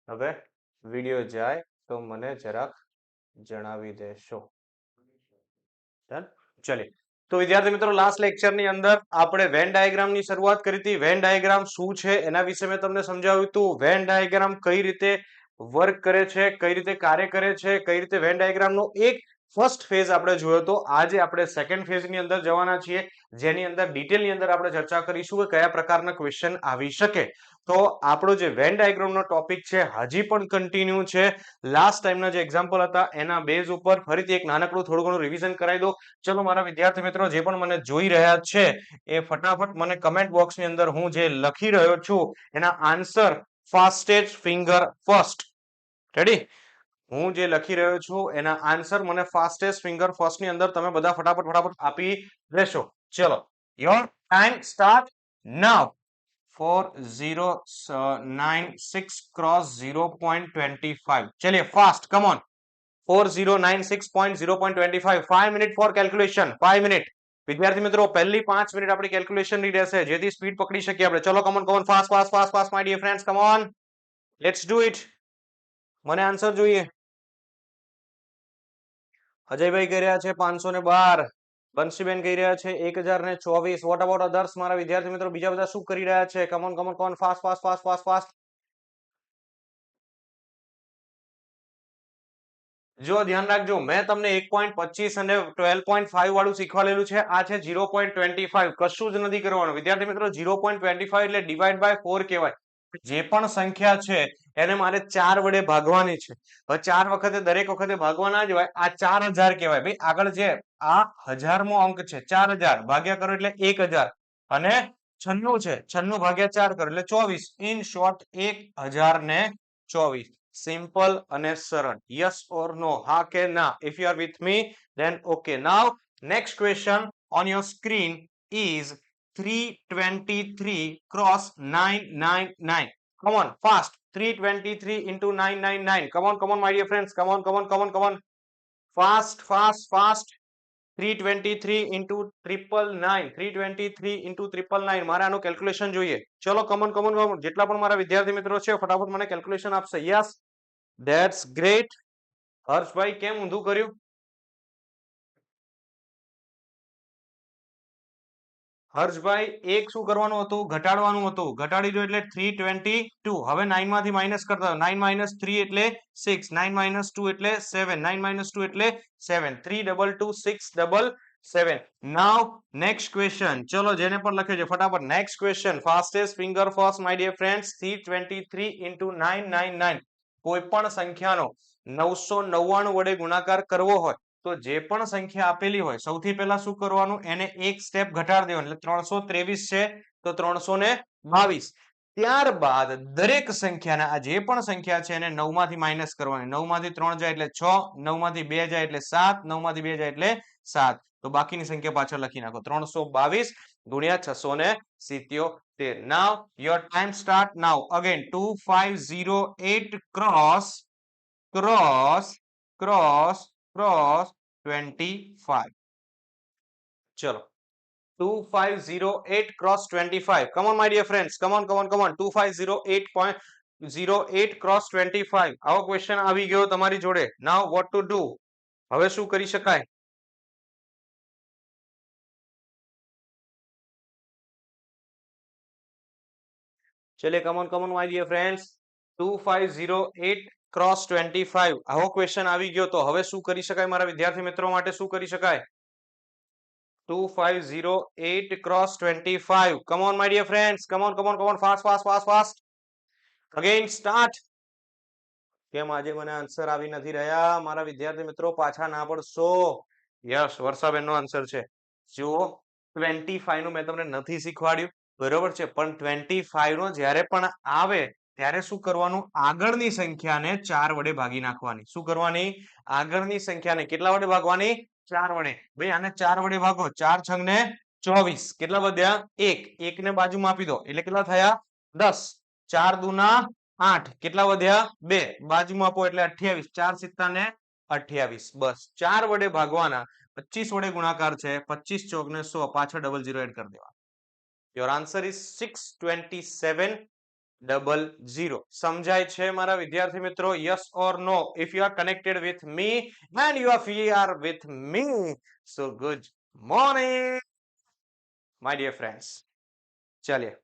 હવે વિડિયો જાય તો મને જરાક જણાવી દેશો. ડન. ચલિए તો વિદ્યાર્થી મિત્રો લાસ્ટ લેક્ચરની અંદર આપણે વેન ડાયાગ્રામની શરૂઆત કરી હતી. વેન ડાયાગ્રામ શું છે એના વિશે મેં તમને સમજાવ્યું હતું. વેન ડાયાગ્રામ કઈ રીતે વર્ક કરે છે, કઈ રીતે કાર્ય કરે છે, કઈ રીતે વેન ડાયાગ્રામનો એક ફર્સ્ટ ફેઝ આપણે જોયો તો આજે આપણે સેકન્ડ ફેઝની અંદર જવાના છીએ, જેની અંદર ડિટેલની અંદર આપણે ચર્ચા કરીશું કે કયા પ્રકારના ક્વેશ્ચન આવી શકે. તો આપણો જે વેન ડાયાગ્રામનો ટોપિક છે હજી પણ કન્ટિન્યુ છે. લાસ્ટ ટાઈમના જે એક્ઝામ્પલ હતા એના બેઝ ઉપર ફરીથી એક નાનકડું થોડું ઘણું રિવિઝન કરાવી દો. ચલો મારા વિદ્યાર્થી મિત્રો જે પણ મને જોઈ રહ્યા છે એ ફટાફટ મને કમેન્ટ બોક્સની અંદર હું જે લખી રહ્યો છું એના answer fastest finger first. Ready? હું જે લખી રહ્યો છું એના આન્સર મને ફાસ્ટેસ્ટ ફિંગર ફર્સ્ટ ની અંદર તમે બધા ફટાફટ આપી દેશો. ચલો your time start now. 4096 cross 0.25. चलिए fast come on. 4096.0.25. 5 minute for calculation. 5 minute. વિદ્યાર્થી મિત્રો પહેલી 5 મિનિટ આપણી કેલ્ક્યુલેશન ની રહેશે જેથી સ્પીડ પકડી શકીએ આપણે. ચલો come on fast fast fast fast my dear friends, come on, let's do it. મને આન્સર જોઈએ. અજયભાઈ કહી રહ્યા છે 512. બંસીબેન કહી રહ્યા છે 1024. What about others? મારા વિદ્યાર્થી મિત્રો બીજા બધા શું કરી રહ્યા છે? Come on fast fast fast fast fast. જો ધ્યાન રાખજો, મેં તમને 1.25 અને 12.5 વાળું શીખવાડેલું છે. આ છે 0.25. કશું જ નથી કરવાનું વિદ્યાર્થી મિત્રો. 0.25 એટલે ડિવાઈડ બાય 4 કહેવાય. જે પણ સંખ્યા છે એને મારે 4 વડે ભાગવાની છે. હવે 4 વખતે દરેક વખતે ભાગવા ના જવાય. આ 4000 કહેવાય ભાઈ. આગળ જે આ 1000મો અંક છે 4000 ભાગ્યા કરો એટલે 1000 અને 96 છે 96 ભાગ્યા 4 કરો એટલે 24. In short 1024. સિમ્પલ અને સરળ. યસ ઓર નો? હા કે ના? If you are with me then okay. Now next question on your screen is 323 cross 999. Come on fast. 323 into 999. Come on my dear friends. Come on. Fast fast fast. 323 into 999. 323 into 999. મારે આનું calculation જોઈએ. ચલો come on જેટલા પણ મારા વિદ્યાર્થી મિત્રો છે ફટાફટ મને કેલ્ક્યુલેશન આપશે. Yes, that's great. હર્ષભાઈ કેમ ઊંધું કર્યું? હર્ષભાઈ એક શું કરવાનું હતું? ઘટાડવાનું હતું. ઘટાડી દો એટલે 322. હવે 9 માંથી માઇનસ કરતા 9 minus 3 એટલે 6. 9 minus 2 એટલે 7. 9 minus 2 એટલે 7. 322677. Now next question. ચલો જેને પણ લખ્યો છે ફટાફટ next question. Fastest finger first my dear friends. 323 into 999. કોઈ પણ સંખ્યાનો 999 વડે ગુણાકાર કરવો હોય તો જે પણ સંખ્યા આપેલી હોય સૌથી પહેલા શું કરવાનું? એને એક સ્ટેપ ઘટાડી દેવાનું. એટલે 323 છે તો 322. ત્યારબાદ દરેક સંખ્યાના આ જે પણ સંખ્યા છે એને 9 માંથી માઇનસ કરવાની. 9 માંથી 3 જાય એટલે 6. 9 માંથી 2 જાય એટલે 7. 9 માંથી 2 જાય એટલે 7. તો બાકીની સંખ્યા પાછળ લખી નાખો. 322 ગુણ્યા 677. Now your time start now. Again 2508 cross 25. ચલો 2508 cross 25. Come on my dear friends. Come on. 2508.08 cross 25. આવો ક્વેશ્ચન આવી ગયો તમારી જોડે. Now what to do? હવે શું કરી શકાય? ચલે come on my dear friends. 2508 cross 25. આવો ક્વેશ્ચન આવી ગયો તો હવે શું કરી શકાય મારા વિદ્યાર્થી મિત્રો માટે? શું કરી શકાય? 2508 cross 25. Come on my dear friends. Come on. Fast. Again start. કેમ આજે મને આન્સર આવી નથી રહ્યા મારા વિદ્યાર્થી મિત્રો? પાછા ના પડશો. યસ, વર્ષાબેન નો આન્સર છે. જુઓ 25 નું મેં તમને નથી શીખવાડ્યું બરોબર છે, પણ 25 નો જ્યારે પણ આવે ત્યારે શું કરવાનું? આગળની સંખ્યાને 4 વડે ભાગી નાખવાની. શું કરવાની? આગળની સંખ્યાને કેટલા વડે ભાગવાની? 4 વડે. ભાઈ આને 4 વડે ભાગો. 4 છંગ ને 24. કેટલા વધ્યા? 1 ને બાજુમાં આપી દો એટલે કેટલા થયા? 10. 4 દુના 8. કેટલા વધ્યા? 2 બાજુમાં આપો એટલે 28. 4 સિત્તા ને 28. બસ 4 વડે ભાગવાના. 25 વડે ગુણાકાર છે. 25 ચોક ને 100. પાછળ 00 એડ કરી દેવા. Your answer is 627. 00 સમજાય છે મારા વિદ્યાર્થી મિત્રો? Yes or no? If you are connected with me and you are with me, so good morning my dear friends. ચાલીએ,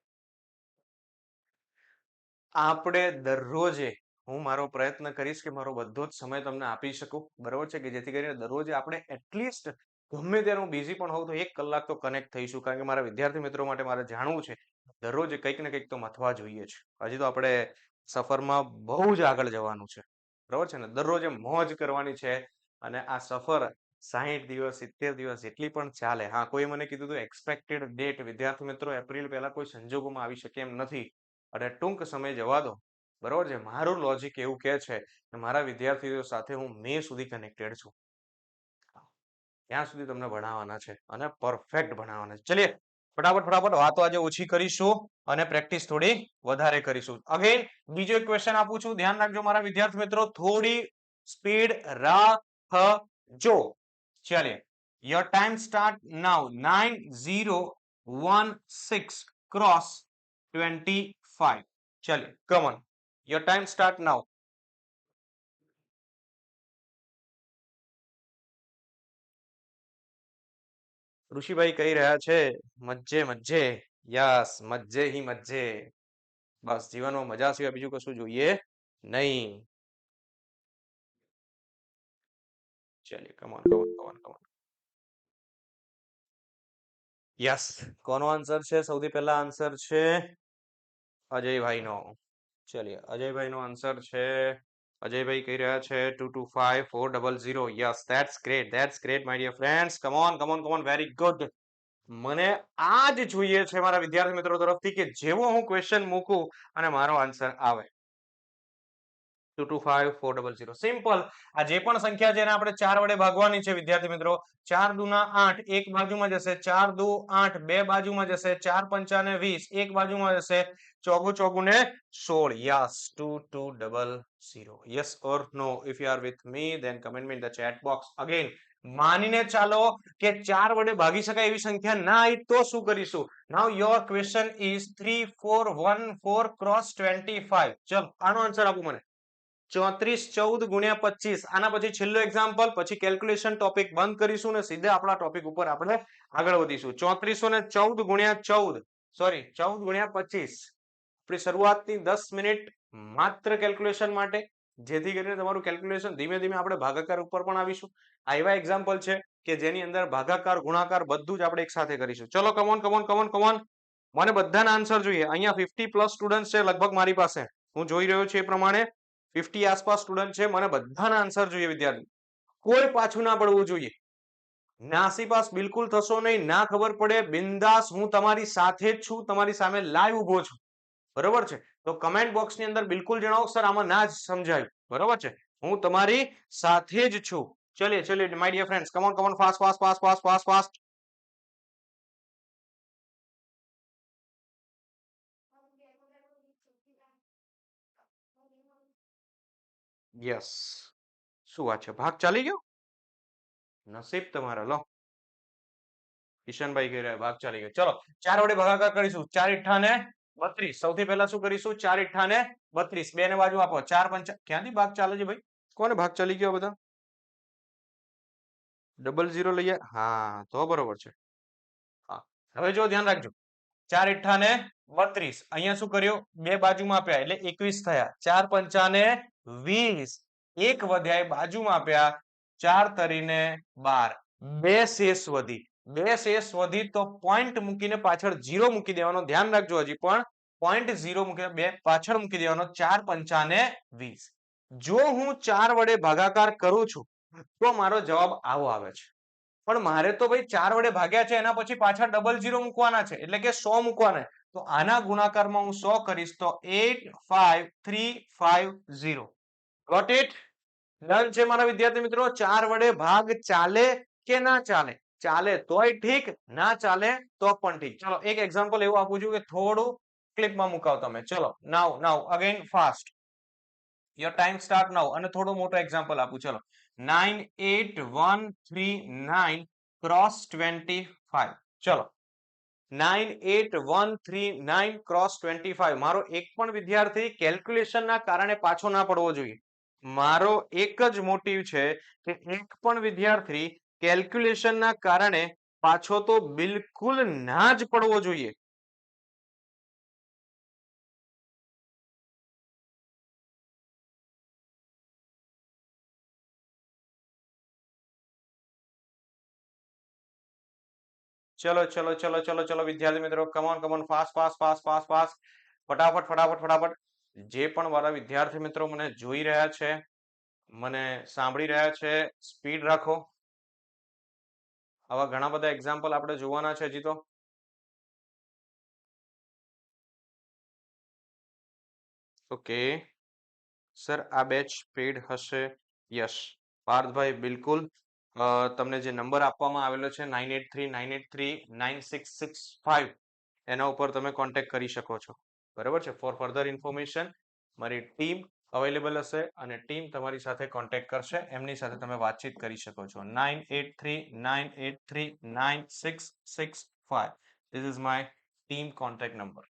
આપણે દરરોજે હું મારો પ્રયત્ન કરીશ કે મારો બધો જ સમય તમને આપી શકું, બરોબર છે, કે જેથી કરીને દરરોજ આપણે એટલીસ્ટ ગમે ત્યારે હું બિઝી પણ હોઉં તો 1 કલાક તો કનેક્ટ થઈશું, કારણ કે મારા વિદ્યાર્થી મિત્રો માટે મારે જાણવું છે દરરોજ કંઈક ને કંઈક તો મથવા જોઈએ છે. હજી તો આપણે સફરમાં બહુ જ આગળ જવાનું છે, બરોબર છે ને, દરરોજ મોજ કરવાની છે. અને આ સફર 60 દિવસ 70 દિવસ જેટલી પણ ચાલે. હા, કોઈ મને કીધું હતું એક્સપેક્ટેડ ડેટ વિદ્યાર્થી મિત્રો એપ્રિલ પહેલા કોઈ સંજોગોમાં આવી શકે એમ નથી, અને ટૂંક સમય જવા દો, બરોબર છે. મારું લોજિક એવું કહે છે કે મારા વિદ્યાર્થીઓ સાથે હું મે સુધી કનેક્ટેડ છું, ત્યાં સુધી તમને ભણાવવાના છે અને પરફેક્ટ ભણાવવાના છે. ચલિએ, ફટાફટ વાતો આજે ઓછી કરીશું અને પ્રેક્ટિસ થોડી વધારે કરીશું. અગેન બીજો એક ક્વેશ્ચન આપું છું, ધ્યાન રાખજો મારા વિદ્યાર્થી મિત્રો, થોડી સ્પીડ રાખજો. ચલિએ, your time start now. 9016 cross 25. ચલિए, come on, your time start now. Rishibhai કહી રહ્યા છે મજ્જે મજ્જે. યસ, મજ્જે હી મજ્જે. બસ જીવનમાં મજા સિવાય બીજું કશું જોઈએ નહીં. ચલિए, come on. યસ, કોનો આન્સર છે? સૌથી પહેલા આન્સર છે અજયભાઈનો. ચલિए, અજયભાઈનો આન્સર છે. અજયભાઈ કહી રહ્યા છે 225400. Yes, that's great my dear friends. Come on, very good. મને આ જ જોઈએ છે મારા વિદ્યાર્થી મિત્રો તરફથી કે જેવો હું ક્વેશ્ચન મૂકું અને મારો આન્સર આવે. 225400. સિમ્પલ. આ જે પણ સંખ્યા છે એને આપણે 4 વડે ભાગવાની છે વિદ્યાર્થી મિત્રો. 4 દુના 8, એક બાજુમાં જશે. 4 દુ 8, બે બાજુમાં જશે. 4 પંચા ને 20, એક બાજુમાં જશે. ચોગુ ચોગુ ને 16. Yes, 2200. Yes or no? If you are with me then comment me in the chat box. Again, માનીને ચાલો કે 4 વડે ભાગી શકાય એવી સંખ્યા ના આવી તો શું કરીશું? Now your question is 3414 cross 25. ચલો, આનો આન્સર આપો મને. 34 14 ગુણ્યા 25. આના પછી છેલ્લો એક્ઝામ્પલ, પછી કેલ્ક્યુલેશન ટોપિક બંધ કરીશું ને સીધા આપણા ટોપિક ઉપર આપણે આગળ વધીશું. 3414 ગુણ્યા 14, સોરી 14 ગુણ્યા 25. આપણી શરૂઆતની 10 મિનિટ માત્ર કેલ્ક્યુલેશન માટે, જેથી કરીને તમારું કેલ્ક્યુલેશન ધીમે ધીમે આપણે ભાગાકાર ઉપર પણ આવીશું. આ એવા એક્ઝામ્પલ છે કે જેની અંદર ભાગાકાર ગુણાકાર બધું જ આપણે એક સાથે કરીશું. ચલો, કમોન. મને બધાના આન્સર જોઈએ. અહીંયા 50+ સ્ટુડન્ટ છે લગભગ મારી પાસે, હું જોઈ રહ્યો છું એ પ્રમાણે 50 આસપાસ સ્ટુડન્ટ છે. મને બધાના આન્સર જોઈએ વિદ્યાર્થી, કોઈ પાછું ના પડવું જોઈએ. નાસીપાસ બિલકુલ થશો નહીં, ના ખબર પડે, બિંદાસ. હું તમારી સાથે જ છું, તમારી સામે લાઈવ ઉભો છું, બરોબર છે. તો કમેન્ટ બોક્સની અંદર બિલકુલ જણાવો સર આમાં ના જ સમજાયું, બરોબર છે. હું તમારી સાથે જ છું. ચલિए my dear friends, come on fast. Yes, શું વાત છે, ભાગ ચાલી ગયો? નસીબ તમારા. લો, કિશનભાઈ કહી રહ્યા ભાગ ચાલી ગયો. ચલો, 4 વડે ભાગાકાર કરીશું. 4 ઈઠ્ઠા ને 32. સૌથી પહેલા શું કરીશું? 4 ઈઠ્ઠા ને 32. બે ને બાજુ આપો. 4 પંચા, ક્યાંથી ભાગ ચાલે છે ભાઈ? કોને ભાગ ચાલી ગયો બધા? 00 લઈએ. હા, તો બરોબર છે. હા, હવે જો ધ્યાન રાખજો. 4 ઈઠ્ઠા ને 32. અહીંયા શું કર્યું? બે બાજુમાં આપ્યા એટલે 21 થયા. 4 પંચા ને 20. એક વધ્યા, બાજુમાં આપ્યા. 4 તરીને 12. બે શેષ વધી તો પોઈન્ટ મૂકીને પાછળ 0 મૂકી દેવાનો. ધ્યાન રાખજો, હજી પણ પોઈન્ટ 0 મૂકીને બે પાછળ મૂકી દેવાનો. 4 પંચા ને 20. જો હું 4 વડે ભાગાકાર કરું છું તો મારો જવાબ આવો આવે છે. પણ મારે તો ભાઈ 4 વડે ભાગ્યા છે, એના પછી પાછા 00 મૂકવાના છે, એટલે કે 100 મૂકવાના. તો આના ગુણાકારમાં હું 100 કરીશ તો 85350. Got it? ડન છે મારા વિદ્યાર્થી મિત્રો? 4 વડે ભાગ ચાલે કે ના ચાલે? ચાલે તોય ઠીક, ના ચાલે તો પણ ઠીક. ચલો, એક એક્ઝામ્પલ એવું આપું છું કે થોડું ક્લિપમાં મુકાવ તમે. ચલો, now again fast. Your time start now. અને થોડો મોટો એક્ઝામ્પલ આપું. ચલો, 98139 ક્રોસ 25. ચલો, 98139 ક્રોસ 25. મારો એક પણ વિદ્યાર્થી કેલ્ક્યુલેશનના કારણે પાછો ના પડવો જોઈએ. મારો એક જ મોટિવ છે કે એક પણ વિદ્યાર્થી કેલ્ક્યુલેશનના કારણે પાછો તો બિલકુલ ના જ પડવો જોઈએ. ચલો ચલો ચલો ચલો ચલો વિદ્યાર્થી મિત્રો, come on come on, fast fast fast fast fast, ફટાફટ ફટાફટ ફટાફટ. જે પણ મારા વિદ્યાર્થી મિત્રો મને જોઈ રહ્યા છે, મને સાંભળી રહ્યા છે, સ્પીડ રાખો. આવા ઘણા બધા એક્ઝામ્પલ આપણે જોવાના છે હજી તો. ઓકે સર, આ બેચ પેડ હશે? યસ પાર્થભાઈ, બિલકુલ. તમને જે નંબર આપવામાં આવેલો છે 9839839665, એના ઉપર તમે કોન્ટેક્ટ કરી શકો છો. બરાબર છે. ફોર ફર્ધર ઇન્ફોર્મેશન મારી ટીમ અવેલેબલ હશે અને ટીમ તમારી સાથે કોન્ટેક્ટ કરશે. એમની સાથે તમે વાતચીત કરી શકો છો. 9839839665. This is my team contact number.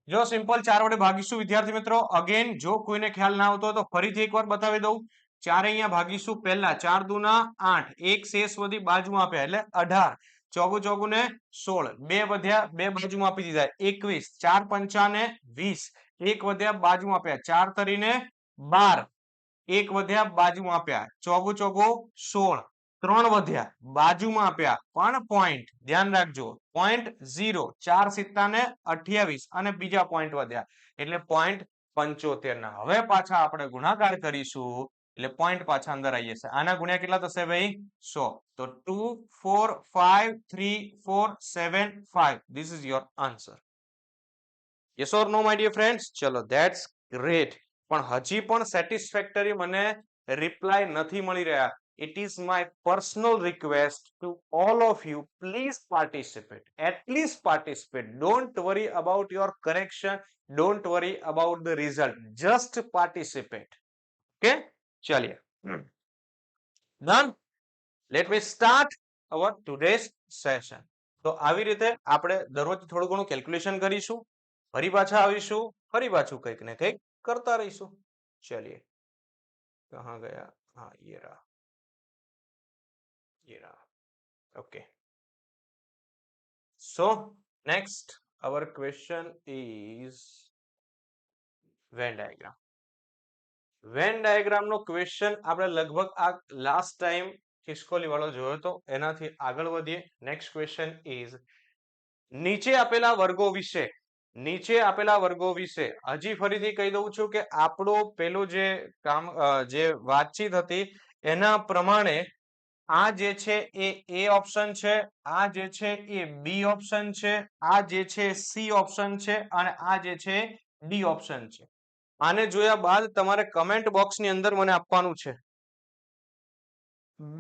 જો સિમ્પલ 4 વડે ભાગીશું વિદ્યાર્થી મિત્રો. અગેન જો કોઈને ખ્યાલ ના આવતો હોય તો ફરીથી એકવાર બતાવી દઉં. 4 અહીંયા ભાગીશું પહેલા. 4 દુના 8, એક શેષ વધી બાજુમાં આપ્યા એટલે 18, ચોગુ ચોગુ ને 16, બે વધ્યા, બે બાજુમાં આપી દીધા 21, 4 પંચા ને 20, એક વધ્યા બાજુમાં આપ્યા 4 તરીને 12, એક વધ્યા બાજુમાં આપ્યા, ચોગુ ચોગુ 16, 3 વધ્યા બાજુમાં આપ્યા પણ પોઈન્ટ ધ્યાન રાખજો, પોઈન્ટ 0, 4 સિત્તા ને 28 અને બીજા પોઈન્ટ વધ્યા એટલે પોઈન્ટ 75 ના. હવે પાછા આપણે ગુણાકાર કરીશું એટલે પોઈન્ટ પાછા અંદર આવી જશે. આના ગુણ્યા કેટલા થશે ભાઈ? 100. તો 2 4 5 3 4 7 5. This is your answer. Yes or no my dear friends? ચલો that's great. પણ હજી પણ સેટિસ્ફેક્ટરી મને રિપ્લાય નથી મળી રહ્યા. It is my personal request to all of you, please participate. At least participate. Don't worry about your correction. Don't worry about the result. Just participate. Okay? ચલિए. Done? Let me start our today's session. તો આવી રીતે આપણે દરરોજ થોડું ઘણું calculation કરીશું, ફરી પાછા આવીશું, ફરી પાછું કંઈક ને કંઈક કરતા રહીશું. ચલિए. કહાં ગયા? हाँ ये रहा. Okay. So next our question is Venn diagram. Venn diagram no question આપણે લગભગ આ લાસ્ટ ટાઈમ ખિસકોલી વાળો જોયો હતો, એનાથી આગળ વધીએ. નેક્સ્ટ ક્વેશ્ચન ઇઝ નીચે આપેલા વર્ગો વિશે હજી ફરીથી કહી દઉં છું કે આપણો પેલો જે કામ જે વાતચીત હતી એના પ્રમાણે આ જે છે એ A ઓપ્શન છે, આ જે છે એ B ઓપ્શન છે, આ જે છે C ઓપ્શન છે અને આ જે છે D ઓપ્શન છે. આને જોયા બાદ તમારે કમેન્ટ બોક્સની અંદર મને આપવાનું છે.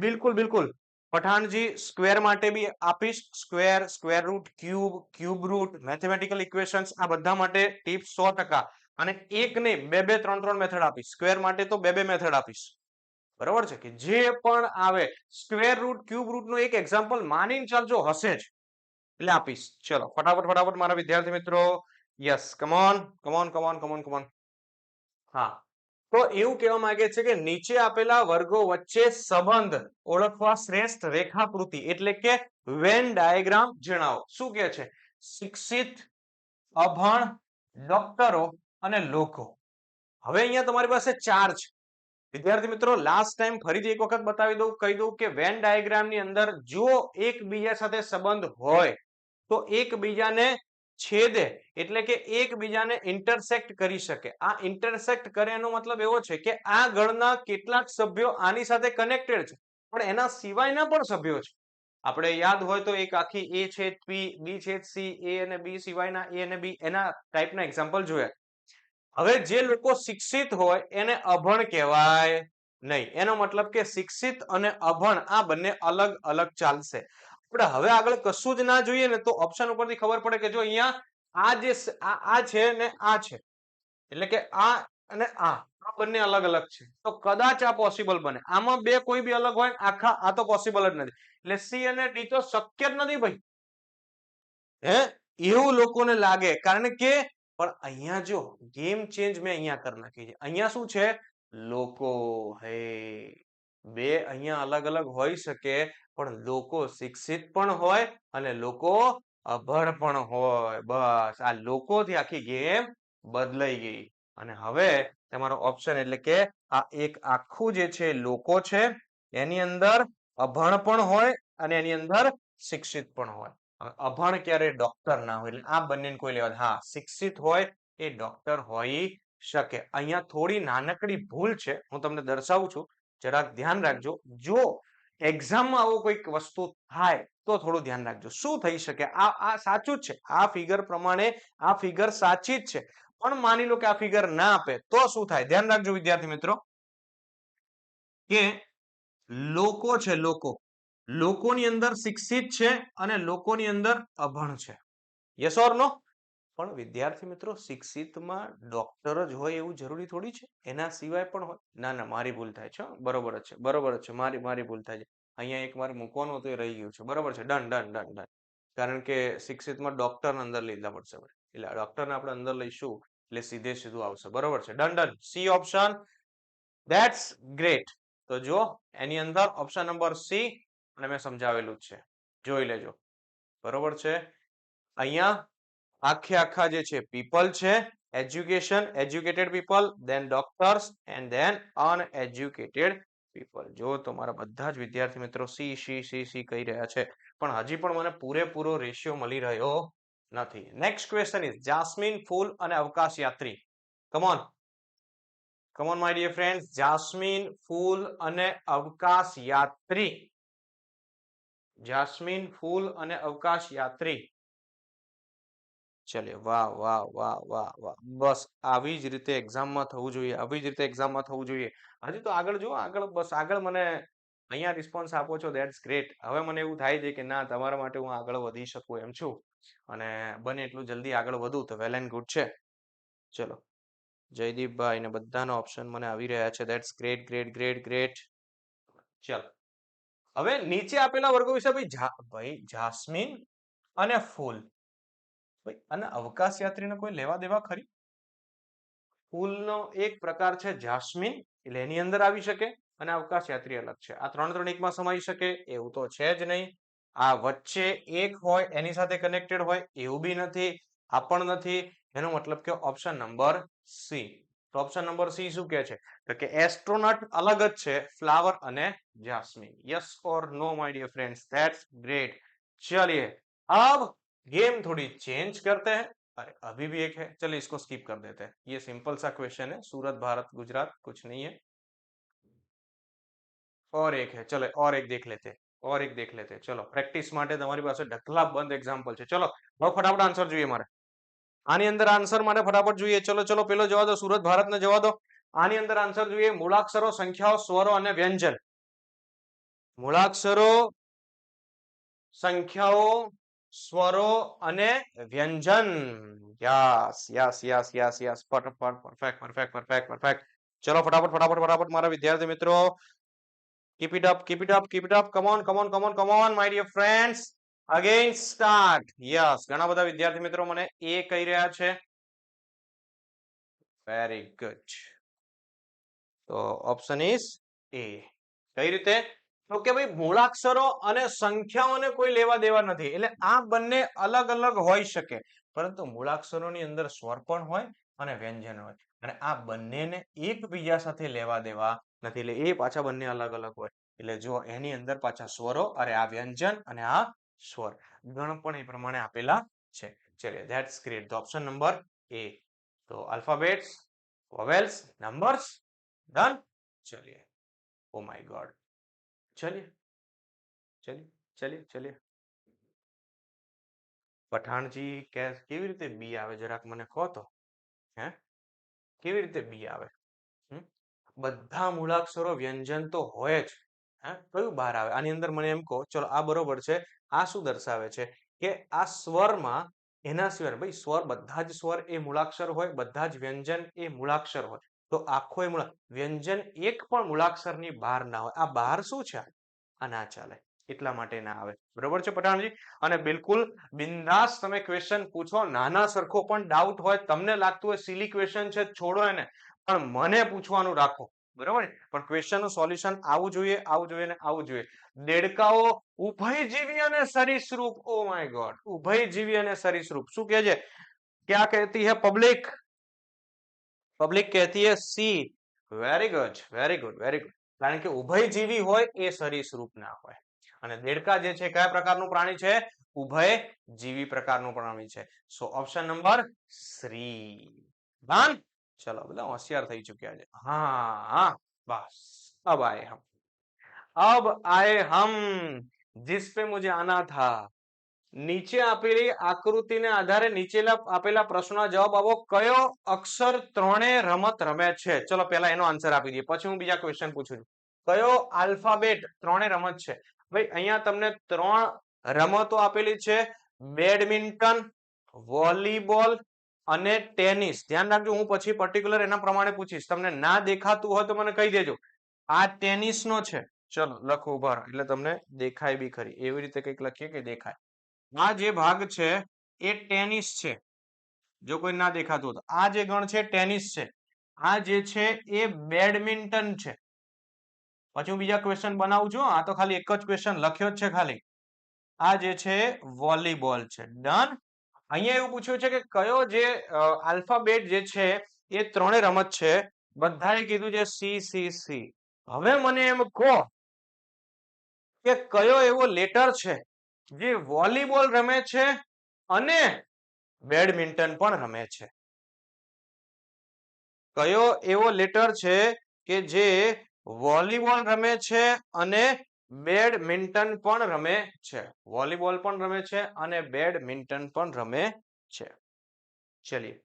બિલકુલ બિલકુલ પઠાણજી, સ્ક્વેર માટે બી આપીશ. Square, square root, cube, cube root, mathematical equations, આ બધા માટે ટિપ્સ 100%. અને એક નહીં, બે બે ત્રણ ત્રણ મેથડ આપીશ. સ્ક્વેર માટે તો બે બે મેથડ આપીશ. બરાબર છે કે જે પણ આવે સ્ક્વેર રૂટ, ક્યુબ રૂટ નું એક એક્ઝામ્પલ માનીને ચાલજો, હશે જ એટલે આપીશ. ચલો ફટાફટ ફટાફટ મારા વિદ્યાર્થી મિત્રો. Yes, come on come on come on come on come on. હા, તો એવું કહેવા માંગે છે કે નીચે આપેલા વર્ગો વચ્ચે સંબંધ ઓળખવા શ્રેષ્ઠ રેખાકૃતિ એટલે કે વેન ડાયાગ્રામ જણાવો. શું કે છે? શિક્ષિત, અભણ, ડોક્ટરો અને લોકો. હવે અહીંયા તમારી પાસે 4 છે વિદ્યાર્થી મિત્રો. લાસ્ટ ટાઈમ ફરીથી એક વખત બતાવી દઉં, કહી દઉં કે વેન ડાયાગ્રામ ની અંદર જો એકબીજા સાથે સંબંધ હોય તો એકબીજાને છેદે એટલે કે એકબીજાને ઇન્ટરસેક્ટ કરી શકે. આ ઇન્ટરસેક્ટ કરે એનો મતલબ એવો છે કે આ ગણના કેટલાક સભ્યો આની સાથે કનેક્ટેડ છે પણ એના સિવાયના પણ સભ્યો છે. આપણે યાદ હોય તો એક આખી A છેદ P, B છેદ C, A અને B સિવાયના A અને B, એના ટાઈપના એક્ઝામ્પલ જોયા. હવે જે લોકો શિક્ષિત હોય એને અભણ કહેવાય નહીં. એનો મતલબ કે શિક્ષિત અને અભણ આ બંને અલગ અલગ ચાલશે. આપણે હવે આગળ કશું જ ના જોઈએ ને તો ઓપ્શન ઉપરથી ખબર પડે કે જો અહીંયા આ જે આ છે ને આ છે એટલે કે આ અને આ બંને અલગ અલગ છે તો કદાચ આ પોસિબલ બને. આમાં બે કોઈ બી અલગ હોય આખા આ તો પોસિબલ જ નથી એટલે C અને D તો શક્ય જ નથી ભાઈ. હે એવું લોકોને લાગે કારણ કે પણ અહીંયા જો ગેમ ચેન્જ મેં અહીંયા કરી નાખી છે અહીંયા શું છે લોકો હે બે અહીંયા અલગ અલગ હોઈ શકે પણ લોકો શિક્ષિત પણ હોય અને લોકો અભણ પણ હોય બસ આ લોકોથી આખી ગેમ બદલાઈ ગઈ અને હવે તમારો ઓપ્શન એટલે કે આ એક આખું જે છે લોકો છે એની અંદર અભણ પણ હોય અને એની અંદર શિક્ષિત પણ હોય અભણ ક્યારે ડોક્ટર ના હોય એટલે આ બંને કોઈ લેવા હા શિક્ષિત હોય એ ડોક્ટર હોઈ શકે અહીંયા થોડી નાનકડી ભૂલ છે હું તમને દર્શાવું છું જરાક ધ્યાન રાખજો જો એક્ઝામમાં આવો કોઈક વસ્તુ થાય તો થોડું ધ્યાન રાખજો શું થઈ શકે આ સાચું જ છે આ ફિગર પ્રમાણે આ ફિગર સાચી જ છે પણ માની લો કે આ ફિગર ના આપે તો શું થાય ધ્યાન રાખજો વિદ્યાર્થી મિત્રો કે લોકો છે લોકોની અંદર શિક્ષિત છે અને લોકોની અંદર અભણ છે યસ ઓર નો પણ વિદ્યાર્થી મિત્રો શિક્ષિતમાં ડોક્ટર જ હોય એવું જરૂરી થોડી છે એના સિવાય પણ હોય ના ના મારી ભૂલ થાય છે બરોબર જ છે મારી ભૂલ થાય છે અહીંયા એક મારે મૂકવાનું હતું એ રહી ગયું છે બરોબર છે ડન કારણ કે શિક્ષિતમાં ડોક્ટર અંદર લીધા પડશે એટલે ડોક્ટરને આપણે અંદર લઈશું એટલે સીધું આવશે બરોબર છે done C option that's great તો જો એની અંદર ઓપ્શન નંબર સી અને મેં સમજાવેલું જ છે જોઈ લેજો બરોબર છે અહીંયા આખા જે છે પીપલ છે educated people then doctors and then uneducated people જો તમારા બધા જ વિદ્યાર્થી મિત્રો સી કહી રહ્યા છે પણ હજી પણ મને પૂરેપૂરો રેશિયો મળી રહ્યો નથી નેક્સ્ટ ક્વેશ્ચન ઇઝ જાસ્મીન ફૂલ અને અવકાશ યાત્રી come on my dear friends jasmine ફૂલ અને અવકાશ યાત્રી ચલે વાહ બસ આવી જ રીતે એક્ઝામમાં થવું જોઈએ હજી તો આગળ મને અહીંયા રિસ્પોન્સ આપો છો ધેટ્સ ગ્રેટ હવે મને એવું થાય છે કે ના તમારા માટે હું આગળ વધી શકું એમ છું અને બને એટલું જલ્દી આગળ વધું તો વેલ એન્ડ ગુડ છે ચલો જયદીપભાઈ ને બધાનો ઓપ્શન મને આવી રહ્યા છે ધેટ્સ ગ્રેટ ચલો હવે નીચે આપેલા વર્ગો વિશે ભાઈ જાસ્મીન અને ફૂલ અને અવકાશ યાત્રીને કોઈ લેવા દેવા ખરી ફૂલનો એક પ્રકાર છે જાસ્મીન એટલે એની અંદર આવી શકે અને અવકાશ યાત્રી અલગ છે આ ત્રણ એકમાં સમાઈ શકે એવું તો છે જ નહીં આ વચ્ચે એક હોય એની સાથે કનેક્ટેડ હોય એવું બી નથી આ પણ નથી એનો મતલબ કે ઓપ્શન નંબર સી તો ઓપ્શન નંબર સી શું કહે છે તો કે એસ્ટ્રોનટ અલગ જ છે ફ્લાવર અને જાસ્મીન यस और no my dear friends that's great चलिए अब गेम थोड़ी चेंज करते हैं अरे अभी भी एक है चलिए इसको स्किप कर देते हैं ये सिंपल सा क्वेश्चन है सूरत भारत गुजरात कुछ नहीं है और एक है चलो और एक देख लेते चलो પ્રેક્ટિસ માટે તમારી પાસે ઢગલા બંધ એક્ઝામ્પલ છે ચલો હવે ફટાફટ આન્સર જોઈએ મારે આની અંદર આન્સર માટે ફટાફટ જોઈએ ચલો પેલો જવા દો સુરત ભારતને જવા દો આની અંદર આન્સર જોઈએ મૂળાક્ષરો સંખ્યાઓ સ્વરો અને વ્યંજન મૂળાક્ષરો સંખ્યાઓ સ્વરો અને વ્યંજન યસ પરફેક્ટ ચલો ફટાફટ મારા વિદ્યાર્થી મિત્રો keep it up come on my dear friends again start yes ઘણા બધા વિદ્યાર્થી મિત્રો મને એ કહી રહ્યા છે વેરી ગુડ તો ઓપ્શન ઇઝ એ કઈ રીતે તો કે ભાઈ મૂળાક્ષરો અને સંખ્યાઓને કોઈ લેવા દેવા નથી એટલે આ બંને અલગ અલગ હોઈ શકે પરંતુ મૂળાક્ષરોની અંદર સ્વર પણ હોય અને વ્યંજન હોય અને આ બંનેને એકબીજા સાથે લેવા દેવા નથી એટલે એ પાછા બંને અલગ અલગ હોય એટલે જો એની અંદર પાછા સ્વરો અરે આ વ્યંજન અને આ સ્વર ગણ પણ એ પ્રમાણે આપેલા છે ચલિए that's great the option number A તો અલ્ફાબેટ્સ વોવેલ્સ નંબર્સ ડન ચલિए ઓ માય ગોડ ચલિए પઠાણજી કેવી રીતે બી આવે જરાક મને કહો તો હે કેવી રીતે બી આવે બધા મૂળાક્ષરો વ્યંજન તો હોય જ હે કયું બહાર આવે આની અંદર મને એમ કહો ચલો આ બરોબર છે આ શું દર્શાવે છે કે આ સ્વરમાં એના સિવાય ભાઈ સ્વર બધા જ સ્વર એ મૂળાક્ષર હોય બધા જ વ્યંજન એ મૂળાક્ષર હોય તો આખો એ વ્યંજન એક પણ મૂળાક્ષરની બહાર ના હોય આ બહાર શું છે આ ના ચાલે એટલા માટે ના આવે. બરોબર છે પઠાણજી? અને બિલકુલ બિંદાસ તમે ક્વેશ્ચન પૂછો, નાના સરખો પણ ડાઉટ હોય, તમને લાગતું હોય સિલી ક્વેશ્ચન છે છોડો એને, પણ મને પૂછવાનું રાખો. બરોબર? પણ ક્વેશ્ચન નું સોલ્યુશન આવું જોઈએ, આવું જોઈએ ને આવું જોઈએ. દેડકાઓ ઉભયજીવી અને સરીસૃપ. ઓ માય ગોડ, ઉભયજીવી અને સરીસૃપ શું કહે છે? क्या कहती है पब्लिक? પબ્લિક કહેતી હે C. Very good, very good, very good. કારણ કે ઉભયજીવી હોય એ સરીસૃપ ના હોય. અને દેડકા જે છે કયા પ્રકારનું પ્રાણી છે? ઉભયજીવી પ્રકારનું પ્રાણી છે. સો ઓપ્શન નંબર 3. ડન. ચલો બધા હોશિયાર થઈ ચુક્યા છે. हाँ हाँ बस अब आए हम. अब आए हम जिस पे मुझे आना था. નીચે આપેલી આકૃતિને આધારે નીચેના આપેલા પ્રશ્નોના જવાબ આપો. કયો અક્ષર ત્રણે રમત રમે છે? ચલો પહેલા એનો આન્સર આપી દઈએ, પછી હું બીજા ક્વેશ્ચન પૂછું છું. કયો આલ્ફાબેટ ત્રણે રમત છે? ભાઈ અહીંયા તમને 3 રમતો આપેલી છે: બેડમિન્ટન, વોલીબોલ અને ટેનિસ. ધ્યાન રાખજો, હું પછી પર્ટિક્યુલર એના પ્રમાણે પૂછીશ. તમને ના દેખાતું હોય તો મને કહી દેજો. આ ટેનિસ નો છે. ચલો લખો ઉભા રહો, એટલે તમને દેખાય બી ખરી. એવી રીતે કંઈક લખીએ કે દેખાય. આ જે ભાગ છે એ ટેનિસ છે. જો કોઈ ના દેખાતું હોય તો આ જે ગણ છે ટેનિસ છે. આ જે છે એ બેડમિન્ટન છે. પછી હું બીજા ક્વેશ્ચન બનાવું છું. આ તો ખાલી એક જ ક્વેશ્ચન લખ્યો જ છે ખાલી. આ જે છે વોલીબોલ છે. ડન. અહીંયા એવું પૂછ્યું છે કે કયો જે આલ્ફાબેટ જે છે એ ત્રણે રમત છે. બધાએ કીધું છે સી સી સી. હવે મને એમ કહો કે કયો એવો લેટર છે જે વોલીબોલ રમે છે અને બેડમિન્ટન પણ રમે છે? કયો એવો લેટર છે કે જે વોલીબોલ રમે છે અને બેડમિન્ટન પણ રમે છે? વોલીબોલ પણ રમે છે અને બેડમિન્ટન પણ રમે છે. ચલિए.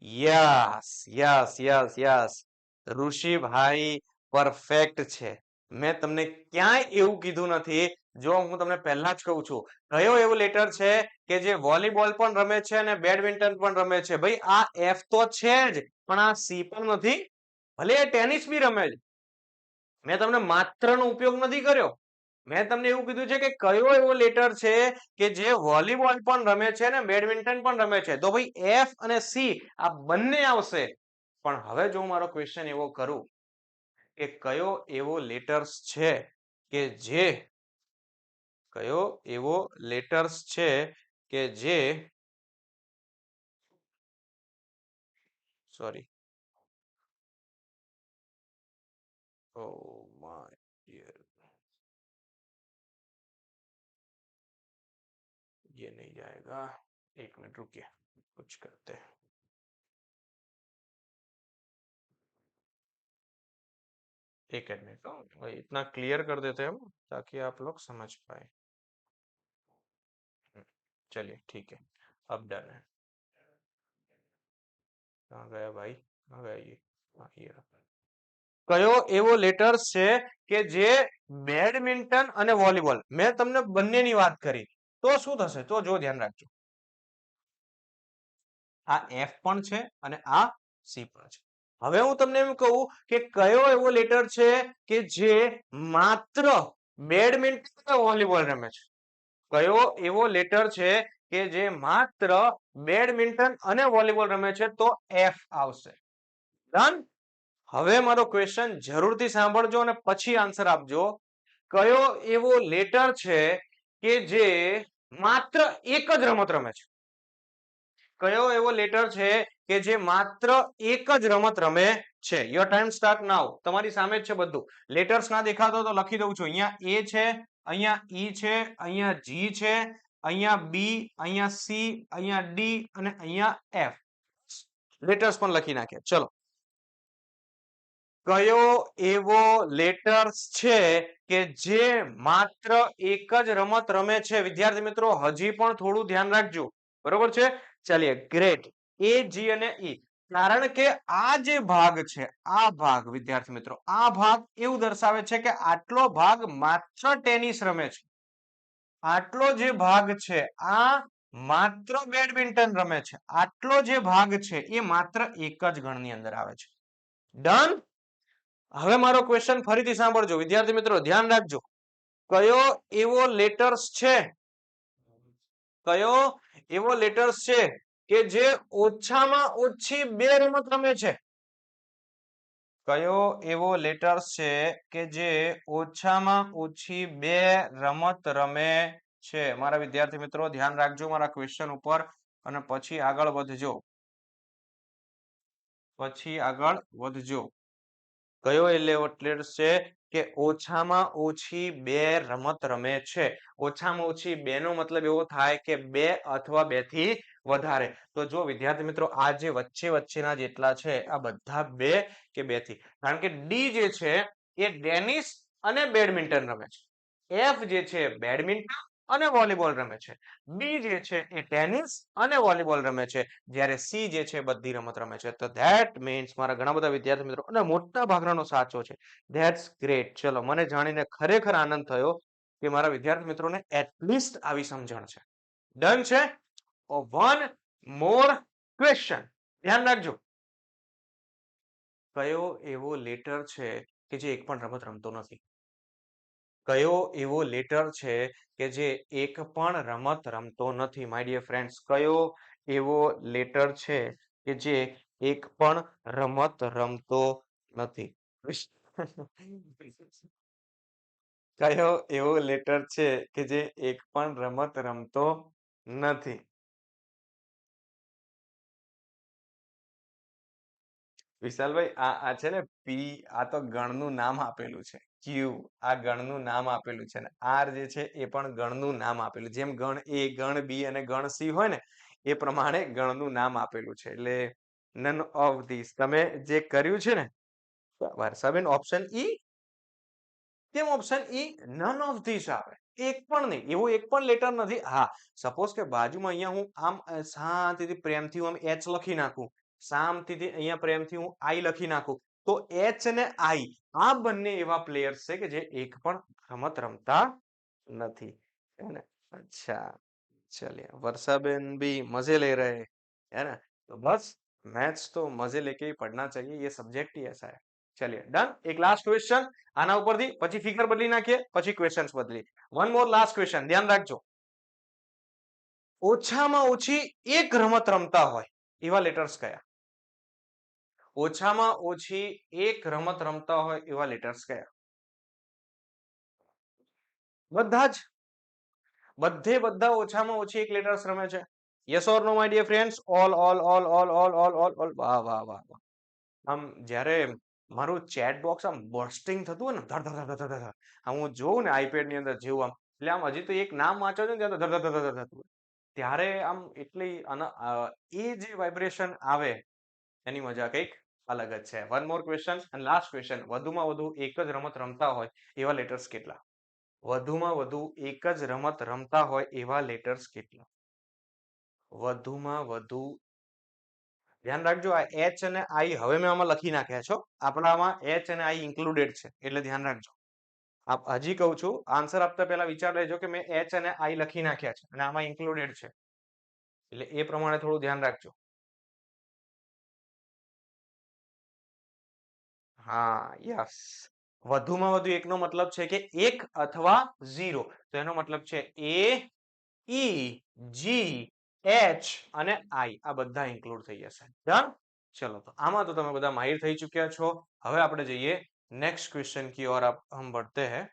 Yes yes yes yes. Rishibhai perfect છે. મેં તમને ક્યાંય એવું કીધું નથી. જો હું તમને પહેલા જ કહું છું, કયો એવો લેટર છે કે જે વોલીબોલ પણ રમે છે અને બેડમિન્ટન પણ રમે છે? ભાઈ આ એફ તો છે જ, પણ આ સી પણ નથી. ભલે એ ટેનિસ બી રમે છે. મેં તમને માત્રનો ઉપયોગ નથી કર્યો. મેં તમને એવું કીધું છે કે કયો એવો લેટર છે કે જે વોલીબોલ પણ રમે છે અને બેડમિન્ટન પણ રમે છે? તો ભાઈ એફ અને સી આ બંને આવશે. પણ હવે જો મારો ક્વેશ્ચન એવો કરું કે કયો એવો લેટર્સ છે કે જે કયો એવો લેટર્સ છે કે જે સોરી ઓ माय डियर, ये नहीं जाएगा. 1 मिनट रुकिए, कुछ करते हैं. एक मिनट भाई, इतना क्लियर कर देते हैं हम ताकि आप लोग समझ पाए. चलिए ठीक है, अब डन है. कहाँ गया भाई, कहाँ गया ये? हाँ ये रहा. કયો એવો લેટર્સ છે કે જે બેડમિન્ટન અને વોલીબોલ, મેં તમને બંનેની વાત કરી, તો શું થશે? તો જો ધ્યાન રાખજો, આ એફ પણ છે અને આ સી પણ છે. હવે હું તમને એમ કહું કે કયો એવો લેટર છે કે જે માત્ર બેડમિન્ટન અને વોલીબોલ રમે છે? કયો એવો લેટર છે કે જે માત્ર બેડમિન્ટન અને વોલીબોલ રમે છે? તો એફ આવશે. ડન. હવે મારો ક્વેશ્ચન જરૂરથી સાંભળજો અને પછી આન્સર આપજો. કયો એવો લેટર છે કે જે માત્ર એક જ રમત રમે છે? કયો એવો લેટર છે કે જે માત્ર એક જ રમત રમે છે? યોર ટાઈમ સ્ટાર્ટ નાઉ. તમારી સામે જ છે બધું. લેટર્સ ના દેખાતો તો લખી દઉં છું. અહીંયા એ છે, અહીંયા ઈ છે, અહીંયા જી છે, અહીંયા બી, અહીંયા સી, અહીંયા ડી અને અહીંયા એફ. લેટર્સ પણ લખી નાખ્યા. ચલો, કયો એવો લેટર્સ છે કે જે માત્ર એક જ રમત રમે છે? વિદ્યાર્થી મિત્રો હજી પણ થોડું ધ્યાન રાખજો. બરોબર છે? ચાલીએ, ગ્રેટ. એ જી અને ઈ. કારણ કે આ જે ભાગ છે, આ ભાગ વિદ્યાર્થી મિત્રો, આ ભાગ એવું દર્શાવે છે કે આટલો ભાગ માત્ર ટેનિસ રમે છે. આટલો જે ભાગ છે આ માત્ર બેડમિન્ટન રમે છે. આટલો જે ભાગ છે એ માત્ર એક જ ગણની અંદર આવે છે. ડન. હવે મારો ક્વેશ્ચન ફરીથી સાંભળજો વિદ્યાર્થી મિત્રો, ધ્યાન રાખજો. કયો એવો લેટર્સ છે, કયો એવો લેટર્સ છે કે જે ઓછામાં ઓછી 2 રમત રમે છે? કયો એવો લેટર્સ છે કે જે ઓછામાં ઓછી 2 રમત રમે છે? મારા વિદ્યાર્થી મિત્રો ધ્યાન રાખજો મારા ક્વેશ્ચન ઉપર અને પછી આગળ વધજો. કયો એ લેટર્સ છે કે ઓછામાં ઓછી 2 રમત રમે છે? ઓછામાં ઓછી 2 નો મતલબ એવો થાય કે 2 અથવા 2 થી વધારે. તો જો વિદ્યાર્થી મિત્રો આ જે વચ્ચેના જેટલા છે આ બધા 2 કે 2 થી, કારણ કે ડી જે છે એ ટેનિસ અને બેડમિન્ટન રમે છે. એફ જે છે બેડમિન્ટન અને વોલીબોલ રમે છે. બી જે છે એ ટેનિસ અને વોલીબોલ રમે છે. જ્યારે સી જે છે બધી રમત રમે છે. તો ધેટ મીન્સ મારા ઘણા બધા વિદ્યાર્થી મિત્રો અને મોટા ભાગનો સાચો છે. That's great. ચલો મને જાણીને ખરેખર આનંદ થયો કે મારા વિદ્યાર્થી મિત્રોને એટલીસ્ટ આવી સમજણ છે. ડન છે. One more question. ધ્યાન રાખજો. કયો એવો લેટર છે કે જે એક પણ રમત રમતો નથી? કયો એવો લેટર છે કે જે એક પણ રમત રમતો નથી? માય ડિયર ફ્રેન્ડ્સ, કયો એવો લેટર છે કે જે એક પણ રમત રમતો નથી? કયો એવો લેટર છે કે જે એક પણ રમત રમતો નથી? વિશાલભાઈ, આ છે ને પી, આ તો ગણનું નામ આપેલું છે. ક્યુ, આ ગણનું નામ આપેલું છે ને આર જે છે એ પણ ગણનું નામ આપેલું. જેમ ગણ એ, ગણ બી અને ગણ સી હોય ને એ પ્રમાણે ગણનું નામ આપેલું છે. એટલે નન ઓફ ધીસ તમે જે કર્યું છે ને વર્ષાબેન, ઓપ્શન ઈ. કેમ option E? None of this આવે. એક પણ નહીં, એવું એક પણ લેટર નથી. હા, સપોઝ કે બાજુમાં અહીંયા હું આમ શાંતિથી પ્રેમથી હું આમ એચ લખી નાખું, શાંતિથી અહીંયા પ્રેમથી હું આઈ લખી નાખું, તો એચ અને આઈ આ બંને એવા પ્લેયર્સ છે કે જે એક પણ રમત રમતા નથી. है ना? अच्छा, चलिए वर्षाबेन भी मजे ले रहे हैं, है ना? तो बस मैथ्स तो मजे लेके ही पढ़ना चाहिए, ये सब्जेक्ट ही ऐसा है. चलिए डन. एक लास्ट क्वेश्चन આના ઉપરથી, પછી ફિગર બદલી નાખીએ, પછી ક્વેશ્ચન્સ બદલી. વન મોર લાસ્ટ ક્વેશ્ચન, ધ્યાન રાખજો. ઓછામાં ઓછી એક રમત રમતા હોય એવા લેટર્સ કયા? ઓછામાં ઓછી એક રમત રમતા હોય એવા લેટર્સ કયા? બધા જ. બધા ઓછામાં ઓછી એક લેટર્સ રમે છે. Yes or no my dear friends? All. વાહ વાહ વાહ વાહ. આમ જ્યારે મારું ચેટ બોક્સ આમ બર્સ્ટિંગ થતું હોય ને ધડ ધડ ધડ ધડ ધડ, હું જોઉં ને આઈપેડ ની અંદર જેવું આમ, એટલે આમ હજી તો એક નામ વાંચો છો ને ત્યાં તો ધડ ધડ ધડ થતું હોય. ત્યારે આમ એટલી એ જે વાઇબ્રેશન આવે એની મજા કંઈક અલગ જ છે. વન મોર ક્વેશ્ચન અને લાસ્ટ ક્વેશ્ચન. વધુમાં વધુ એક જ રમત રમતા હોય એવા લેટર્સ કેટલા? વધુમાં વધુ એક જ રમત રમતા હોય એવા લેટર્સ કેટલા? વધુમાં વધુ, ધ્યાન રાખજો આ એચ અને આઈ હવે મેં આમાં લખી નાખ્યા છો. આપણામાં એચ અને આઈ ઇન્ક્લુડેડ છે એટલે ધ્યાન રાખજો. આપ હજી કહું છું, આન્સર આપતા પહેલા વિચાર લેજો કે મેં એચ અને આઈ લખી નાખ્યા છે અને આમાં ઇન્ક્લુડેડ છે, એટલે એ પ્રમાણે થોડું ધ્યાન રાખજો. હા, યસ. વધુમાં વધુ એકનો મતલબ છે કે એક અથવા 0. તો એનો મતલબ છે એ, ઈ, જી, એચ અને આઈ આ બધા ઇન્ક્લુડ થઈ જશે. ડન. ચલો તો આમાં તો તમે બધા માહિર થઈ ચુક્યા છો. હવે આપણે જઈએ નેક્સ્ટ ક્વેશ્ચન की ओर आप हम बढ़ते हैं.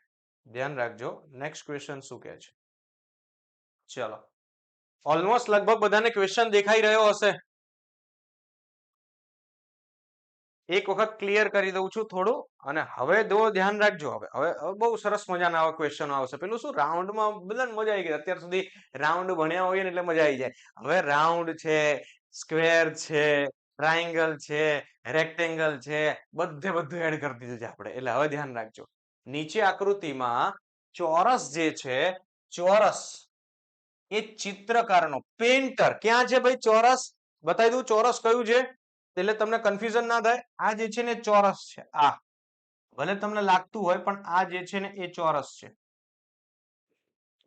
ધ્યાન રાખજો નેક્સ્ટ ક્વેશ્ચન શું કહે છે. ચલો, ઓલમોસ્ટ લગભગ બધાને ક્વેશ્ચન દેખાઈ રહ્યો હશે. એક વખત ક્લિયર કરી દઉં છું થોડું, અને હવે ધ્યાન રાખજો. હવે બહુ સરસ મજાના આવા ક્વેશ્ચન આવશે. પેલું શું રાઉન્ડમાં બધાને મજા આવી ગઈ. અત્યાર સુધી રાઉન્ડ ભણ્યા હોય ને એટલે મજા આવી જાય. હવે રાઉન્ડ છે, સ્ક્વેર છે, ટ્રાયંગલ છે, રેક્ટેંગલ છે, બધું એડ કરી દીધું છે આપણે. એટલે હવે ધ્યાન રાખજો. નીચે આકૃતિમાં ચોરસ જે છે, ચોરસ એ ચિત્રકારનો, પેન્ટર ક્યાં છે ભાઈ? ચોરસ બતાવી દઉં ચોરસ કયું છે, એટલે તમને કન્ફ્યુઝન ના થાય. આ જે છે ને ચોરસ છે. આ ભલે તમને લાગતું હોય પણ આ જે છે ને એ ચોરસ છે.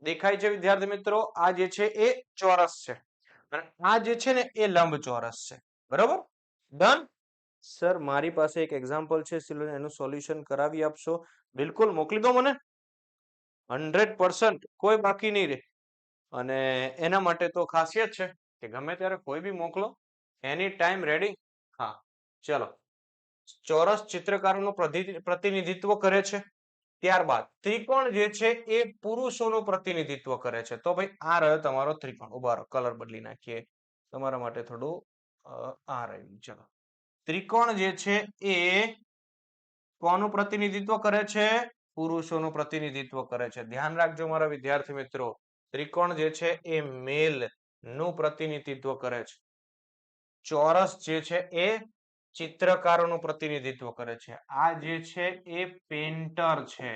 દેખાય છે વિદ્યાર્થી મિત્રો? આ જે છે એ ચોરસ છે અને આ જે છે ને એ લંબચોરસ છે. બરોબર? ડન. સર મારી પાસે એક એક્ઝામ્પલ છે સિલોન એનું સોલ્યુશન કરાવી આપશો બિલકુલ મોકલી દો મને 100% કોઈ બાકી નહીં રહે અને એના માટે તો ખાસિયત છે કે ગમે ત્યારે કોઈ બી મોકલો એની ટાઈમ રેડી હા ચલો ચોરસ ચિત્રકારોનું પ્રતિનિધિત્વ કરે છે ત્યારબાદ ત્રિકોણ જે છે એ પુરુષોનું પ્રતિનિધિત્વ કરે છે તો ભાઈ આ રહ્યો તમારો ત્રિકોણ ઉભા રહો કલર બદલી નાખીએ તમારા માટે થોડું આ રહ્યું ચલો ત્રિકોણ જે છે એ કોનું પ્રતિનિધિત્વ કરે છે પુરુષોનું પ્રતિનિધિત્વ કરે છે ધ્યાન રાખજો મારા વિદ્યાર્થી મિત્રો ત્રિકોણ જે છે એ મેલ નું પ્રતિનિધિત્વ કરે છે ચોરસ જે છે એ ચિત્રકારોનું પ્રતિનિધિત્વ કરે છે આ જે છે એ પેન્ટર છે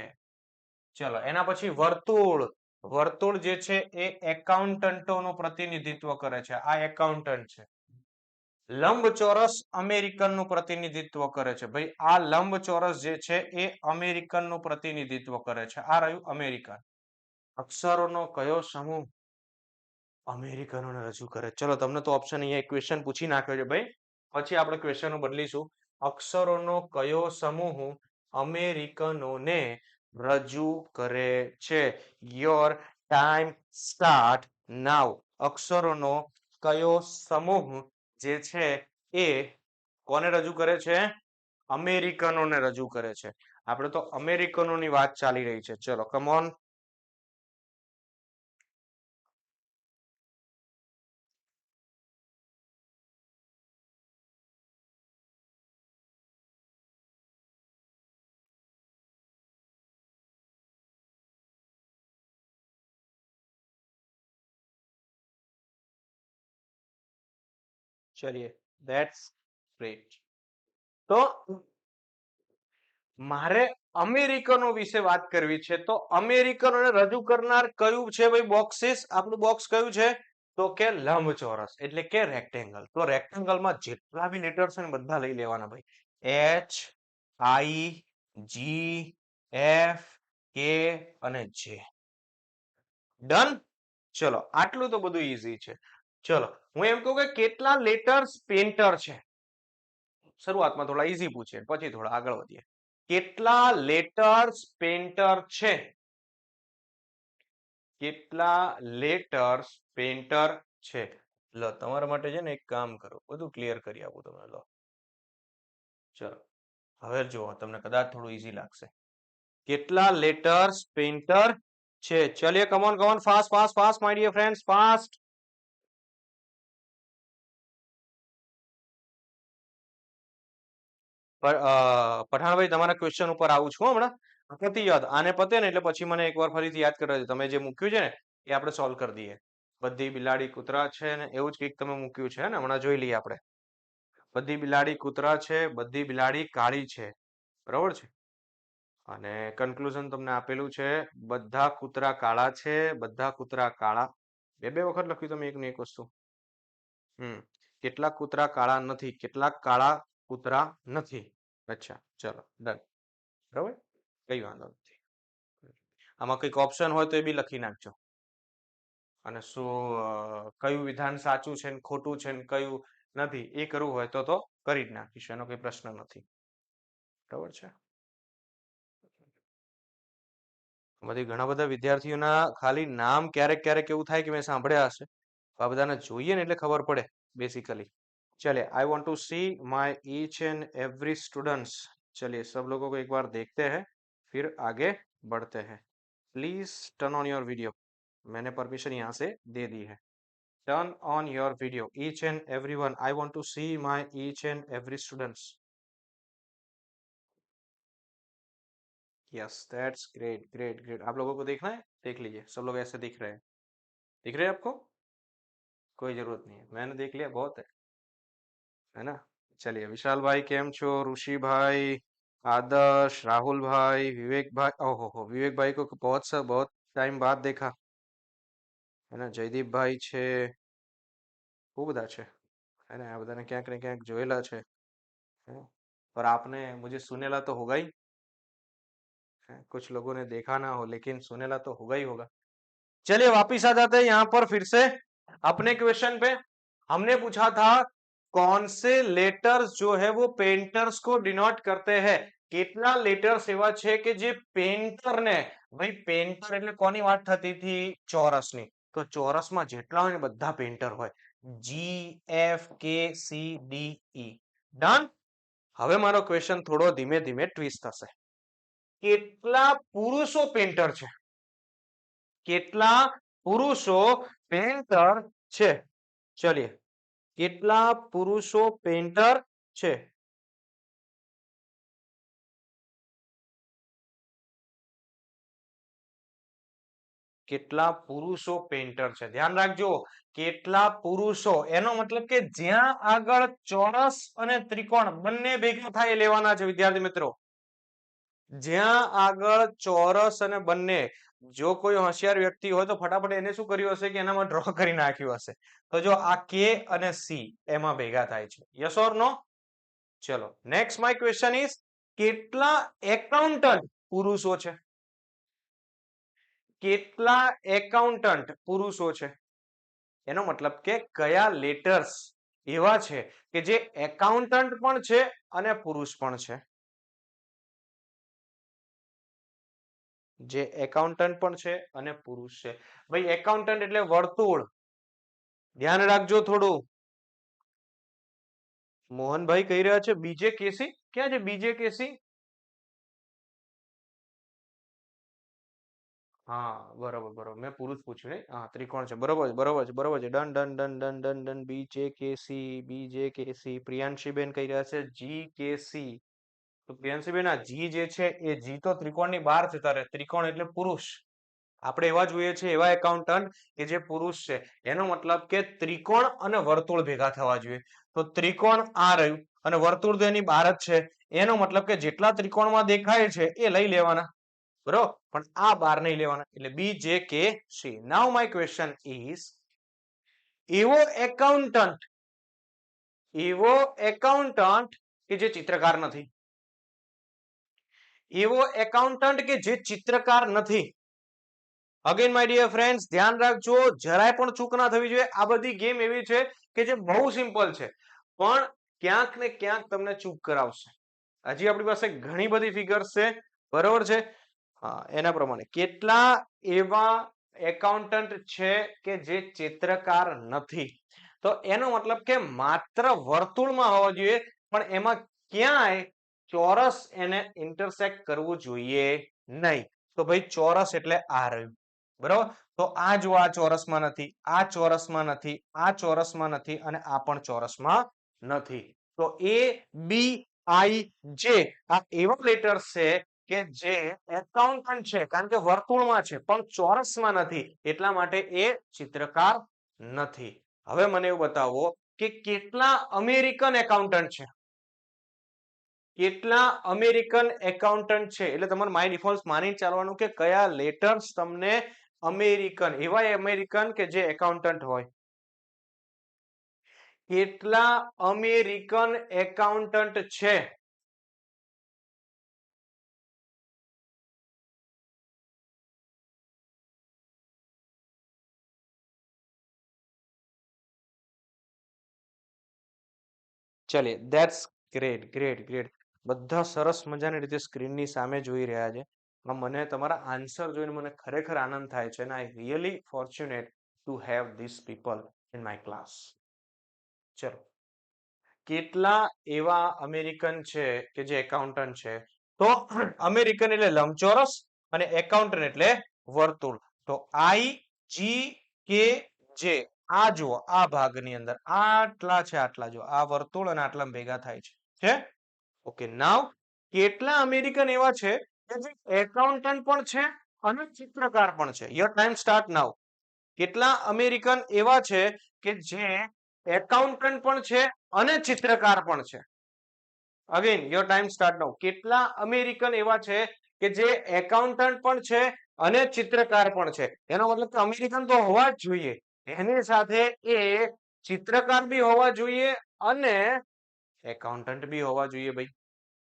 ચલો એના પછી વર્તુળ વર્તુળ જે છે એ એકાઉન્ટન્ટોનું પ્રતિનિધિત્વ કરે છે આ એકાઉન્ટન્ટ છે લંબચોરસ અમેરિકનનું પ્રતિનિધિત્વ કરે છે ભાઈ આ લંબચોરસ જે છે એ અમેરિકનનું પ્રતિનિધિત્વ કરે છે આ રહ્યું અમેરિકન અક્ષરોનો કયો સમૂહ અમેરિકનોને રજૂ કરે ચલો તમને તો ઓપ્શન અહીંયા ક્વેશ્ચન પૂછી નાખ્યો છે ભાઈ પછી આપણે ક્વેશ્ચનો બદલીશું અક્ષરોનો કયો સમૂહ અમેરિકનોને રજૂ કરે છે યોર ટાઈમ સ્ટાર્ટ નાવ અક્ષરોનો કયો સમૂહ જે છે એ કોને રજૂ કરે છે અમેરિકનોને રજૂ કરે છે આપણે તો અમેરિકનોની વાત ચાલી રહી છે ચલો કમ ઓન ચलिए ધેટ્સ ગ્રેટ તો મારે અમેરિકનો વિશે વાત કરવી છે તો અમેરિકનોને રજૂ કરનાર કયું છે ભાઈ બોક્સિસ આપણું બોક્સ કયું છે તો કે લંબચોરસ એટલે કે રેક્ટેંગલ તો રેક્ટેંગલમાં જેટલા બી લેટર્સ છે ને બધા લઈ લેવાના ભાઈ એચ આઈ જી એફ કે અને જે ડન ચલો આટલું તો બધું ઈઝી છે ચલો હું એમ કહું કે કેટલા લેટર્સ પેન્ટર છે શરૂઆતમાં થોડા ઈઝી પૂછે પછી થોડા આગળ વધીએ કેટલા લેટર્સ પેન્ટર છે કેટલા લેટર્સ પેન્ટર છે લો તમારા માટે છે ને એક કામ કરો બધું ક્લિયર કરી આપું તમને લો ચલો હવે જુઓ તમને કદાચ થોડું ઈઝી લાગશે કેટલા લેટર્સ પેન્ટર છે ચલિए come on come on fast fast fast my dear friends fast Pathanbhai તમારા ક્વેશ્ચન ઉપર આવું છું હમણાં પતી યાદ આને પતે ને એટલે પછી મને એકવાર ફરીથી યાદ કરવા તમે જે મૂક્યું છે ને એ આપણે સોલ્વ કરી દઈએ બધી બિલાડી કૂતરા છે ને એવું જ કંઈક તમે મૂક્યું છે ને હમણાં જોઈ લઈએ આપણે બધી બિલાડી કૂતરા છે બધી બિલાડી કાળી છે બરાબર છે અને કન્ક્લુઝન તમને આપેલું છે બધા કૂતરા કાળા છે બધા કૂતરા કાળા બે બે વખત લખ્યું તમે એક ને એક વસ્તુ કેટલાક કૂતરા કાળા નથી કેટલાક કાળા કૂતરા નથી અચ્છા ચલો ડન બરાબર કઈ વાંધો નથી આમાં કંઈક ઓપ્શન હોય તો એ બી લખી નાખજો અને શું કયું વિધાન સાચું છે ને ખોટું છે ને કયું નથી એ કરવું હોય તો કરી જ નાખીશ એનો કોઈ પ્રશ્ન નથી બરાબર છે બધી ઘણા બધા વિદ્યાર્થીઓના ખાલી નામ ક્યારેક ક્યારેક એવું થાય કે મેં સાંભળ્યા હશે આ બધાને જોઈએ ને એટલે ખબર પડે बेसिकली चलिए I want to see my each and every students चलिए सब लोगों को एक बार देखते हैं फिर आगे बढ़ते हैं please turn on your video मैंने परमिशन यहाँ से दे दी है turn on your video each and everyone I want to see my each and every students yes that's great great great आप लोगों को देखना है देख लीजिए सब लोग ऐसे दिख रहे हैं दिख रहे हैं आपको कोई जरूरत नहीं है मैंने देख लिया बहुत है ना चलिए विशाल भाई केम छो ऋषि भाई आदर्श राहुल भाई विवेक भाई ओहो विवेक भाई को बहुत टाइम बाद देखा है ना जयदीप भाई छे खूब બધા છે है ना આ બધાને ક્યાંક ને ક્યાંક જોયેલા છે पर आपने मुझे सुनेला तो होगा ही कुछ लोगों ने देखा ना हो लेकिन सुनेला तो होगा ही होगा चलिए वापिस आ जाते हैं यहाँ पर फिर से अपने क्वेश्चन पे हमने पूछा था कौन से लेटर्स जो है वो पेंटर्स को डिनोट करते हैं કેટલા લેટર્સ એવા છે કે જે પેન્ટર ને ભાઈ પેન્ટર એટલે કોની વાત થતી હતી ચોરસની તો ચોરસમાં જેટલા હોય ને બધા પેન્ટર હોય GFKCDE ડન હવે મારો ક્વેશ્ચન થોડો ધીમે ધીમે ટ્વિસ્ટ થશે કેટલા પુરુષો પેન્ટર છે કેટલા પુરુષો પેન્ટર છે ચલિए કેટલા પુરુષો પેન્ટર છે કેટલા પુરુષો પેન્ટર છે ધ્યાન રાખજો કેટલા પુરુષો એનો મતલબ કે જ્યાં આગળ ચોરસ અને ત્રિકોણ બંને ભેગા થાય લેવાના છે વિદ્યાર્થી મિત્રો જ્યાં આગળ ચોરસ અને બંને જો કોઈ હોશિયાર વ્યક્તિ હોય તો ફટાફટ એને શું કર્યું હશે કે એનામાં ડ્રો કરી નાખ્યું હશે તો જો આ કે અને સી એમાં ભેગા થાય છે યસ ઓર નો ચલો નેક્સ્ટ માય ક્વેશ્ચન ઇઝ કેટલા એકાઉન્ટન્ટ પુરુષો છે કેટલા એકાઉન્ટન્ટ પુરુષો છે એનો મતલબ કે કયા લેટર્સ એવા છે કે જે એકાઉન્ટન્ટ પણ છે અને પુરુષ પણ છે જે એકાઉન્ટન્ટ પણ છે અને પુરુષ છે ભાઈ એકાઉન્ટન્ટ એટલે વર્તુળ ધ્યાન રાખજો થોડું મોહનભાઈ કહી રહ્યા છે બીજે કેસી ક્યાં છે બીજે કેસી હા બરોબર બરોબર મેં પુરુષ પૂછ્યું નહીં હા ત્રિકોણ છે બરોબર બરોબર બરોબર છે done done done done done done BJKC પ્રિયાંશીબેન કહી રહ્યા છે GKC તો પ્રિયાંશીબેન આ જી જે છે એ જી તો ત્રિકોણની બહાર જતા રહે ત્રિકોણ એટલે પુરુષ આપણે એવા જોઈએ છે એવા એકાઉન્ટન્ટ કે જે પુરુષ છે એનો મતલબ કે ત્રિકોણ અને વર્તુળ ભેગા થવા જોઈએ તો ત્રિકોણ આ રહ્યું અને વર્તુળ તો એની બહાર જ છે એનો મતલબ કે જેટલા ત્રિકોણમાં દેખાય છે એ લઈ લેવાના બરોબર પણ આ બાર નહીં લેવાના એટલે BJKC now my question is એવો એકાઉન્ટન્ટ કે જે ચિત્રકાર નથી એવો એકાઉન્ટન્ટ કે જે ચિત્રકાર નથી અગેન માય ડિયર ફ્રેન્ડ્સ ધ્યાન રાખજો જરાય પણ ચૂક ના થવી જોઈએ આ બધી ગેમ એવી છે કે જે બહુ સિમ્પલ છે પણ ક્યાંક ને ક્યાંક તમને ચૂક કરાવશે હજી આપણી પાસે ઘણી બધી ફિગર્સ છે બરોબર છે હા એના પ્રમાણે કેટલા એવા એકાઉન્ટન્ટ છે કે જે ચિત્રકાર નથી તો એનો મતલબ કે માત્ર વર્તુળમાં હોવા જોઈએ પણ એમાં ક્યાંય ચોરસ એને ઇન્ટરસેક્ટ કરવું જોઈએ નહીં તો ભાઈ ચોરસ એટલે આ રહ્યું બરાબર તો આ જો આ ચોરસમાં નથી આ ચોરસમાં નથી આ ચોરસમાં નથી અને આ પણ ચોરસમાં નથી તો ABIJ આ એવા લેટર્સ છે કે જે એકાઉન્ટન્ટ છે કારણ કે વર્તુળમાં છે પણ ચોરસમાં નથી એટલા માટે એ ચિત્રકાર નથી હવે મને એવું બતાવો કે કેટલા અમેરિકન એકાઉન્ટન્ટ છે કેટલા અમેરિકન એકાઉન્ટન્ટ છે એટલે તમારે માય ડિફોલ્ટ માની ચાલવાનું કે કયા લેટર્સ તમને અમેરિકન એવા અમેરિકન કે જે એકાઉન્ટન્ટ હોય કેટલા અમેરિકન એકાઉન્ટન્ટ છે ચલિए ધેટ્સ ગ્રેટ ગ્રેટ ગ્રેટ બધા સરસ મજાની રીતે સ્ક્રીનની સામે જોઈ રહ્યા છે મને તમારા આન્સર જોઈને મને ખરેખર આનંદ થાય છે અને I really fortunate to have this people in my class ચલો કેટલા એવા અમેરિકન છે કે જે એકાઉન્ટન્ટ છે તો અમેરિકન એટલે લંબચોરસ અને એકાઉન્ટન્ટ એટલે વર્તુળ તો IGKJ આ જુઓ આ ભાગની અંદર આટલા છે આટલા જો આ વર્તુળ અને આટલા ભેગા થાય છે ઓકે નાવ કેટલા અમેરિકન એવા છે કે જે એકાઉન્ટન્ટ પણ છે અને ચિત્રકાર પણ છે યોર ટાઈમ સ્ટાર્ટ નાવ કેટલા અમેરિકન એવા છે કે જે એકાઉન્ટન્ટ પણ છે અને ચિત્રકાર પણ છે again your time start now કેટલા અમેરિકન એવા છે કે જે એકાઉન્ટન્ટ પણ છે અને ચિત્રકાર પણ છે એનો મતલબ કે અમેરિકન તો હોવા જ જોઈએ એની સાથે એ ચિત્રકાર બી હોવા જોઈએ અને એકાઉન્ટન્ટ બી હોવા જોઈએ ભાઈ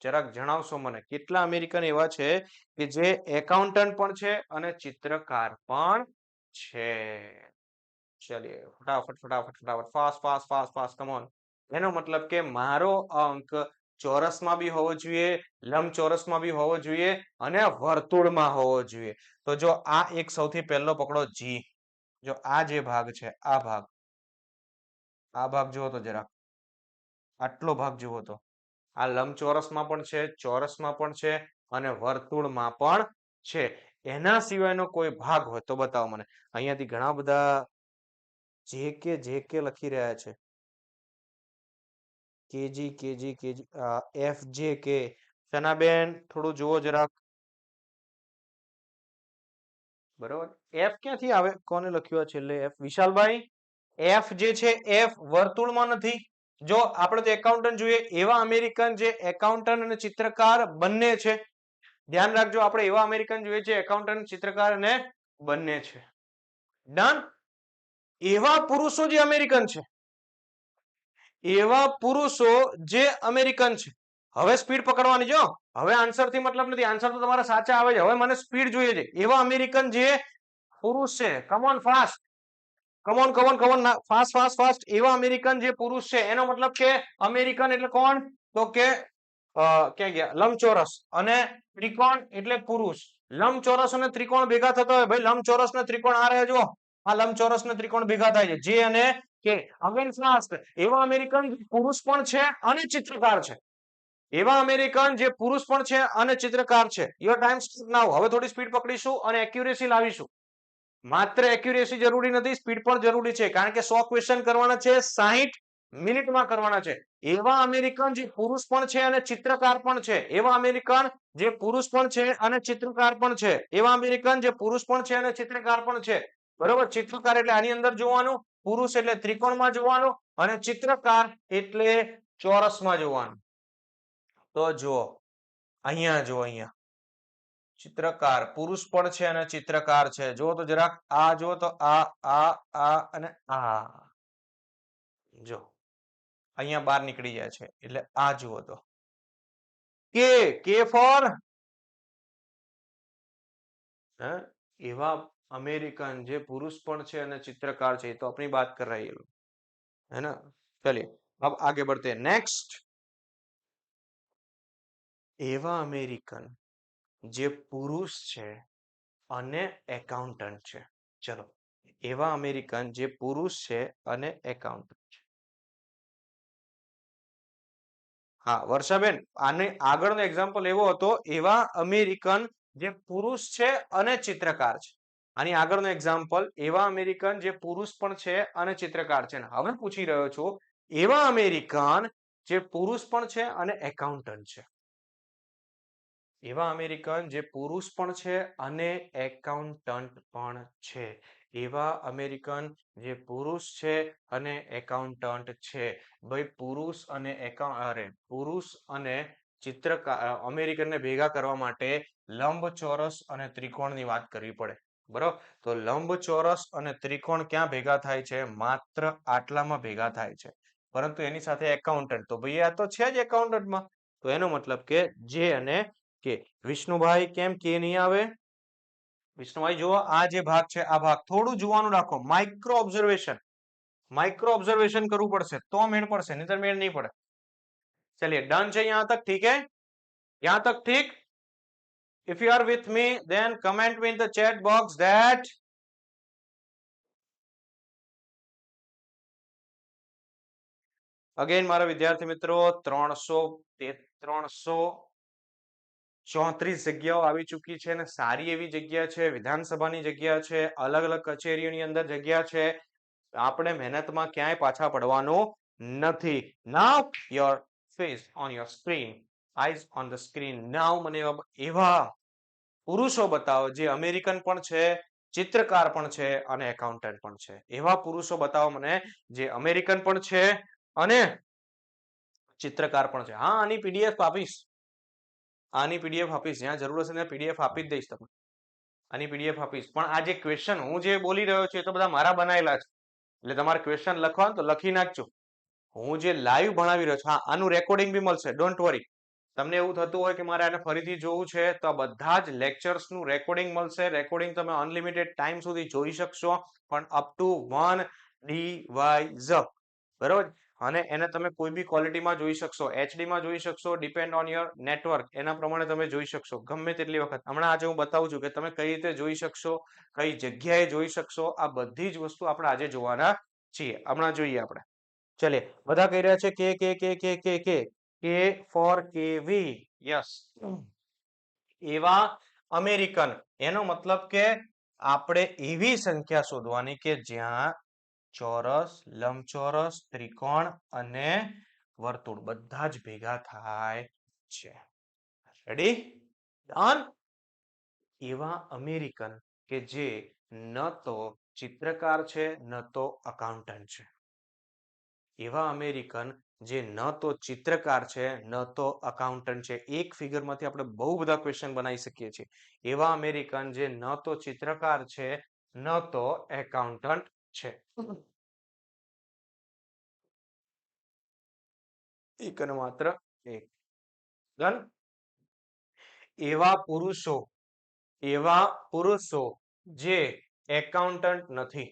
જરાક જણાવશો મને કેટલા અમેરિકન એવા છે કે જે એકાઉન્ટન્ટ પણ છે અને ચિત્રકાર પણ છે ચલિए फटाफट फटाफट फटाफट fast fast fast fast come on એનો મતલબ કે મારો અંક ચોરસમાં બી હોવો જોઈએ, લંબચોરસમાં બી હોવો જોઈએ અને વર્તુળમાં હોવો જોઈએ. તો જો આ એક સૌથી પહેલો પકડો જી, જો આ જે ભાગ છે આ ભાગ જુઓ તો જરા, આટલો ભાગ જુઓ તો આ લંબચોરસમાં પણ છે, ચોરસમાં પણ છે અને વર્તુળમાં પણ છે. એના સિવાયનો કોઈ ભાગ હોય તો બતાવો મને. અહીંયાથી ઘણા બધા જે કે લખી રહ્યા છે. કેજી એફ જે કે. સનાબેન થોડું જુઓ જરાક. બરોબર, એફ ક્યાંથી આવે? કોને લખ્યું છેલ્લે એફ? વિશાલભાઈ, એફ જે છે એફ વર્તુળમાં નથી. જો આપણે તો એકાઉન્ટન્ટ જોઈએ, એવા અમેરિકન જે એકાઉન્ટન્ટ અને ચિત્રકાર બંને છે. ધ્યાન રાખજો, આપણે એવા અમેરિકન જોઈએ છે એકાઉન્ટન્ટ, ચિત્રકાર અને બંને છે. ડન. એવા પુરુષો જે અમેરિકન છે, એવા પુરુષો જે અમેરિકન છે. હવે સ્પીડ પકડવાની જો. હવે આન્સર થી મતલબ નથી, આન્સર તો તમારા સાચા આવે છે. હવે મને સ્પીડ જોઈએ છે. એવા અમેરિકન જે પુરુષ છે, કમોન ફાસ્ટ, કમોન ફાસ્ટ. એવા અમેરિકન જે પુરુષ છે, એનો મતલબ કે અમેરિકન એટલે કોણ? તો કે ક્યાં ગયા? લંબચોરસ અને ત્રિકોણ એટલે પુરુષ. લંબચોરસ અને ત્રિકોણ ભેગા થતા હોય ભાઈ, લંબચોરસ ને ત્રિકોણ આ રહે જો, આ લંબચોરસ ને ત્રિકોણ ભેગા થાય છે, જે અને કે. Again fast. એવા અમેરિકન પુરુષ પણ છે અને ચિત્રકાર છે. એવા અમેરિકન જે પુરુષ પણ છે અને ચિત્રકાર છે. યોર ટાઈમ નાઉ. હવે થોડી સ્પીડ પકડીશું અને એક્યુરેસી લાવીશું. માત્ર એક્યુરેસી જરૂરી નથી, સ્પીડ પણ જરૂરી છે, કારણ કે 100 ક્વેશ્ચન કરવાના છે, 60 મિનિટમાં કરવાના છે. એવા અમેરિકન જે પુરુષ પણ છે અને ચિત્રકાર પણ છે. એવા અમેરિકન જે પુરુષ પણ છે અને ચિત્રકાર પણ છે. એવા અમેરિકન જે પુરુષ પણ છે અને ચિત્રકાર પણ છે. બરોબર, ચિત્રકાર એટલે આની અંદર જોવાનું, પુરુષ એટલે ત્રિકોણમાં જોવાનું અને ચિત્રકાર એટલે ચોરસમાં જોવાનું. તો જુઓ અહીંયા, જુઓ અહીંયા ચિત્રકાર પુરુષ પણ છે અને ચિત્રકાર છે. જુઓ તો જરાક, આ જુઓ તો આ અને આ જો અહીંયા બહાર નીકળી જાય છે, એટલે આ જુઓ તો કે ફોર એવા અમેરિકન જે પુરુષ પણ છે અને चित्रकार છે. तो अपनी बात कर रहा है ये लोग, है ना? चलिए अब आगे बढ़ते हैं. नेक्स्ट, એવા અમેરિકન જે પુરુષ છે અને એકાઉન્ટન્ટ છે. ચલો, એવા અમેરિકન જે પુરુષ છે અને એકાઉન્ટન્ટ છે. હા વર્ષાબેન, આને આગળનો એક્ઝામ્પલ એવો હતો, એવા અમેરિકન જે પુરુષ છે અને ચિત્રકાર છે. આની આગળનો એક્ઝામ્પલ, એવા અમેરિકન જે પુરુષ પણ છે અને ચિત્રકાર છે. હવે પૂછી રહ્યો છું, એવા અમેરિકન જે પુરુષ પણ છે અને એકાઉન્ટન્ટ છે. એવા અમેરિકન જે પુરુષ પણ છે અને એકાઉન્ટન્ટ પણ છે. એવા અમેરિકન જે પુરુષ છે અને એકાઉન્ટન્ટ છે. ભાઈ પુરુષ અને પુરુષ અને ચિત્રકાર અમેરિકનને ભેગા કરવા માટે લંબચોરસ અને ત્રિકોણની વાત કરવી પડે. બરોબર, તો લંબચોરસ અને ત્રિકોણ ક્યાં ભેગા થાય છે? માત્ર આટલામાં ભેગા થાય છે. પરંતુ એની સાથે એકાઉન્ટન્ટ, તો ભાઈ આ તો છે જ એકાઉન્ટન્ટમાં. તો એનો મતલબ કે જે અને કે. વિષ્ણુભાઈ કેમ કે નહીં આવે? વિષ્ણુભાઈ જુઓ, આ જે ભાગ છે આ ભાગ થોડું જોવાનું રાખો. માઇક્રો ऑब्जर्वेशन કરવું પડશે તો મેળ પડશે, નહીતર મેળ નહીં પડે. चलिए डन છે यहाँ तक, ठीक है? यहाँ तक ठीक? If you are with me, then comment me in the chat box that again મારા વિદ્યાર્થી મિત્રો 334 જગ્યાઓ આવી ચૂકી છે અને સારી એવી જગ્યા છે. વિધાનસભાની જગ્યા છે, અલગ અલગ કચેરીઓની અંદર જગ્યા છે. આપણે મહેનતમાં ક્યાંય પાછા પડવાનું નથી. Now your face on your screen, eyes on the screen. Now મને એવા પુરુષો બતાવો જે અમેરિકન પણ છે, ચિત્રકાર પણ છે અને એકાઉન્ટન્ટ પણ છે. એવા પુરુષો બતાવો મને જે અમેરિકન પણ છે અને ચિત્રકાર પણ છે. હા, આની પીડીએફ આપીશ, આની પીડીએફ આપીશ, જ્યાં જરૂર હશે ત્યાં પીડીએફ આપી જ દઈશ તમને. આની પીડીએફ આપીશ. પણ આ જે ક્વેશ્ચન હું જે બોલી રહ્યો છું એ તો બધા મારા બનાવેલા છે, એટલે તમારે ક્વેશ્ચન લખવાનું તો લખી નાખજો. હું જે લાઈવ ભણાવી રહ્યો છું, હા આનું રેકોર્ડિંગ બી મળશે, ડોન્ટ વરી. તમને એવું થતું હોય કે મારે આને ફરીથી જોવું છે, તો આ બધા જ લેક્ચર્સનું રેકોર્ડિંગ મળશે. રેકોર્ડિંગ તમે અનલિમિટેડ ટાઈમ સુધી જોઈ શકશો, પણ અપ ટુ 1 ડિવાઇઝ. બરોબર, અને એને તમે કોઈ બી ક્વોલિટીમાં જોઈ શકશો, એચડીમાં જોઈ શકશો, ડિપેન્ડ ઓન યોર નેટવર્ક, એના પ્રમાણે તમે જોઈ શકશો ગમે તેટલી વખત. હમણાં આજે હું બતાવું છું કે તમે કઈ રીતે જોઈ શકશો, કઈ જગ્યાએ જોઈ શકશો, આ બધી જ વસ્તુ આપણે આજે જોવાના છીએ. હમણાં જોઈએ આપણે. ચલે બધા કહી રહ્યા છે કે ફોર કેવી. યસ, એવા અમેરિકન, એનો મતલબ કે આપણે એવી સંખ્યા શોધવાની કે જ્યાં ચોરસ, લંબચોરસ, ત્રિકોણ અને વર્તુળ બધા જ ભેગા થાય છે. રેડી? ડન? એવા અમેરિકન કે જે ન તો ચિત્રકાર છે ન તો અકાઉન્ટન્ટ છે. એવા અમેરિકન જે ન તો ચિત્રકાર છે ન તો અકાઉન્ટન્ટ છે. એક ફિગરમાંથી આપણે બહુ બધા ક્વેશ્ચન બનાવી શકીએ છીએ. એવા અમેરિકન જે ન તો ચિત્રકાર છે ન તો એકાઉન્ટન્ટ છે. એક અને માત્ર એક. ડન? એવા પુરુષો જે એકાઉન્ટન્ટ નથી.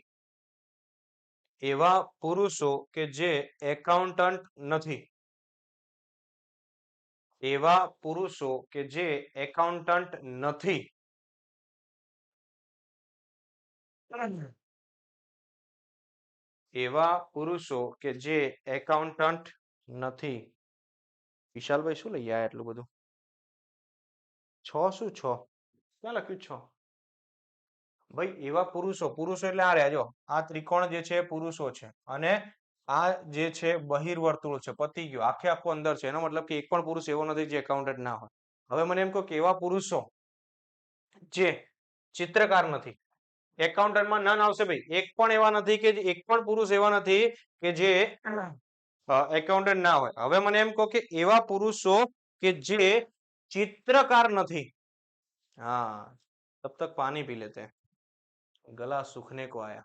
એવા પુરુષો કે જે એકાઉન્ટન્ટ નથી. એવા પુરુષો કે જે એકાઉન્ટન્ટ નથી. એવા પુરુષો કે જે એકાઉન્ટન્ટ નથી. વિશાલભાઈ શું લઈ આવ્યા એટલું બધું? 6 શું 6? ક્યાં લખ્યું 6? ભાઈ એવા પુરુષો, પુરુષો એટલે આ રહ્યા જો, આ ત્રિકોણ જે છે પુરુષો છે અને આ જે છે બહિર્વર્તુળ છે. પતી ગયો, આખે આખું અંદર છે. એનો મતલબ કે એક પણ પુરુષ એવો નથી જે એકાઉન્ટન્ટ ના હોય. હવે મને એમ કહો કે એવા પુરુષો જે ચિત્રકાર નથી. એકાઉન્ટન્ટમાં નન આવશે ભાઈ. એક પણ એવા નથી કે એક પણ પુરુષ એવા નથી કે જે એકાઉન્ટન્ટ ના હોય. હવે મને એમ કહો કે એવા પુરુષો કે જે ચિત્રકાર નથી. हाँ, तब तक पानी पी लेते हैं, गला सूखने को आया.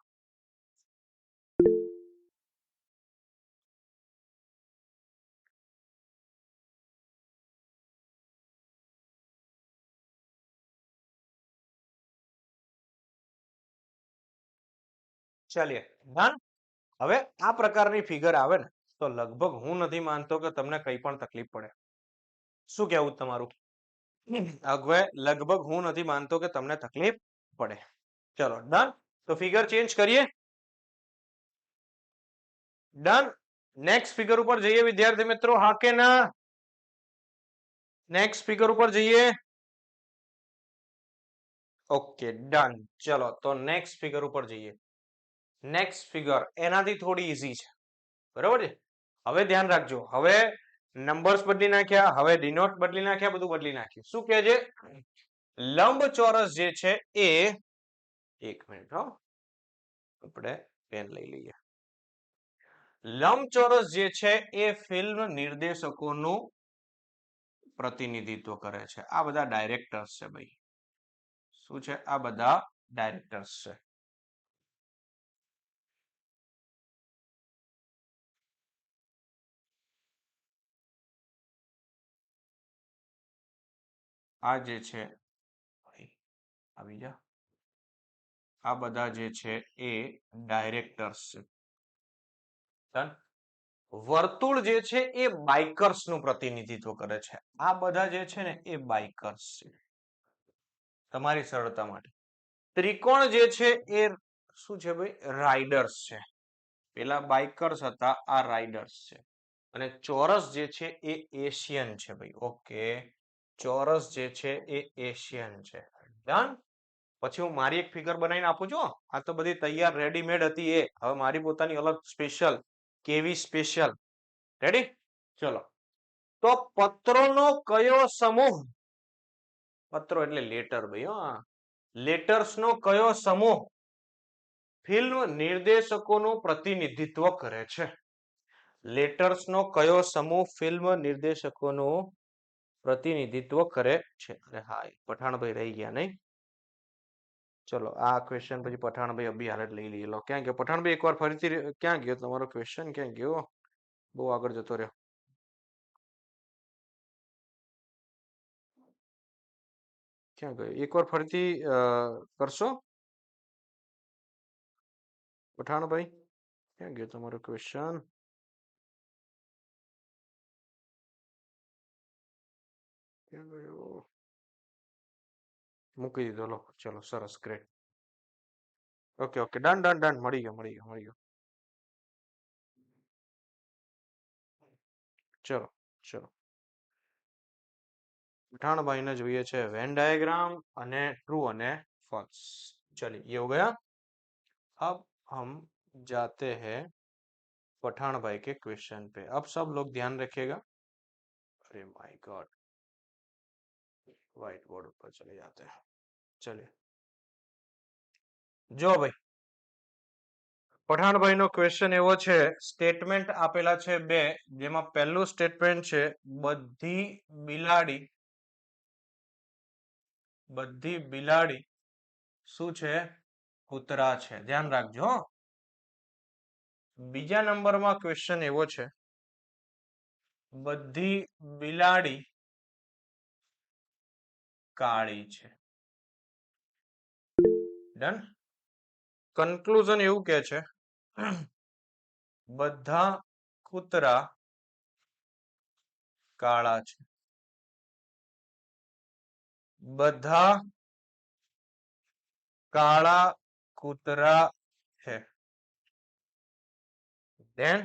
ચાલીએ ડન. હવે આ પ્રકારની ફિગર આવે ને તો લગભગ હું નથી માનતો કે તમને કઈ પણ તકલીફ પડે. શું કહેવું તમારું? હવે લગભગ હું નથી માનતો કે તમને તકલીફ પડે. ચલો ડન. તો ફિગર ચેન્જ કરીએ. ડન. નેક્સ્ટ ફિગર ઉપર જઈએ વિદ્યાર્થી મિત્રો. હા કે ના? નેક્સ્ટ ફિગર ઉપર જઈએ. Okay done. ચલો તો નેક્સ્ટ ફિગર ઉપર જઈએ. નેક્સ્ટ ફિગર એનાથી થોડી ઈઝી છે. બરાબર છે? હવે ધ્યાન રાખજો. હવે નંબર્સ બદલી નાખ્યા, હવે ડિનોટ બદલી નાખ્યા, બધું બદલી નાખ્યું. શું કહે છે? લંબચોરસ જે છે એ, એક મિનિટ હો, આપણે પેન લઈ લઈએ. લંબચોરસ જે છે એ ફિલ્મ નિર્દેશકોનું પ્રતિનિધિત્વ કરે છે. આ બધા ડાયરેક્ટર્સ છે ભાઈ. શું છે? આ બધા ડાયરેક્ટર્સ છે. આ જે છે આવી જા, આ બધા જે છે એ ડાયરેક્ટર્સ છે. વર્તુળ જે છે એ બાઇકર્સ નું પ્રતિનિધિત્વ કરે છે. આ બધા જે છે ને એ બાઇકર્સ છે. તમારી સરળતા માટે. ત્રિકોણ જે છે એ શું છે ભાઈ? રાઇડર્સ છે. પેલા બાઇકર્સ હતા, આ રાઇડર્સ છે. અને ચોરસ જે છે એ એશિયન છે ભાઈ. ઓકે, ચોરસ જે છે એ એશિયન છે. ડન. પછી હું મારી એક ફિગર બનાવીને આપું છું. આ તો બધી તૈયાર રેડીમેડ હતી એ. હવે મારી પોતાની અલગ સ્પેશિયલ, કેવી સ્પેશિયલ. રેડી? ચલો. તો પત્રોનો કયો સમૂહ? પત્રો એટલે લેટર ભાઈ. હા, લેટર્સ નો કયો સમૂહ ફિલ્મ નિર્દેશકોનું પ્રતિનિધિત્વ કરે છે? લેટર્સ નો કયો સમૂહ ફિલ્મ નિર્દેશકોનું પ્રતિનિધિત્વ કરે છે? અરે હા, પઠાણભાઈ રહી ગયા નહીં. ચલો આ ક્વેશ્ચન પછી પઠાણભાઈ અભી હાલત લઈ લઈએ. ક્યાં ગયો પઠાણભાઈ? એકવાર ફરીથી ક્યાં ગયો તમારો ક્વેશ્ચન? ક્યાં ગયો? બહુ આગળ જતો રહ્યો. ક્યાં ગયો? એકવાર ફરીથી કરશો પઠાણભાઈ? ક્યાં ગયો તમારો ક્વેશ્ચન? ક્યાં ગયો? મૂકી દીધો લો, ચલો સરસ, great. Okay okay, done done done, મળી ગયો મળી ગયો મળી ગયો. ચલો ચલો, પઠાણભાઈને જોઈએ છે વેન डायग्राम અને ट्रू અને फॉल्स. चलिए ये हो गया. अब हम जाते हैं पठान भाई के क्वेश्चन पे. अब सब लोग ध्यान रखिएगा. अरे माय गॉड, व्हाइट बोर्ड पर चले जाते हैं. चलिए જો ભાઈ, પઠાણભાઈ નો ક્વેશ્ચન એવો છે, સ્ટેટમેન્ટ આપેલા છે બે, જેમાં પહેલું સ્ટેટમેન્ટ છે બધી બિલાડી શું છે? કૂતરા છે. ધ્યાન રાખજો હો. બીજા નંબરમાં ક્વેશ્ચન એવો છે, બધી બિલાડી કાળી છે. ડન. કન્ક્લુઝન એવું કે છે, બધા કૂતરા કાળા છે. બધા કાળા કૂતરા છે. ધેન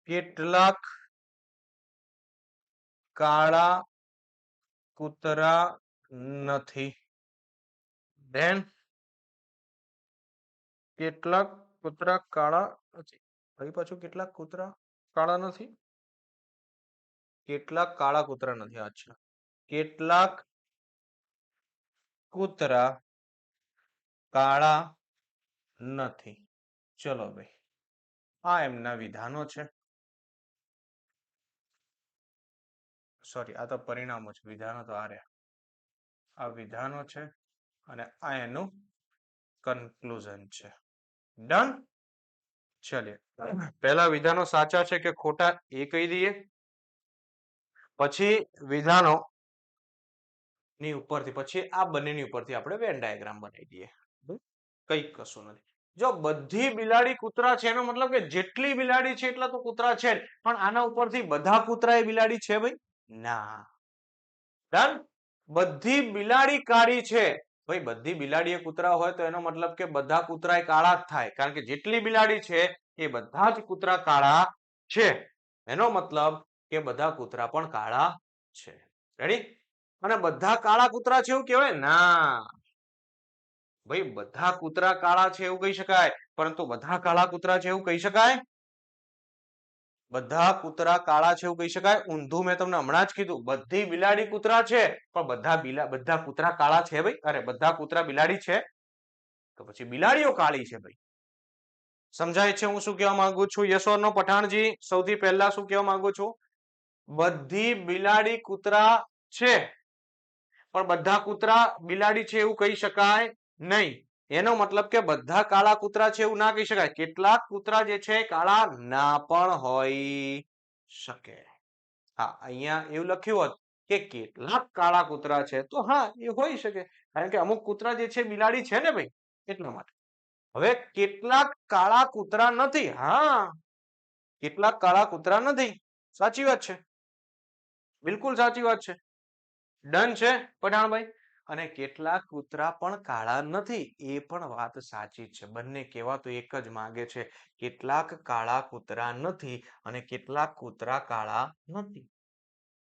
કેટલાક કાળા કૂતરા નથી. ધેન કેટલાક કૂતરા કાળા નથી. ફરી પાછું, કેટલાક કૂતરા કાળા નથી. કેટલાક કાળા કૂતરા નથી. અચ્છા, કેટલાક કૂતરા કાળા નથી. ચલો ભાઈ, આ એમના વિધાનો છે. સોરી, આ તો પરિણામો છે, વિધાનો તો આ રહ્યા. આ વિધાનો છે અને આ એનું કન્ક્લુઝન છે. ડન. ચલિए, પહેલા વિધાનો સાચા છે કે ખોટા એ કહી દઈએ, પછી વિધાનો ની ઉપરથી, પછી આ બંનેની ઉપરથી આપણે વેન ડાયાગ્રામ બનાવી દઈએ. કઈ કશું નથી. જો બધી બિલાડી કૂતરા છે એનો મતલબ કે જેટલી બિલાડી છે એટલા તો કૂતરા છે જ, પણ આના ઉપરથી બધા કૂતરા એ બિલાડી છે ભાઈ? ના. ડન. બધી બિલાડી કાળી છે. ભાઈ બધી બિલાડી એ કૂતરા હોય તો એનો મતલબ કે બધા કૂતરા એ કાળા જ થાય, કારણ કે જેટલી બિલાડી છે એ બધા જ કૂતરા કાળા છે. એનો મતલબ કે બધા કૂતરા પણ કાળા છે. રેડી? અને બધા કાળા કૂતરા છે એવું કહેવાય? ના ભાઈ, બધા કૂતરા કાળા છે એવું કહી શકાય, પરંતુ બધા કાળા કૂતરા છે એવું કહી શકાય? બધા કૂતરા કાળા છે એવું કહી શકાય? ઊંધું. મેં તમને હમણાં જ કીધું, બધી બિલાડી કૂતરા છે પણ બધા કૂતરા કાળા છે ભાઈ. અરે, બધા કૂતરા બિલાડી છે તો પછી બિલાડીઓ કાળી છે ભાઈ. સમજાય છે હું શું કહેવા માંગુ છું? યસ ઓર નો પઠાણજી? સૌથી પહેલા શું કહેવા માંગુ છું? બધી બિલાડી કૂતરા છે પણ બધા કૂતરા બિલાડી છે એવું કહી શકાય નહીં. એનો મતલબ કે બધા કાળા કૂતરા છે એવું ના કહી શકાય. કેટલાક કૂતરા જે છે કાળા ના પણ હોઈ શકે. હા, અહીંયા એવું લખ્યું હોત કે કેટલાક કાળા કૂતરા છે, તો હા એ હોઈ શકે, કારણ કે અમુક કૂતરા જે છે બિલાડી છે ને ભાઈ, એટલા માટે. હવે કેટલાક કાળા કૂતરા નથી. હા, કેટલાક કાળા કૂતરા નથી. સાચી વાત છે, બિલકુલ સાચી વાત છે. ડન છે પઠાણભાઈ. અને કેટલાક કૂતરા પણ કાળા નથી, એ પણ વાત સાચી છે. બંને કહેવા તો એક જ માંગે છે, કેટલાક કાળા કૂતરા નથી અને કેટલાક કૂતરા કાળા નથી.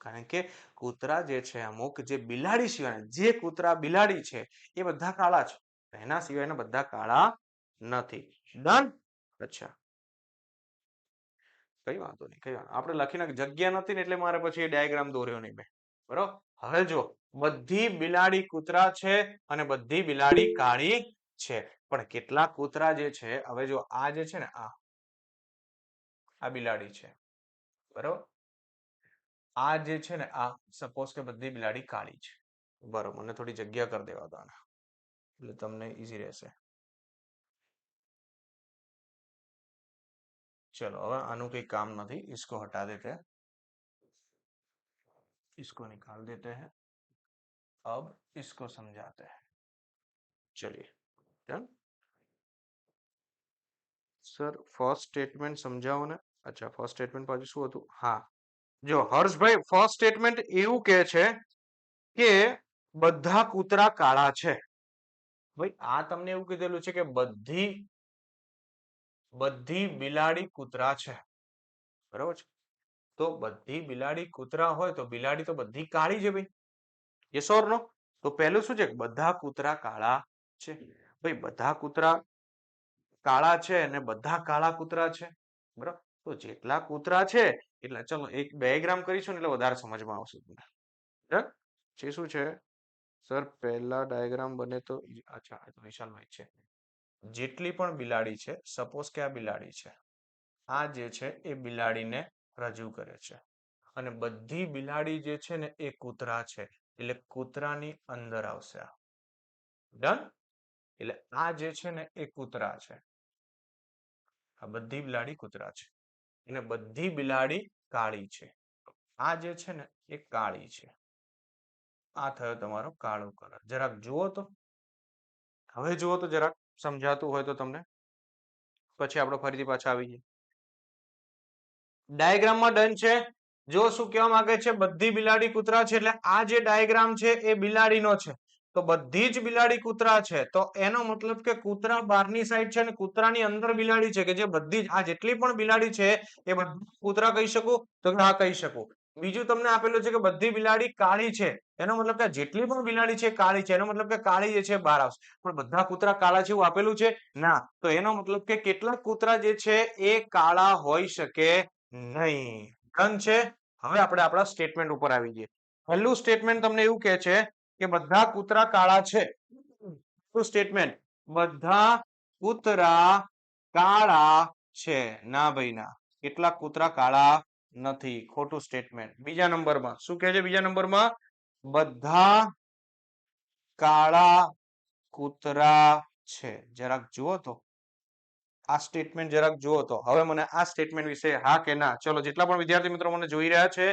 કારણ કે કૂતરા જે છે અમુક, જે બિલાડી સિવાય જે કૂતરા બિલાડી છે એ બધા કાળા છે, એના સિવાયના બધા કાળા નથી. ડન. અચ્છા, કઈ વાંધો નહીં, કઈ વાંધો. આપણે લખીને જગ્યા નથી ને એટલે મારે પછી ડાયાગ્રામ દોર્યો નહીં મેં. બરોબર. હવે જો બધી બિલાડી કૂતરા છે અને બધી બિલાડી કાળી છે, પણ કેટલાક કૂતરા જે છે, હવે જો આ જે છે ને, આ બિલાડી છે, બરોબર. આ જે છે ને, આ સપોઝ કે બધી બિલાડી કાળી છે. બરોબર, મને થોડી જગ્યા કરી દેવા દો એટલે તમને ઈઝી રહેશે. चलो, હવે આનું કઈ કામ નથી, इसको हटा देते हैं, इसको निकाल देते हैं. अब इसको समझाते हैं. चलिए. डन. સર ફર્સ્ટ સ્ટેટમેન્ટ સમજાવો ને. અચ્છા, ફર્સ્ટ સ્ટેટમેન્ટ પાછું શું હતું? હા, જો હર્ષભાઈ ફર્સ્ટ સ્ટેટમેન્ટ એવું કહે છે કે બધા કૂતરા કાળા છે. ભાઈ આ તમને એવું કીધેલું છે કે બધી બિલાડી કૂતરા છે, બરાબર છે. તો બધી બિલાડી કૂતરા હોય તો બિલાડી તો બધી કાળી છે ભાઈ. યસ ઓર નો? તો પહેલું શું છે? બધા કૂતરા કાળા છે. ભાઈ બધા કૂતરા કાળા છે અને બધા કાળા કૂતરા છે, બરાબર. તો જેટલા કૂતરા છે એટલે ચલો એક ડાયાગ્રામ કરીશું ને એટલે વધારે સમજમાં આવશે તમને. બરાબર? જે શું છે સર પહેલા ડાયાગ્રામ બને તો અચ્છા વિશાલભાઈ છે. જેટલી પણ બિલાડી છે, સપોઝ કે આ બિલાડી છે, આ જે છે એ બિલાડીને રજૂ કરે છે અને બધી બિલાડી જે છે ને એ કૂતરા છે એટલે કૂતરાની અંદર આવશે. ડન? એટલે આ જે છે ને એ કૂતરા છે, આ બધી બિલાડી કૂતરા છે અને બધી બિલાડી કાળી છે. આ જે છે ને એ કાળી છે. આ થયો તમારો કાળો કલર. જરાક જુઓ તો, હવે જુઓ તો જરાક સમજાતું હોય તો તમને, પછી આપણે ફરીથી પાછા આવી જઈએ. ડાયાગ્રામમાં ડન છે. જો શું કહેવા માંગે છે? બધી બિલાડી કૂતરા છે એટલે આ જે ડાયાગ્રામ છે એ બિલાડીનો છે. તો બધી જ બિલાડી કૂતરા છે તો એનો મતલબ કે કૂતરા બહારની સાઈડ છે અને કૂતરાની અંદર બિલાડી છે કે જે બધી જ આ જેટલી પણ બિલાડી છે એ બધી કૂતરા કહી શકું? તો હા કહી શકું. બીજું તમને આપેલું છે કે બધી બિલાડી કાળી છે, એનો મતલબ કે જેટલી પણ બિલાડી છે કાળી છે, એનો મતલબ કે કાળી જે છે બહાર આવશે. પણ બધા કૂતરા કાળા છે એવું આપેલું છે? ના. તો એનો મતલબ કે કેટલાક કૂતરા જે છે એ કાળા હોઈ શકે નહીં. ડન છે. હવે આપણે આપણા સ્ટેટમેન્ટ ઉપર આવી જઈએ. પહેલું સ્ટેટમેન્ટ તમને એવું કહે છે કે બધા કૂતરા કાળા છે. સ્ટેટમેન્ટ બધા કૂતરા કાળા છે. ના ભાઈ ના, કેટલાક કૂતરા કાળા નથી. ખોટું સ્ટેટમેન્ટ. બીજા નંબરમાં શું કહે છે? બીજા નંબરમાં બધા કાળા કૂતરા છે. જરાક જુઓ તો આ સ્ટેટમેન્ટ જરાક જુઓ તો હવે મને આ સ્ટેટમેન્ટ વિશે હા કે ના, ચલો જેટલા પણ વિદ્યાર્થી મિત્રો મને જોઈ રહ્યા છે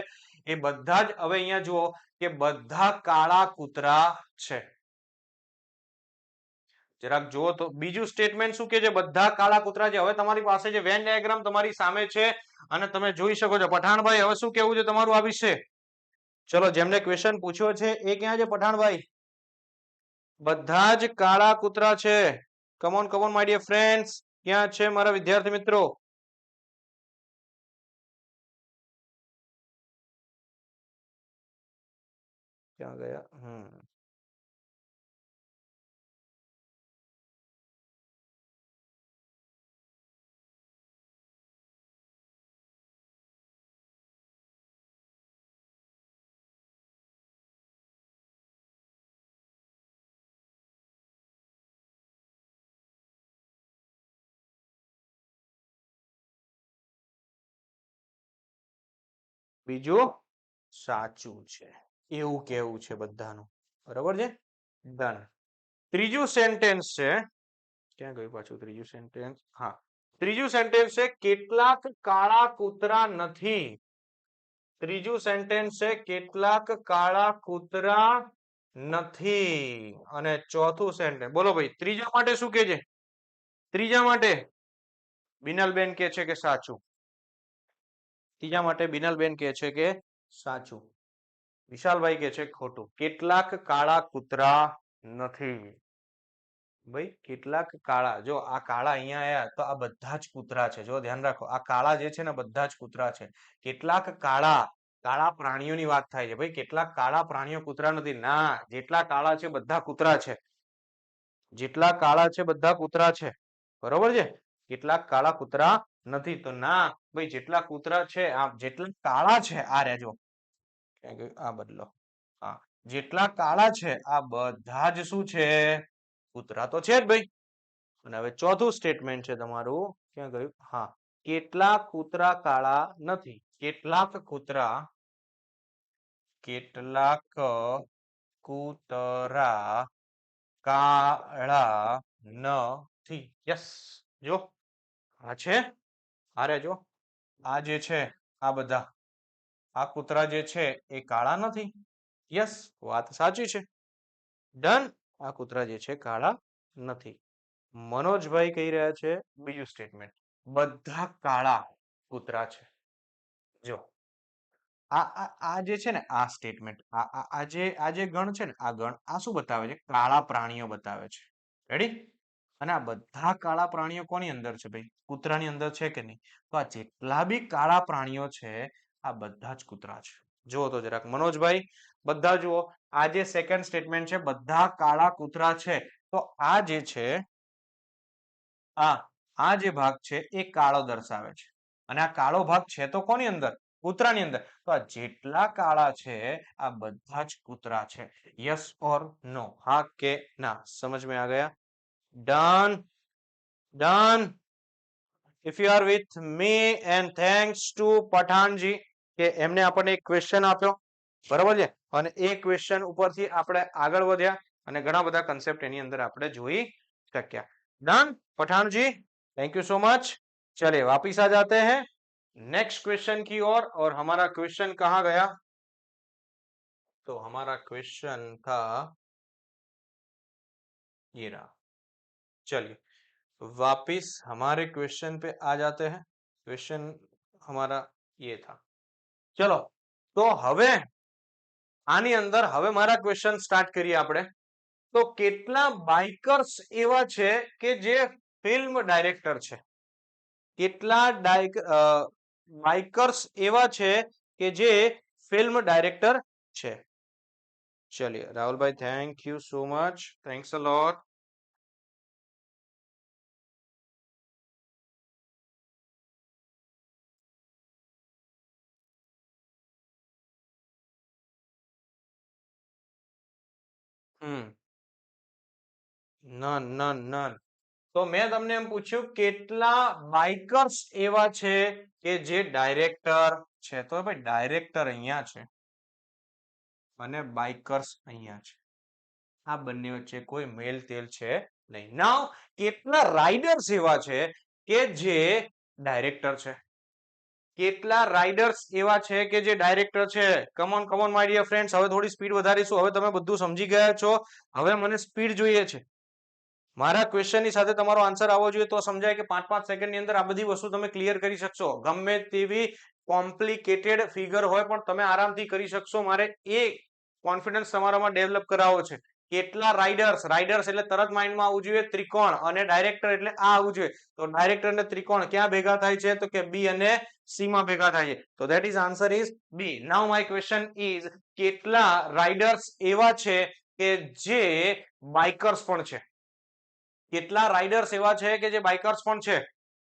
એ બધા જ હવે અહીંયા જુઓ કે બધા કાળા કૂતરા છે. જરાક જુઓ તો બીજું સ્ટેટમેન્ટ શું કે છે? બધા કાળા કૂતરા છે. હવે તમારી પાસે જે વેન ડાયાગ્રામ તમારી સામે છે અને તમે જોઈ શકો છો. પઠાણભાઈ હવે શું કેવું છે તમારું આ વિશે? ચલો જેમને ક્વેશ્ચન પૂછ્યો છે એ ક્યાં છે પઠાણભાઈ? બધા જ કાળા કૂતરા છે. Come on come on my dear friends, ક્યાં છે મારા વિદ્યાર્થી મિત્રો? ક્યાં ગયા? બીજું સાચું છે એવું કેવું છે બધાનું, બરાબર છે? ડન. ત્રીજું સેન્ટેન્સ છે, ક્યાં ગયું પાછું ત્રીજું સેન્ટેન્સ? હા, ત્રીજું સેન્ટેન્સ છે કેટલાક કાળા કૂતરા નથી. ત્રીજું સેન્ટેન્સ છે કેટલાક કાળા કૂતરા નથી. અને ચોથું સેન્ટેન્સ બોલો ભાઈ ત્રીજા માટે શું કે છે? ત્રીજા માટે બિનલબેન કે છે કે સાચું. ત્રીજા માટે બિનલબેન કે છે કે સાચું. વિશાલભાઈ કે છે ખોટું. કેટલાક કાળા કૂતરા નથી. ભાઈ કેટલાક કાળા, જો આ કાળા અહીંયા આયા તો આ બધા જ કૂતરા છે. જો ધ્યાન રાખો આ કાળા જે છે ને બધા જ કૂતરા છે. કેટલાક કાળા કાળા પ્રાણીઓની વાત થાય છે. ભાઈ કેટલાક કાળા પ્રાણીઓ કૂતરા નથી. ના, જેટલા કાળા છે બધા કૂતરા છે. જેટલા કાળા છે બધા કૂતરા છે, બરોબર છે? કેટલાક કાળા કૂતરા નથી. તો ના ભાઈ જેટલા કૂતરા છે આ જેટલા કાળા છે આ રહેજો આ બદલો. હા, જેટલા કાળા છે આ બધા જ શું છે? કૂતરા તો છે જ ભાઈ. અને હવે ચોથું સ્ટેટમેન્ટ છે તમારું, ક્યાં ગયું? હા, કેટલાક કૂતરા કાળા નથી. કેટલાક કૂતરા કાળા નથી. યસ, જો આ છે આ રહેજો આ જે છે આ બધા આ કૂતરા જે છે એ કાળા નથી. યસ, વાત સાચી છે. ડન. આ કૂતરા જે છે કાળા નથી. મનોજભાઈ કહી રહ્યા છે બીજું સ્ટેટમેન્ટ, બધા કાળા કૂતરા છે. જો આ જે છે ને આ સ્ટેટમેન્ટ આ જે ગણ છે ને આ ગણ આ શું બતાવે છે? કાળા પ્રાણીઓ બતાવે છે. રેડી? અને આ બધા કાળા પ્રાણીઓ કોની અંદર છે ભાઈ? કૂતરાની અંદર છે કે નહીં? તો આ જેટલા બી કાળા પ્રાણીઓ છે આ બધા જ કૂતરા છે. જુઓ તો જરાક મનોજભાઈ, બધા જુઓ, આ જે સેકન્ડ સ્ટેટમેન્ટ છે બધા કાળા કૂતરા છે. તો આ જે છે આ જે ભાગ છે એ કાળો દર્શાવે છે. અને આ કાળો ભાગ છે તો કોની અંદર? કૂતરાની અંદર. તો આ જેટલા કાળા છે આ બધા જ કૂતરા છે. યસ ઓર નો? હા કે ના? સમજ में आ गया? Done done. if you are with me and thanks to Pathanji કે એમને આપણને એક ક્વેશ્ચન આપ્યો, બરાબર છે, અને એ ક્વેશ્ચન ઉપરથી આપણે આગળ વધ્યા અને ઘણા બધા કન્સેપ્ટ એની અંદર આપણે જોઈ શક્યા. Done Pathan ji, thank you so much. चलिए वापिस आ जाते हैं नेक्स्ट क्वेश्चन की ओर। और हमारा क्वेश्चन कहां गया? तो हमारा क्वेश्चन था ये रहा. चलिए वापिस हमारे क्वेश्चन पे आ जाते हैं. क्वेश्चन हमारा ये था. चलो तो હવે આની અંદર હવે મારા ક્વેશ્ચન સ્ટાર્ટ કરીએ આપણે. તો કેટલા બાઇકર્સ એવા છે કે જે ફિલ્મ ડાયરેક્ટર છે? કેટલા બાઇકર્સ એવા છે કે જે ફિલ્મ ડાયરેક્ટર છે? ચલિए Rahulbhai, thank you so much, thanks a lot. None none none. તો મેં તમને એમ પૂછ્યું કેટલા બાઇકર્સ એવા છે કે જે ડાયરેક્ટર છે? તો ભાઈ ડાયરેક્ટર અહીંયા છે અને બાઇકર્સ અહીંયા છે. આ બંને વચ્ચે કોઈ મેલ તેલ છે નહીં. નાઉ કેટલા રાઇડર્સ એવા છે કે જે ડાયરેક્ટર છે? કેટલા રાઇડર્સ એવા છે કે જે ડાયરેક્ટર છે? Come on come on my dear friends, હવે થોડી સ્પીડ વધારીશું. હવે તમે બધું સમજી ગયા છો. હવે મને સ્પીડ જોઈએ છે. મારા ક્વેશ્ચનની સાથે તમારો આન્સર આવવો જોઈએ તો સમજાય કે 5-5 સેકન્ડની અંદર આ બધી વસ્તુ તમે ક્લિયર કરી શકશો. ગમે તેવી કોમ્પ્લિકેટેડ ફિગર હોય પણ તમે આરામથી કરી શકશો. મારે એ કોન્ફિડન્સ તમારામાં ડેવલપ કરાવવો છે. કેટલા રાઇડર્સ? રાઇડર્સ એટલે તરત માઇન્ડમાં આવવું જોઈએ ત્રિકોણ, અને ડાયરેક્ટર એટલે આ આવવું જોઈએ. તો ડાયરેક્ટર અને ત્રિકોણ ક્યાં ભેગા થાય છે? તો કે બી અને સી માં ભેગા થાય છે. તો that is answer is B. Now my question is કેટલા રાઇડર્સ એવા છે કે જે બાઇકર્સ પણ છે? કેટલા રાઇડર્સ એવા છે કે જે બાઇકર્સ પણ છે?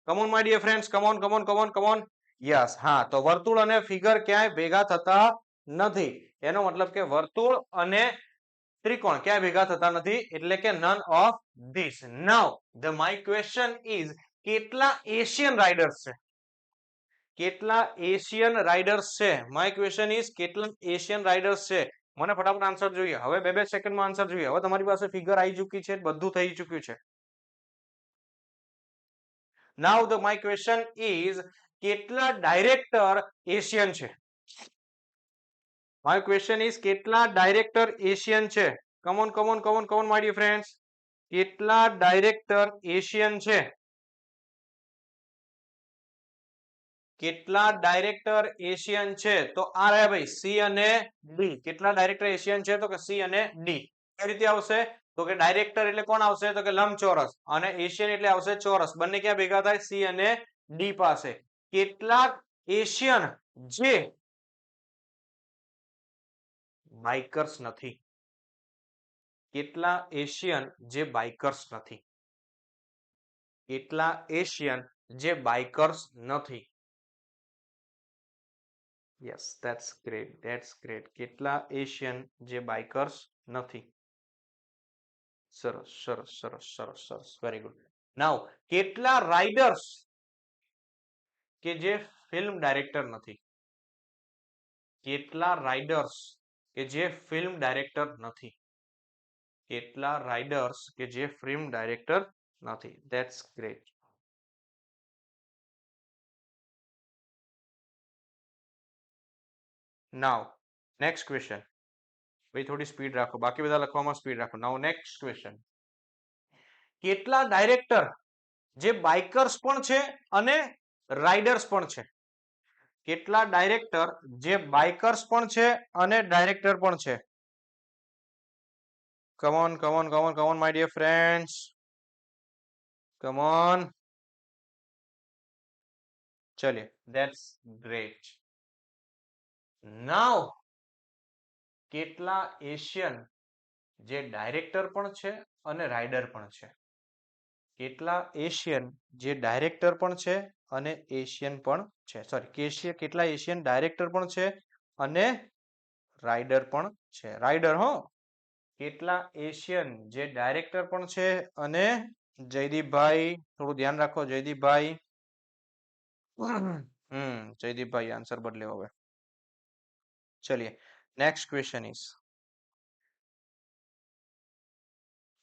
Come on my dear friends, come on come on come on come on. Yes, હા. તો વર્તુળ અને ફિગર ક્યાંય ભેગા થતા નથી. એનો મતલબ કે વર્તુળ અને ત્રિકોણ ક્યાંય ભેગા થતા નથી, એટલે કે none of this. Now the my question is કેટલા એશિયન રાઇડર્સ છે? કેટલા એશિયન રાઇડર્સ છે? માય ક્વેશ્ચન ઇઝ કેટલા એશિયન રાઇડર્સ છે? મને ફટાફટ આન્સર જોઈએ. હવે 2-2 સેકન્ડમાં આન્સર જોઈએ. હવે તમારી પાસે ફિગર આવી ચૂકી છે, બધું થઈ ચૂક્યું છે. Now the my question is કેટલા ડાયરેક્ટર એશિયન છે? માય ક્વેશ્ચન ઇઝ કેટલા ડાયરેક્ટર એશિયન છે? Come on come on come on come on my dear friends. કેટલા ડાયરેક્ટર એશિયન છે? કેટલા ડાયરેક્ટર એશિયન છે? તો આ રહ્યા ભાઈ સી અને ડી. કેટલા ડાયરેક્ટર એશિયન છે? તો કે સી અને ડી. કઈ રીતે આવશે? તો કે ડાયરેક્ટર એટલે કોણ આવશે? તો કે લંબચોરસ, અને એશિયન એટલે આવશે ચોરસ. બંને ક્યાં ભેગા થાય? સી અને ડી પાસે. કેટલાક એશિયન જે બાઇકર્સ નથી? કેટલા એશિયન જે બાઇકર્સ નથી? કેટલા એશિયન જે બાઇકર્સ નથી? Yes, that's great, that's great. કેટલા એશિયન જે બાઇકર્સ નથી? સરસ સરસ સરસ સરસ સરસ, વેરી ગુડ. નાઉ કેટલા રાઇડર્સ કે જે ફિલ્મ ડાયરેક્ટર નથી? કેટલા રાઇડર્સ કે જે ફિલ્મ ડાયરેક્ટર નથી? કેટલા રાઇડર્સ કે જે ફિલ્મ ડાયરેક્ટર નથી? That's great. Now next question. ભાઈ થોડી સ્પીડ રાખો, બાકી બધા લખવામાં સ્પીડ રાખો. નાઉ નેક્સ્ટ ક્વેશ્ચન. કેટલા ડાયરેક્ટર જે બાઇકર્સ પણ છે અને રાઇડર્સ પણ છે? કેટલા ડાયરેક્ટર જે બાઇકર્સ પણ છે અને ડાયરેક્ટર પણ છે? Come on, come on, come on, come on, my dear friends. Come on. ચલિए, that's great. Now, કેટલા એશિયન જે ડાયરેક્ટર પણ છે અને રાઇડર પણ છે? કેટલા એશિયન જે ડાયરેક્ટર પણ છે અને એશિયન પણ છે? સોરી, કેટલા એશિયન ડાયરેક્ટર પણ છે અને રાઇડર પણ છે? રાઇડર હો. કેટલા એશિયન જે ડાયરેક્ટર પણ છે અને જયદીપભાઈ થોડું ધ્યાન રાખો જયદીપભાઈ. જયદીપભાઈ આન્સર બદલે હવે. ચલિए નેક્સ્ટ ક્વેશ્ચન ઇઝ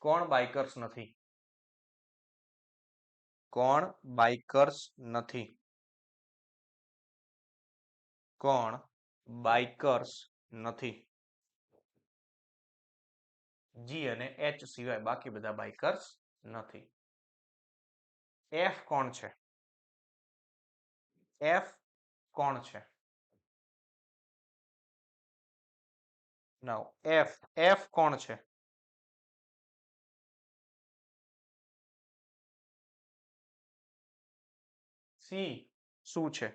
કોણ બાઇકર્સ નથી? કોણ બાઇકર્સ નથી? કોણ બાઇકર્સ નથી? જી અને એચ સિવાય બાકી બધા બાઇકર્સ નથી. એફ કોણ છે? એફ કોણ છે? નાઉ એફ કોણ છે? સી શું છે?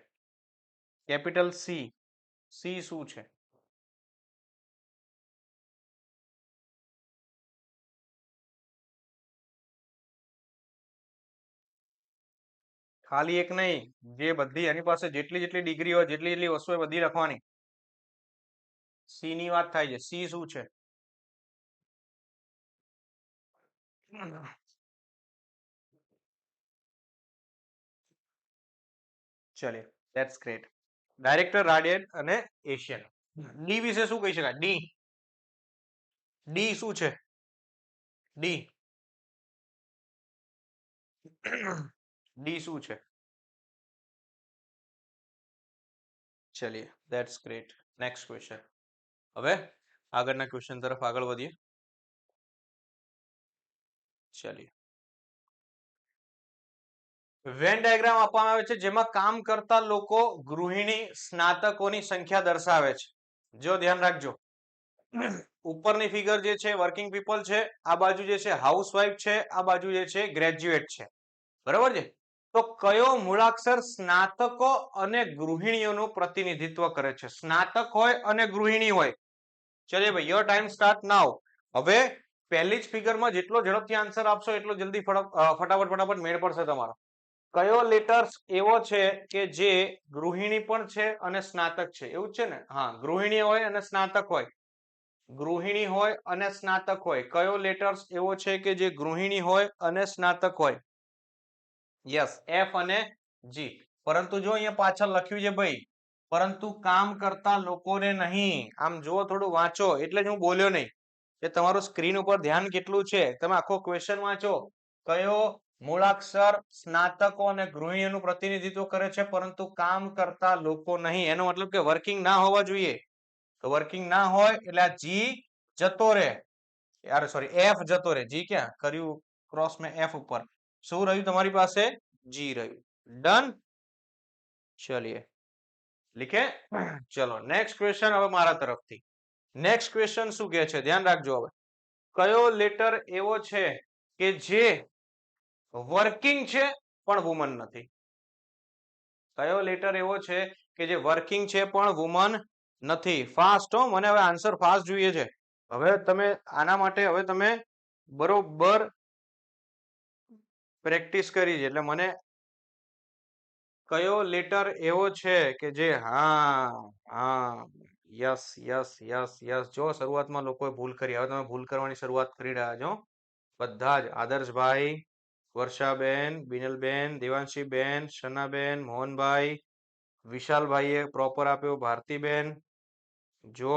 કેપિટલ સી શું છે? ખાલી એક નહીં, જે બધી એની પાસે જેટલી જેટલી ડિગ્રી હોય જેટલી જેટલી વસ્તુ હોય બધી લખવાની. સી ની વાત થાય છે. સી શું છે? ચલે ધેટ્સ ગ્રેટ. ડાયરેક્ટર, રાડિયન અને એશિયન. ડી વિશે શું કહી શકાય? ડી શું છે? ડી ડી શું છે? ચલિए ધેટ્સ ગ્રેટ. Next question. હવે આગળના ક્વેશ્ચન તરફ આગળ વધીએ. ચલિए વેન ડાયાગ્રામ આપવામાં આવે છે જેમાં કામ કરતા લોકો ગૃહિણી સ્નાતકોની સંખ્યા દર્શાવે છે. જો ધ્યાન રાખજો, ઉપરની ફિગર જે છે વર્કિંગ પીપલ છે, આ બાજુ જે છે હાઉસવાઈફ છે, આ બાજુ જે છે ગ્રેજ્યુએટ છે. બરાબર છે? તો કયો મૂળાક્ષર સ્નાતકો અને ગૃહિણીઓનું પ્રતિનિધિત્વ કરે છે? સ્નાતક હોય અને ગૃહિણી હોય. ચલિए ભાઈ, યોર ટાઈમ સ્ટાર્ટ નાઉ. હવે પહેલી જ ફિગરમાં જેટલો ઝડપથી આન્સર આપશો એટલો જલ્દી ફટાફટ મેળ પડશે તમારો. કયો લેટર્સ એવો છે કે જે ગૃહિણી પણ છે અને સ્નાતક છે? એવું છે ને? હા, ગૃહિણી હોય અને સ્નાતક હોય. ગૃહિણી હોય અને સ્નાતક હોય. કયો લેટર્સ એવો છે કે જે ગૃહિણી હોય અને સ્નાતક હોય? યસ, એફ અને જી. પરંતુ જો અહીંયા પાછળ લખ્યું છે ભાઈ, પરંતુ કામ કરતા લોકોને નહીં. આમ જુઓ, થોડું વાંચો, એટલે જ હું બોલ્યો નહીં કે તમારું સ્ક્રીન ઉપર ધ્યાન કેટલું છે. તમે આખો ક્વેશ્ચન વાંચો. કયો મૂળાક્ષર સ્નાતકો અને ગૃહિણીઓનું પ્રતિનિધિત્વ કરે છે પરંતુ કામ કરતા લોકો નહીં? એનો મતલબ કે વર્કિંગ ના હોવા જોઈએ. તો વર્કિંગ ના હોય એટલે આ જી જતો રહે. યાર સોરી, એફ જતો રહે. જી ક્યાં કર્યું? ક્રોસ મેં એફ ઉપર. શું રહ્યું તમારી પાસે? જી રહ્યું. ડન. ચલિए લીખે. ચલો નેક્સ્ટ ક્વેશ્ચન હવે મારા તરફથી. નેક્સ્ટ ક્વેશ્ચન શું કહે છે? ધ્યાન રાખજો. હવે કયો લેટર એવો છે કે જે વર્કિંગ છે પણ વુમન નથી? કયો લેટર એવો છે કે જે વર્કિંગ છે પણ વુમન નથી? ફાસ્ટ હો, મને હવે આન્સર ફાસ્ટ જોઈએ છે. હવે તમે આના માટે હવે તમે બરોબર પ્રેક્ટિસ કરી છે એટલે મને કયો લેટર એવો છે કે જે યસ યસ યસ યસ. જો શરૂઆતમાં લોકોએ ભૂલ કરી, હવે તમે ભૂલ કરવાની શરૂઆત કરી રહ્યા છો બધા જ. આદર્શભાઈ, વર્ષાબેન, બિનલબેન, દેવાંશીબેન, શનાબેન, મોહનભાઈ, વિશાલભાઈએ પ્રોપર આપ્યો, ભારતીબેન. જો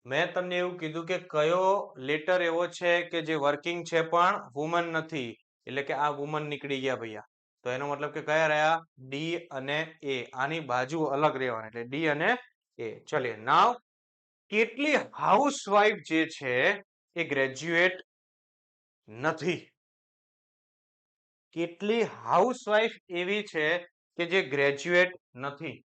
મેં તમને એવું કીધું કે કયો લેટર એવો છે કે જે વર્કિંગ છે પણ વુમન નથી, એટલે કે આ વુમન નીકળી ગયા ભૈયા. તો એનો મતલબ કે કયા રહ્યા? ડી અને એ. આની બાજુ અલગ રહેવાની એટલે ડી અને એ. ચલિए નાવ કેટલી હાઉસવાઈફ જે છે એ ગ્રેજ્યુએટ નથી? કેટલી હાઉસવાઈફ એવી છે કે જે ગ્રેજ્યુએટ નથી?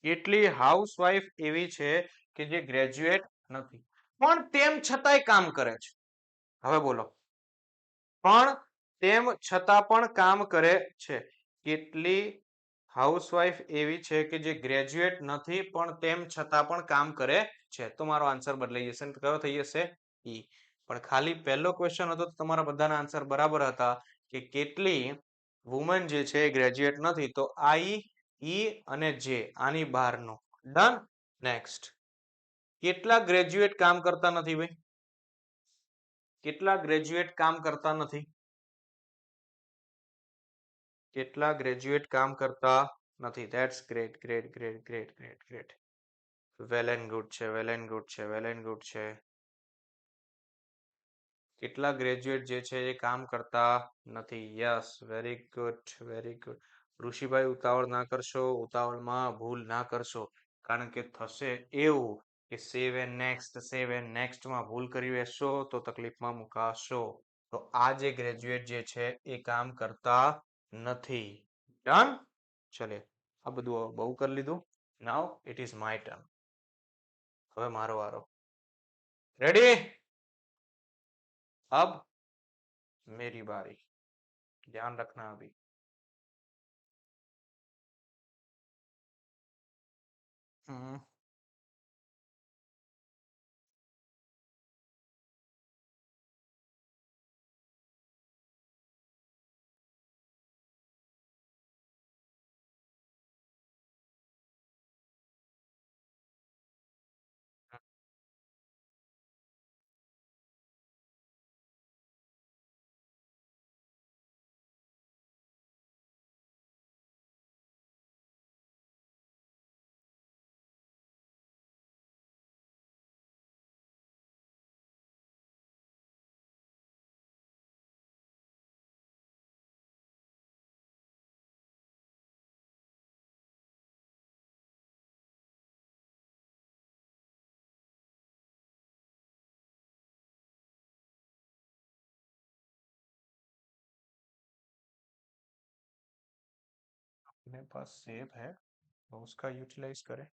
કેટલી હાઉસવાઈફ એવી છે કે જે ગ્રેજ્યુએટ નથી પણ તેમ છતાંય કામ કરે છે. હવે બોલો, પણ તેમ છતાં પણ કામ કરે છે. કેટલી હાઉસવાઈફ એવી છે કે જે ગ્રેજ્યુએટ નથી પણ તેમ છતાં પણ કામ કરે છે? તો મારો આન્સર બદલાઈ જશે. કયો થઈ જશે? ઈ. પણ ખાલી પહેલો ક્વેશ્ચન હતો તો તમારા બધાના આન્સર બરાબર હતા કે કેટલી વુમન જે છે એ ગ્રેજ્યુએટ નથી, તો આઈ, ઈ અને જે આની બહારનો. ડન. નેક્સ્ટ. કેટલા ગ્રેજ્યુએટ કામ કરતા નથી ભાઈ? કેટલા ગ્રેજ્યુએટ કામ કરતા નથી? કેટલા ગ્રેજ્યુએટ કામ કરતા નથી? That's great, great, great, great, great, great. Well and good છે, વેલ એન્ડ ગુડ છે, વેલ એન્ડ ગુડ છે. કેટલા ગ્રેજ્યુએટ જે છે એ કામ કરતા નથી? Yes, very good, very good. Rishibhai ઉતાવળ ના કરશો, ઉતાવળમાં ભૂલ ના કરશો, કારણ કે થશે એવું કે સેવ એન્ડ નેક્સ્ટમાં ભૂલ કરી બેસશો તો તકલીફમાં મુકાશો. તો આ જે ગ્રેજ્યુએટ જે છે એ કામ કરતા નથી. ડન. ચલે, આ બધું બહુ કરી લીધું. નાઉ ઇટ ઇઝ માય ટર્ન. હવે મારો વારો. રેડી? अब मेरी बारी. ध्यान रखना अभी. हम्म. अपने पास सेब है तो उसका यूटिलाइज करें.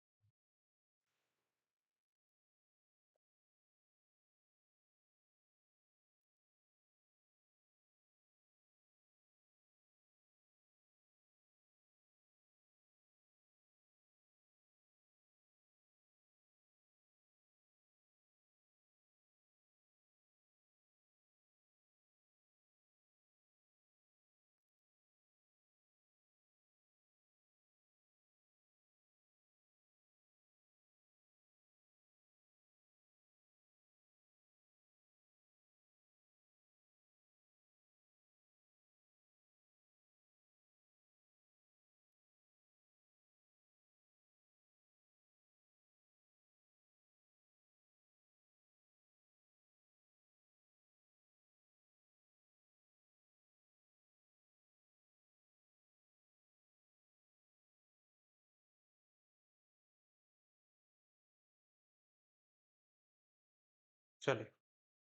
चलिए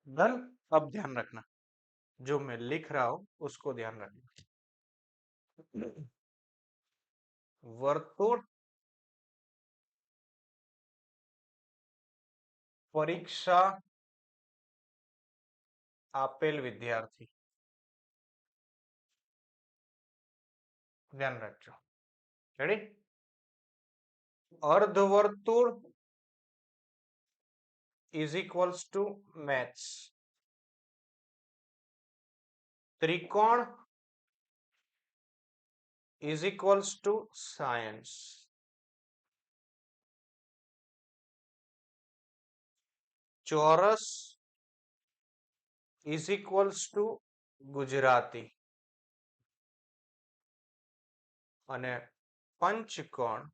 डन. अब ध्यान रखना, जो मैं लिख रहा हूं उसको ध्यान रखना. वर्तुळ परीक्षा આપેલ વિદ્યાર્થી. ધ્યાન રાખજો. Ready? અર્ધવર્તુળ is equals to maths. ત્રિકોણ is equals to science. ચોરસ is equals to ગુજરાતી. અને પંચકોણ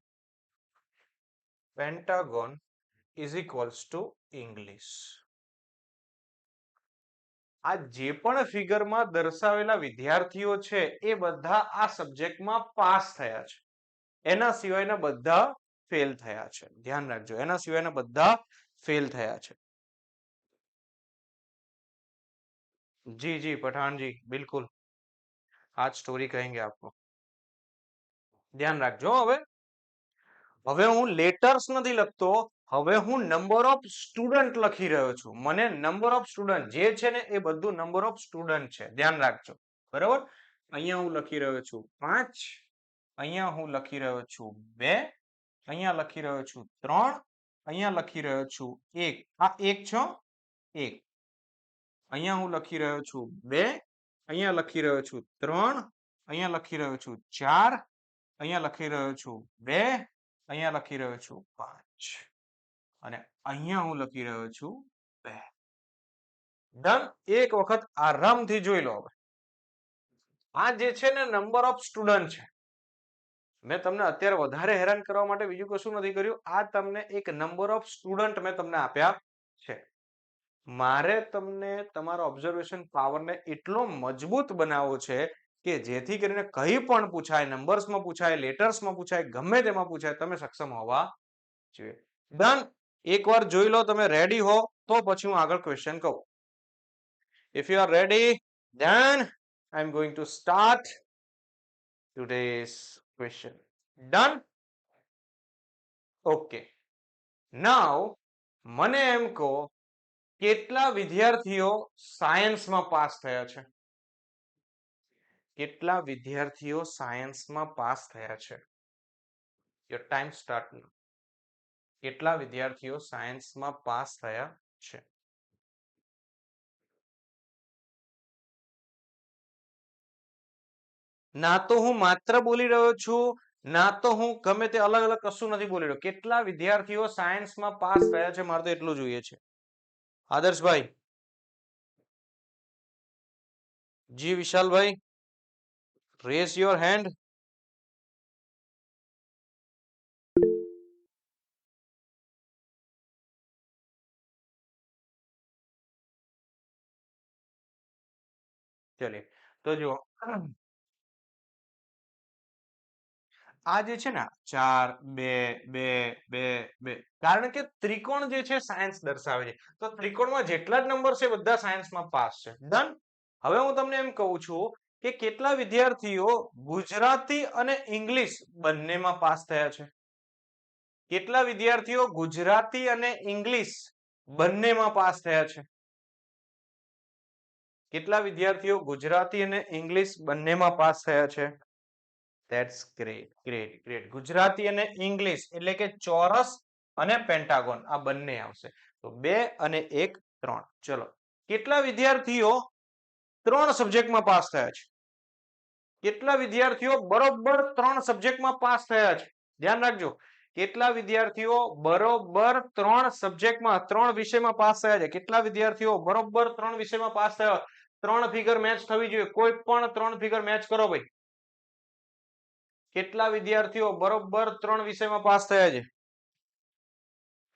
pentagon is equals to English. આ જે પણ ફિગરમાં દર્શાવેલા વિદ્યાર્થીઓ છે એ બધા આ સબ્જેક્ટમાં પાસ થયા છે. એના સિવાયના બધા ફેલ થયા છે. ધ્યાન રાખજો, એના સિવાયના બધા ફેલ થયા છે. जी जी पठान जी, बिल्कुल आज स्टोरी कहेंगे आपको. ધ્યાન રાખજો હવે. હવે હું લેટર્સ નથી લખતો, હવે હું નંબર ઓફ સ્ટુડન્ટ લખી રહ્યો છું. મને નંબર ઓફ સ્ટુડન્ટ જે છે ને એ બધું નંબર ઓફ સ્ટુડન્ટ છે, ધ્યાન રાખજો. બરાબર, અહીંયા હું લખી રહ્યો છું 5, અહીંયા હું લખી રહ્યો છું 2, અહીંયા લખી રહ્યો છું 3, અહીંયા લખી રહ્યો છું 1. આ 1 છો 1. અહીંયા હું લખી રહ્યો છું 2, અહીંયા લખી રહ્યો છું 3, અહીંયા લખી રહ્યો છું 4, અહીંયા લખી રહ્યો છું 2, અહીંયા લખી રહ્યો છું 5 અને અહીંયા હું લખી રહ્યો છું 2. ડન. એક વખત આરામથી જોઈ લો. હવે આ જે છે ને નંબર ઓફ સ્ટુડન્ટ છે. મેં તમને અત્યારે વધારે હેરાન કરવા માટે બીજું કશું નથી કર્યું. આ તમને એક નંબર ઓફ સ્ટુડન્ટ મેં તમને આપ્યા છે. મારે તમને તમારા ઓબ્ઝર્વેશન પાવરને એટલો મજબૂત બનાવવો છે કે જેથી કરીને કંઈ પણ પૂછાય, નંબર્સમાં પૂછાય, લેટર્સમાં પૂછાય, ગમે તેમાં પૂછાય, તમે સક્ષમ હોવા જોઈએ. ડન. એકવાર જોઈ લો, તમે રેડી હો તો પછી હું આગળ ક્વેશ્ચન કહું. If you are ready, then I'm going to start today's question. Done? Okay. Now, મને એમ કહો, કેટલા વિદ્યાર્થીઓ સાયન્સમાં પાસ થયા છે? કેટલા વિદ્યાર્થીઓ સાયન્સમાં પાસ થયા છે? Your time start now. કેટલા વિદ્યાર્થીઓ સાયન્સમાં પાસ થયા છે? ના તો હું માત્ર બોલી રહ્યો છું, ના તો હું ગમે તે અલગ અલગ કશું નથી બોલી રહ્યો. કેટલા વિદ્યાર્થીઓ સાયન્સમાં પાસ થયા છે મારે તો એટલું જોઈએ છે. આદર્શભાઈ, જી વિશાલભાઈ, રેઝ યોર હેન્ડ. ચલે તો જો આ જે છે ને 4 2 2 2 2, કારણ કે ત્રિકોણ જે છે સાયન્સ દર્શાવે છે, તો ત્રિકોણમાં જેટલા જ નંબર છે બધા સાયન્સમાં પાસ છે. ડન. હવે હું તમને એમ કહું છું કે કેટલા વિદ્યાર્થીઓ ગુજરાતી અને ઇંગ્લિશ બંનેમાં પાસ થયા છે? કેટલા વિદ્યાર્થીઓ ગુજરાતી અને ઇંગ્લિશ બંનેમાં પાસ થયા છે? કેટલા વિદ્યાર્થીઓ ગુજરાતી અને ઇંગ્લિશ બંનેમાં પાસ થયા છે? That's great, great, great. Gujarati અને ઇંગ્લિશ એટલે કે ચોરસ અને પેન્ટાગોન આ બંને આવશે. તો 2 અને 1 3. ચલો, કેટલા વિદ્યાર્થીઓ 3 સબ્જેક્ટમાં પાસ થયા છે? કેટલા વિદ્યાર્થીઓ બરોબર 3 સબ્જેક્ટમાં પાસ થયા છે? ધ્યાન રાખજો, કેટલા વિદ્યાર્થીઓ બરોબર 3 સબ્જેક્ટમાં 3 વિષયમાં પાસ થયા છે? કેટલા વિદ્યાર્થીઓ બરોબર 3 વિષયમાં પાસ થયા? 3 ફિગર મેચ થવી જોઈએ. કોઈ પણ 3 ફિગર મેચ કરો ભાઈ. કેટલા વિદ્યાર્થીઓ બરોબર 3 વિષયમાં પાસ થયા છે?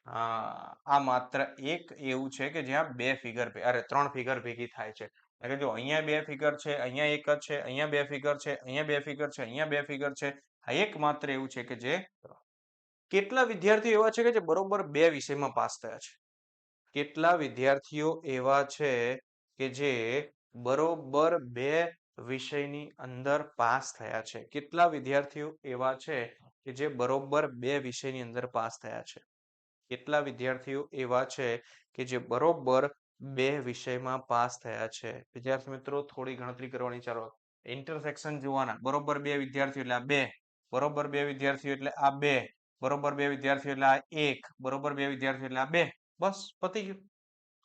હા, આ માત્ર એક એવું છે કે જ્યાં 2 ફિગર અરે 3 ફિગર ભેગી થાય છે. એટલે જો અહીંયા 2 ફિગર છે, અહીંયા એક જ છે, અહીંયા 2 ફિગર છે, અહીંયા 2 ફિગર છે, અહીંયા 2 ફિગર છે. આ એક માત્ર એવું છે કે જે કેટલા વિદ્યાર્થીઓ એવા છે કે જે બરોબર 2 વિષયમાં પાસ થયા છે? કેટલા વિદ્યાર્થીઓ એવા છે કે જે બરોબર 2 વિષયની અંદર પાસ થયા છે? કેટલા વિદ્યાર્થીઓ એવા છે કે જે બરોબર 2 વિષયની અંદર પાસ થયા છે? કેટલા વિદ્યાર્થીઓ એવા છે કે જે બરોબર 2 વિષયમાં પાસ થયા છે? વિદ્યાર્થી મિત્રો, થોડી ગણતરી કરવાની. ચાલો, ઇન્ટરસેક્શન જોવાના. બરોબર 2 વિદ્યાર્થીઓ એટલે આ 2, બરોબર 2 વિદ્યાર્થીઓ એટલે આ 2, બરોબર 2 વિદ્યાર્થીઓ એટલે આ 1, બરોબર 2 વિદ્યાર્થીઓ એટલે આ 2. બસ પતી ગયું.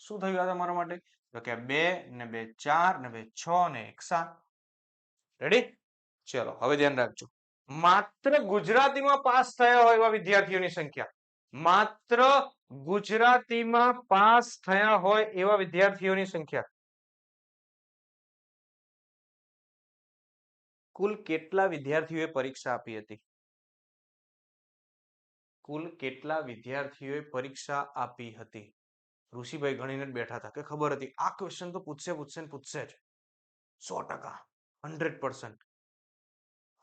શું થયું આ તમારા માટે? તો કે 2 ને 2 4 ને 2 6 ને 1 7. રેડી? ચલો, હવે ધ્યાન રાખજો. માત્ર ગુજરાતીમાં પાસ થયા હોય એવા વિદ્યાર્થીઓની સંખ્યા, માત્ર ગુજરાતીમાં પાસ થયા હોય એવા વિદ્યાર્થીઓની સંખ્યા કુલ કેટલા વિદ્યાર્થીઓએ પરીક્ષા આપી હતી? કુલ કેટલા વિદ્યાર્થીઓએ પરીક્ષા આપી હતી? ઋષિભાઈ ગણીને બેઠા હતા કે ખબર હતી આ ક્વેશ્ચન તો પૂછશે પૂછશે ને પૂછશે જ 100%, 100%.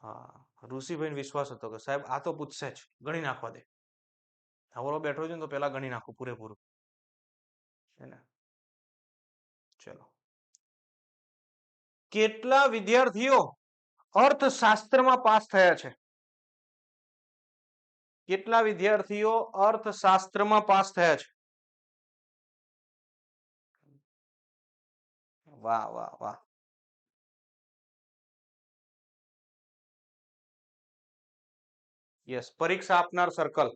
હા, ઋષિભાઈ વિશ્વાસ હતો કે સાહેબ આ તો પૂછશે જ, ગણી નાખવા દે. આવડો બેઠો છે ને તો પેલા ગણી નાખું પૂરેપૂરું. છે ને? ચલો, કેટલા વિદ્યાર્થીઓ અર્થશાસ્ત્રમાં પાસ થયા છે? કેટલા વિદ્યાર્થીઓ અર્થશાસ્ત્રમાં પાસ થયા છે? વાહ વાહ વાહ. યસ, પરીક્ષા આપનાર સર્કલ.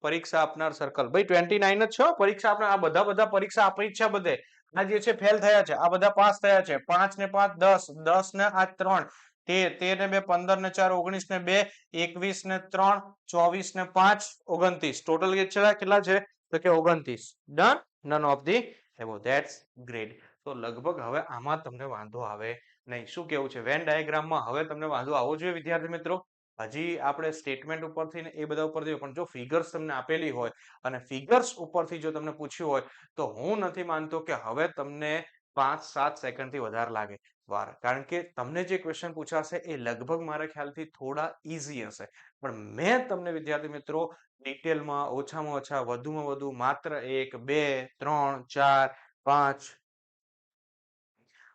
પરીક્ષા આપનાર સર્કલ ભાઈ 29 જ છો. પરીક્ષા આપનાર આ બધા પરીક્ષા આપી છે. બધે આ જે છે ફેલ થયા છે, આ બધા પાસ થયા છે. 5 ને 5 10, 10 ને 8 3, 13, 13 ને 2 15 ને 4 19 ને 2 21 ને 3 24 ને 5 29. ટોટલ કેટલા છે? તો કે 29. Done. None of the એબો. That's great. તો લગભગ હવે આમાં તમને વાંધો આવે નહીં. શું કેવું છે? વેન ડાયાગ્રામમાં હવે તમને વાંધો આવવો જોઈએ વિદ્યાર્થી મિત્રો? હજી આપણે સ્ટેટમેન્ટ ઉપરથી ને એ બધા ઉપરથી પણ જો ફિગર્સ તમને આપેલી હોય અને ફિગર્સ ઉપરથી જો તમને પૂછ્યું હોય તો હું નથી માનતો કે હવે તમને 5-7 સેકન્ડથી વધારે લાગે વાર. કારણ કે તમને જે ક્વેશ્ચન પૂછાશે એ લગભગ મારા ખ્યાલથી થોડા ઈઝી હશે. પણ મેં તમને વિદ્યાર્થી મિત્રો ડિટેલમાં ઓછામાં ઓછા વધુમાં વધુ માત્ર 1 2 3 4 5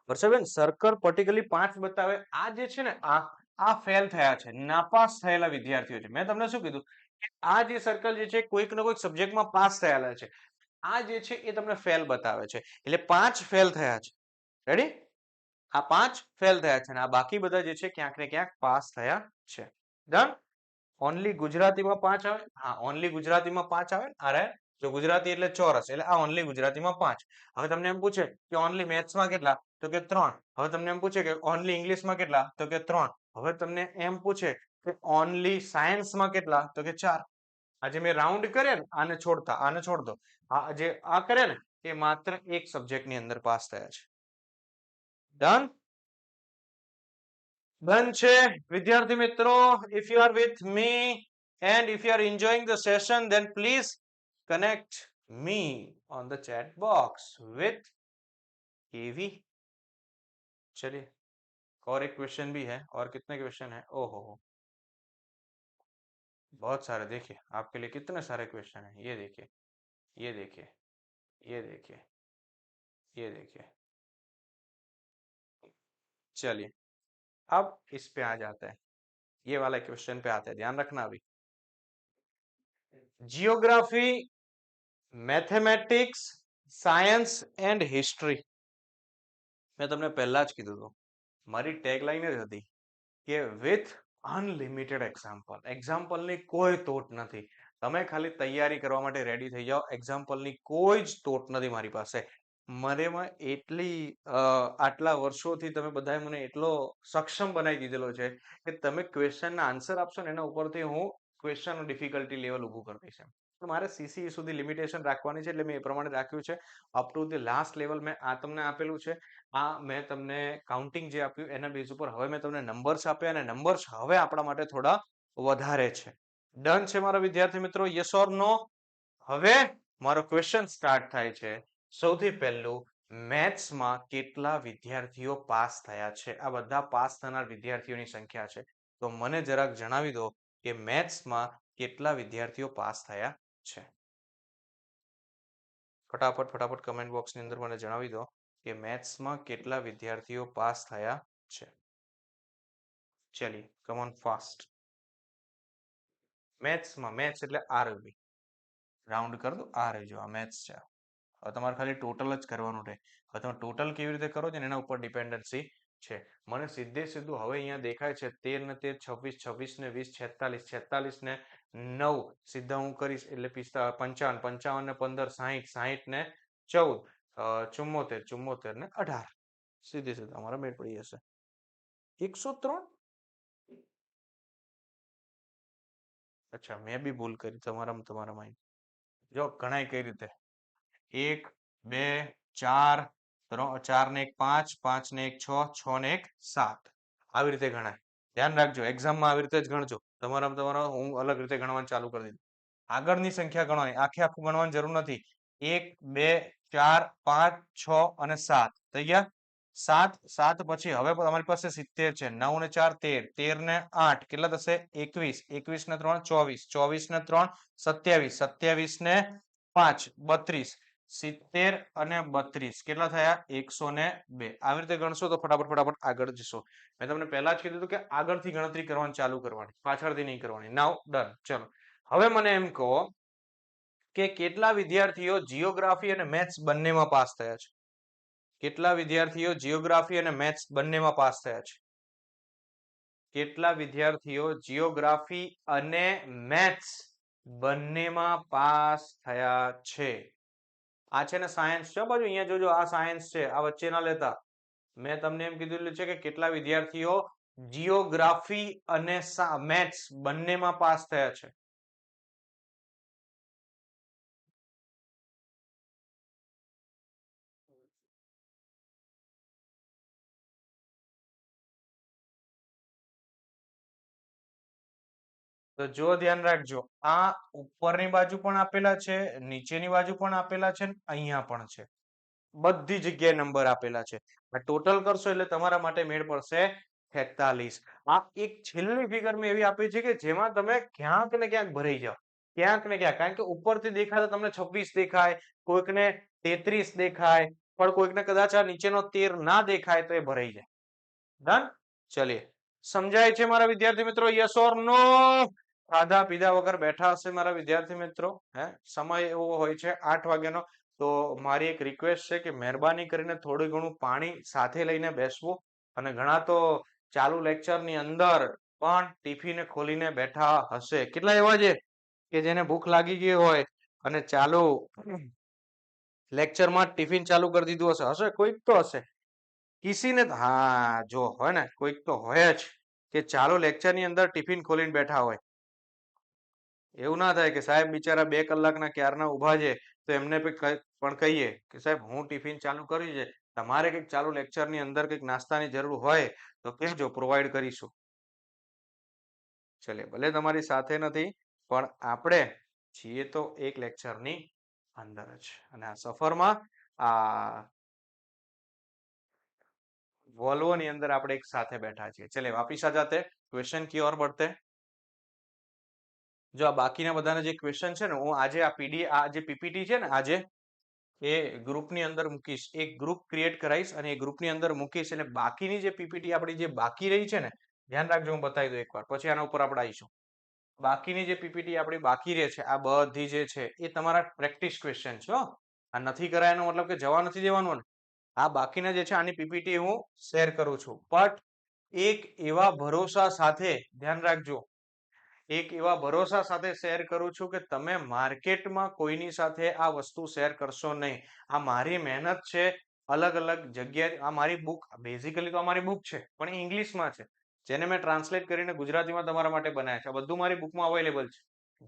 વર્ષાબેન સર્કલ પર્ટિક્યુલરલી 5 બતાવે. આ જે છે ને આ ફેલ થયા છે, નાપાસ થયેલા વિદ્યાર્થીઓ છે. મેં તમને શું કીધું કે આ જે સર્કલ જે છે કોઈક ને કોઈક સબ્જેક્ટમાં પાસ થયેલા છે. આ જે છે એ તમને ફેલ બતાવે છે. એટલે 5 ફેલ થયા છે. રેડી? આ 5 ફેલ થયા છે અને આ બાકી બધા જે છે ક્યાંક ને ક્યાંક પાસ થયા છે. ડન? ઓનલી ગુજરાતીમાં 5 આવે? હા, ઓનલી ગુજરાતીમાં 5 આવે. અરે જો ગુજરાતી એટલે ચોરસ એટલે આ ઓનલી ગુજરાતીમાં 5. હવે તમને એમ પૂછે કે ઓનલી મેથ્સમાં કેટલા? તો કે 3. હવે તમને એમ પૂછે કે ઓનલી ઇંગ્લિશમાં કેટલા? તો કે 3. હવે તમને એમ પૂછે કે ઓનલી સાયન્સમાં કેટલા? તો કે 4. આજે મેં રાઉન્ડ કરે ને આને છોડતા આને છોડ દો. આ જે આ કરે ને એ માત્ર એક સબ્જેક્ટની અંદર પાસ થયા છે. ડન? ડન છે વિદ્યાર્થી મિત્રો. If you are with me and if you are enjoying the session then please connect me on the chat box with KV. चलिए और एक क्वेश्चन भी है. और कितने क्वेश्चन है? ओहो बहुत सारे. देखिए आपके लिए कितने सारे क्वेश्चन है. ये देखिए, ये देखिए, ये देखिए, ये देखिए. चलिए अब इस पे आ जाते हैं. ये वाला क्वेश्चन पे आते हैं. ध्यान रखना अभी. Geography, mathematics, science and history. મેં તમને પહેલા જ કીધું હતું. મારી ટેગલાઈન જ હતી કે વિથ અનલિમિટેડ એક્ઝામ્પલ. એક્ઝામ્પલની કોઈ તોટ નથી. તમે ખાલી તૈયારી કરવા માટે રેડી થઈ જાઓ. એક્ઝામ્પલની કોઈ જ તોટ નથી મારી પાસે. મારેમાં એટલી આટલા વર્ષોથી તમે બધાએ મને એટલો સક્ષમ બનાવી દીધેલો છે કે તમે ક્વેશ્ચનના આન્સર આપશો ને એના ઉપરથી હું ક્વેશ્ચનનું ડિફિકલ્ટી લેવલ ઊભું કરી દઈશ. તો મારે સીસી સુધી લિમિટેશન રાખવાની છે એટલે મેં એ પ્રમાણે રાખ્યું છે. Up to the last level મેં આ તમને આપેલું છે. આ મેં તમને કાઉન્ટિંગ જે આપ્યું એના બેઝ ઉપર હવે મેં તમને નંબર્સ આપ્યા અને નંબર્સ હવે આપણા માટે થોડા વધારે છે. ડન છે મારા વિદ્યાર્થી મિત્રો? યસ ઓર નો? હવે મારો ક્વેશ્ચન સ્ટાર્ટ થાય છે. સૌથી પહેલું, મેથ્સમાં કેટલા વિદ્યાર્થીઓ પાસ થયા છે? આ બધા પાસ થનાર વિદ્યાર્થીઓની સંખ્યા છે. તો મને જરાક જણાવી દો કે મેથ્સમાં કેટલા વિદ્યાર્થીઓ પાસ થયા છે? ફટાફટ કમેન્ટ બોક્સની અંદર મને જણાવી દો કે મેથ્સમાં કેટલા વિદ્યાર્થીઓ પાસ થયા છે. ચલિए કમ ઓન ફાસ્ટ. મેથ્સમાં મેથ્સ એટલે આરબી રાઉન્ડ કર દો. આ રહેજો આ મેથ્સ છે. હવે તમારે ખાલી ટોટલ જ કરવાનું રહે. હવે તમે ટોટલ કેવી રીતે કરો છો એના ઉપર ડિપેન્ડન્સી છે. મને સીધે સીધું હવે અહીંયા દેખાય છે 13 ને 13 26 26 ને 20 46 46 ને 9 સીધા હું કરીશ એટલે 55 55 ને 15 60 60 ને 14 74 74 ને 18 સીધે સીધા અમારા મેળ પડી જશે. 103. અચ્છા મેં બી ભૂલ કરી તમારામાં. જો ગણાય કઈ રીતે? 1 2 4 4 ને 1 5 5 ને 1 6 6 ને 1 7 આવી રીતે ગણાય. ધ્યાન રાખજો એક્ઝામમાં આવી રીતે જ ગણજો. તમારા હું અલગ રીતે ગણવાનું ચાલુ કરી દીધું. આગળની સંખ્યા ગણવાની આખું ગણવાની જરૂર નથી. 1 2 4 5 6 અને 7 થઈ ગયા. 7 પછી હવે તમારી પાસે 70 છે. 9 ને 4 13 13 ને 8 કેટલા થશે? 21 21 ને 3 24 24 ને 3 27 27 ને 5 32 70 અને 32 કેટલા થયા? 102. આવી રીતે ગણશો તો ફટાફટ આગળ જશો. મેં તમને પહેલા જ કીધું હતું કે આગળથી ગણતરી કરવાની ચાલુ કરવાની, પાછળથી નહીં કરવાની. નાઉ ડન. ચલો હવે મને એમ કહો કે કેટલા વિદ્યાર્થીઓ જીઓગ્રાફી અને મેથ્સ બંનેમાં પાસ થયા છે? કેટલા વિદ્યાર્થીઓ જીઓગ્રાફી અને મેથ્સ બંનેમાં પાસ થયા છે? કેટલા વિદ્યાર્થીઓ જીઓગ્રાફી અને મેથ્સ બંનેમાં પાસ થયા છે? આ છે ને સાયન્સ છે બાજુ, અહીંયા જોજો, આ સાયન્સ છે, આ વચ્ચે ના લેતા. મેં તમને એમ કીધું છે કે કેટલા વિદ્યાર્થીઓ જીઓગ્રાફી અને મેથ્સ બંનેમાં પાસ થયા છે? તો જો ધ્યાન રાખજો, આ ઉપરની બાજુ પણ આપેલા છે, નીચેની બાજુ પણ આપેલા છે, અહીંયા પણ છે. બધી જગ્યાએ નંબર આપેલા છે. ટોટલ કરશો એટલે તમારા માટે મેળ પડશે 46. આ એક છેલ્લી ફિગર મેં એવી આપી છે કે જેમાં તમે ક્યાંક ને ક્યાંક ભરાઈ જાઓ, ક્યાંક ને ક્યાંક. કારણ કે ઉપરથી દેખાય તો તમને 26 દેખાય, કોઈકને 33 દેખાય, પણ કોઈકને કદાચ આ નીચેનો 13 ના દેખાય તો એ ભરાઈ જાય. ડન. ચલિએ, સમજાય છે મારા વિદ્યાર્થી મિત્રો? યસ ઓર નો? ખાધા પીધા વગર બેઠા હશે મારા વિદ્યાર્થી મિત્રો? હે, સમય એવો હોય છે 8 વાગ્યાનો. તો મારી એક રિક્વેસ્ટ છે કે મહેરબાની કરીને થોડું ઘણું પાણી સાથે લઈને બેસવું. અને ઘણા તો ચાલુ લેક્ચરની અંદર પણ ટિફિન ખોલીને બેઠા હશે. કેટલા એવા છે કે જેને ભૂખ લાગી ગઈ હોય અને ચાલુ લેક્ચરમાં ટિફિન ચાલુ કરી દીધું હશે? હશે, કોઈક તો હશે. કિસીને, હા જો હોય ને, કોઈક તો હોય જ કે ચાલુ લેક્ચરની અંદર ટિફિન ખોલીને બેઠા હોય. એવું ના થાય કે સાહેબ બિચારા 2 કલાકના ક્યારના ઉભા છે, તો એમને પણ કહીએ કે સાહેબ હું ટિફિન ચાલુ કર્યું છે, તમારે કંઈક ચાલુ લેક્ચરની અંદર કંઈક નાસ્તાની જરૂર હોય તો કહેજો, પ્રોવાઈડ કરીશું. ચલે, ભલે તમારી સાથે નથી, પણ આપણે છીએ તો એક લેક્ચરની અંદર જ. અને આ સફરમાં આ વોલ્વોની અંદર આપણે એક સાથે બેઠા છીએ. ચલે વાપિસ આ જાતે, ક્વેશ્ચન की ओर बढ़ते. જો આ બાકીના બધાના જે ક્વેશ્ચન છે ને, હું આજે આ આ જે પીપીટી છે ને, આજે એ ગ્રુપની અંદર મૂકીશ. એક ગ્રુપ ક્રિએટ કરાવીશ અને એ ગ્રુપની અંદર મૂકીશ. એટલે બાકીની જે પીપીટી આપણી જે બાકી રહી છે ને, ધ્યાન રાખજો, હું બતાવી દઉં એકવાર, પછી આના ઉપર આપણે આવીશું. બાકીની જે પીપીટી આપણી બાકી રહે છે, આ બધી જે છે એ તમારા પ્રેક્ટિસ ક્વેશ્ચન છે. આ નથી કરાય એનો મતલબ કે જવા નથી દેવાનું ને. આ બાકીના જે છે આની પીપીટી હું શેર કરું છું, બટ એક એવા ભરોસા સાથે, ધ્યાન રાખજો, એક એવા ભરોસા સાથે શેર કરું છું કે તમે માર્કેટમાં કોઈની સાથે આ વસ્તુ શેર કરશો નહીં. આ મારી મહેનત છે. અલગ અલગ જગ્યાએ આ મારી બુક, બેઝિકલી તો અમારી બુક છે, પણ એ ઇંગ્લિશમાં છે, જેને મેં ટ્રાન્સલેટ કરીને ગુજરાતીમાં તમારા માટે બનાવ્યા છે. બધું મારી બુકમાં અવેલેબલ છે.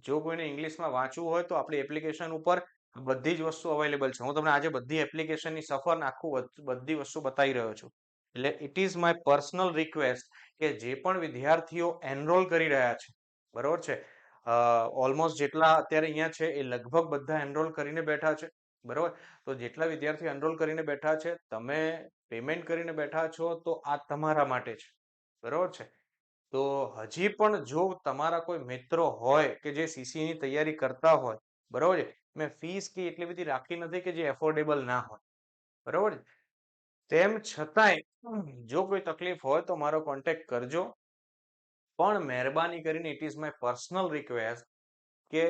જો કોઈને ઇંગ્લિશમાં વાંચવું હોય તો આપણી એપ્લિકેશન ઉપર બધી જ વસ્તુ અવેલેબલ છે. હું તમને આજે બધી એપ્લિકેશનની સફર આખું બધી વસ્તુ બતાવી રહ્યો છું. એટલે it is my personal request કે જે પણ વિદ્યાર્થીઓ એનરોલ કરી રહ્યા છે, બરોબર છે, ઓલમોસ્ટ જેટલા અત્યારે અહીંયા છે એ લગભગ બધા એનરોલ કરીને બેઠા છે, બરોબર. તો જેટલા વિદ્યાર્થીઓ એનરોલ કરીને બેઠા છે, તમે પેમેન્ટ કરીને બેઠા છો, તો આ તમારા માટે છે, બરોબર છે. તો હજી પણ જો તમારા કોઈ મિત્રો હોય કે જે સીસી ની તૈયારી કરતા હોય, બરોબર છે, મેં ફીસ કે એટલી બધી રાખી નથી કે જે એફોર્ડેબલ ના હોય, બરોબર છે. તેમ છતાંય જો કોઈ તકલીફ હોય તો મારો કોન્ટેક્ટ કરજો. પણ મહેરબાની કરીને it is my personal request કે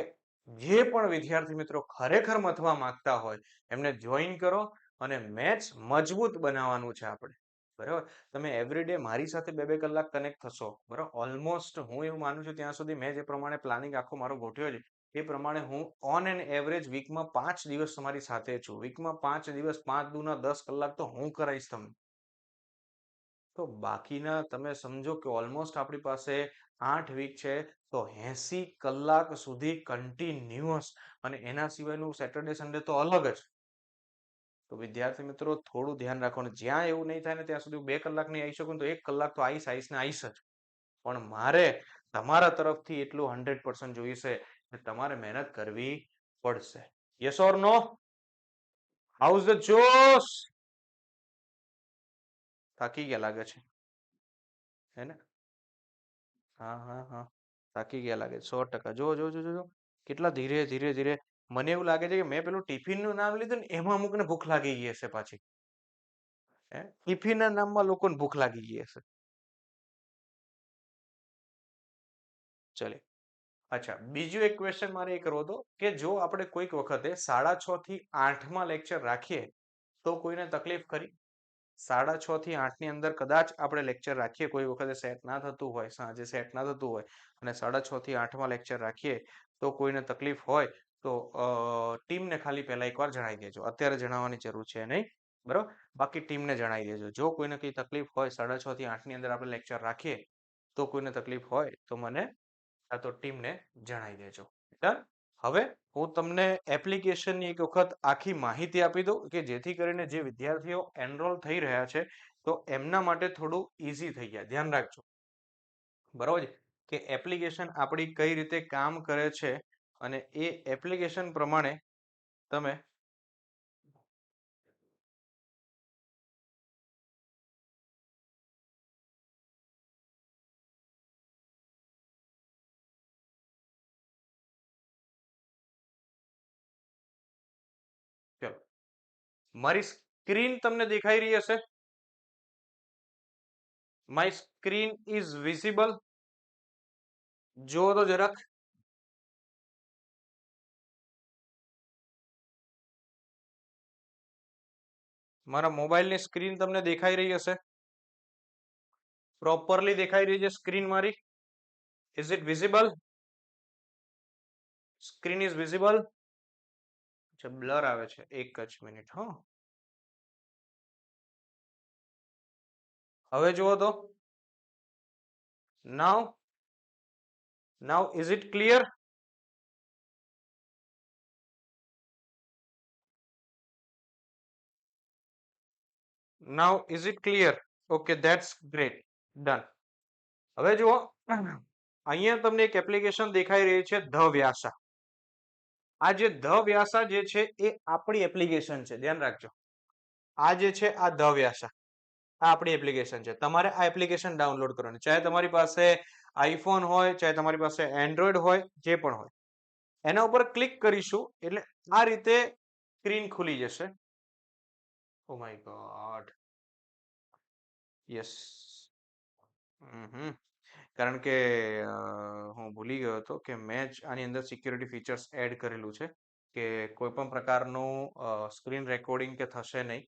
જે પણ વિદ્યાર્થી મિત્રો ખરેખર મથવા માંગતા હોય એમને જોઈન કરો. અને મેથ્સ મજબૂત બનાવવાનું છે આપણે, બરાબર. તમે એવરીડે મારી સાથે 2-2 કલાક કનેક્ટ થશો, બરાબર. ઓલમોસ્ટ હું એવું માનું છું ત્યાં સુધી મેં જે પ્રમાણે પ્લાનિંગ આખો મારો ગોઠવ્યો છે એ પ્રમાણે હું ઓન એન એવરેજ વીકમાં 5 દિવસ તમારી સાથે છું. વીકમાં 5 દિવસ, 5 દુના 10 કલાક તો હું કરાવીશ તમને. તો બાકીના તમે સમજો કે ઓલમોસ્ટ આપણી પાસે 8 વીક છે, તો 80 કલાક સુધી કન્ટિન્યુઅસ. અને એના સિવાયનું સેટરડે સન્ડે તો અલગ જ. તો વિદ્યાર્થી મિત્રો થોડું ધ્યાન રાખવાનું. જ્યાં એવું નહીં થાય ને ત્યાં સુધી 2 કલાક નહીં આવી શકું તો 1 કલાક તો આવીશ ને આવીશ જ. પણ મારે તમારા તરફથી એટલું 100% જોઈશે કે તમારે મહેનત કરવી પડશે. Yes or no? How's the જોશ? થાકી ગયા લાગે છે, હે ને? હા હા હા, થાકી ગયા લાગે 100%. જો જો જો જો કેટલા ધીરે ધીરે ધીરે મને એવું લાગે છે કે મેં પેલું ટિફિનનું નામ લીધું ને એમાં અમુકને ભૂખ લાગી ગઈ હશે પાછી. ટિફિનના નામમાં લોકોને ભૂખ લાગી ગઈ હશે. ચલે. અચ્છા, બીજું એક ક્વેશ્ચન મારે એ કરવો હતો કે જો આપણે કોઈક વખતે 6:30 થી 8માં લેક્ચર રાખીએ તો કોઈને તકલીફ ખરી? 6:30 થી 8ની અંદર કદાચ આપણે લેક્ચર રાખીએ, કોઈ વખતે સેટ ના થતું હોય, સાંજે સેટ ના થતું હોય અને 6:30 થી 8માં લેક્ચર રાખીએ તો કોઈને તકલીફ હોય તો ટીમને ખાલી પહેલા એકવાર જણાવી દેજો. અત્યારે જણાવવાની જરૂર છે નહીં, બરોબર? બાકી ટીમને જણાવી દેજો. જો કોઈને કઈ તકલીફ હોય 6:30 થી 8ની અંદર આપણે લેક્ચર રાખીએ તો કોઈને તકલીફ હોય તો મને તો ટીમને જણાવી દેજો. ડન. હવે હું તમને એપ્લિકેશનની એક વખત આખી માહિતી આપી દઉં કે જેથી કરીને જે વિદ્યાર્થીઓ એનરોલ થઈ રહ્યા છે તો એમના માટે થોડું ઈઝી થઈ જાય. ધ્યાન રાખજો, બરોબર છે, કે એપ્લિકેશન આપણી કઈ રીતે કામ કરે છે અને એ એપ્લિકેશન પ્રમાણે તમે ચલો, મારી સ્ક્રીન તમને દેખાઈ રહી હશે? My screen is visible? જો તો જરાક. મારા મોબાઈલની સ્ક્રીન તમને દેખાઈ રહી હશે? પ્રોપરલી દેખાઈ રહી છે સ્ક્રીન મારી? Is it visible? Screen is visible? Blur આવે છે, એક જ મિનિટ. હા, હવે જુઓ તો. Now is it clear? Now is it clear? Okay, that's great. Done. હવે જુઓ, અહીંયા તમને એક એપ્લિકેશન દેખાઈ રહી છે, ધ વ્યાસા. આ જે ધ વ્યાસા જે છે એ આપણી એપ્લિકેશન છે. ધ્યાન રાખજો, આ જે છે આ ધ વ્યાસા આ આપણી એપ્લિકેશન છે. તમારે આ એપ્લિકેશન ડાઉનલોડ કરવાની, ચાહે તમારી પાસે આઈફોન હોય, ચાહે તમારી પાસે એન્ડ્રોઈડ હોય, જે પણ હોય. એના ઉપર ક્લિક કરીશું એટલે આ રીતે સ્ક્રીન ખુલી જશે. ઓ માય ગોડ, યસ. કારણ કે હું ભૂલી ગયો હતો કે મેં જ આની અંદર સિક્યુરિટી ફીચર્સ એડ કરેલું છે કે કોઈ પણ પ્રકારનું સ્ક્રીન રેકોર્ડિંગ કે થશે નહીં,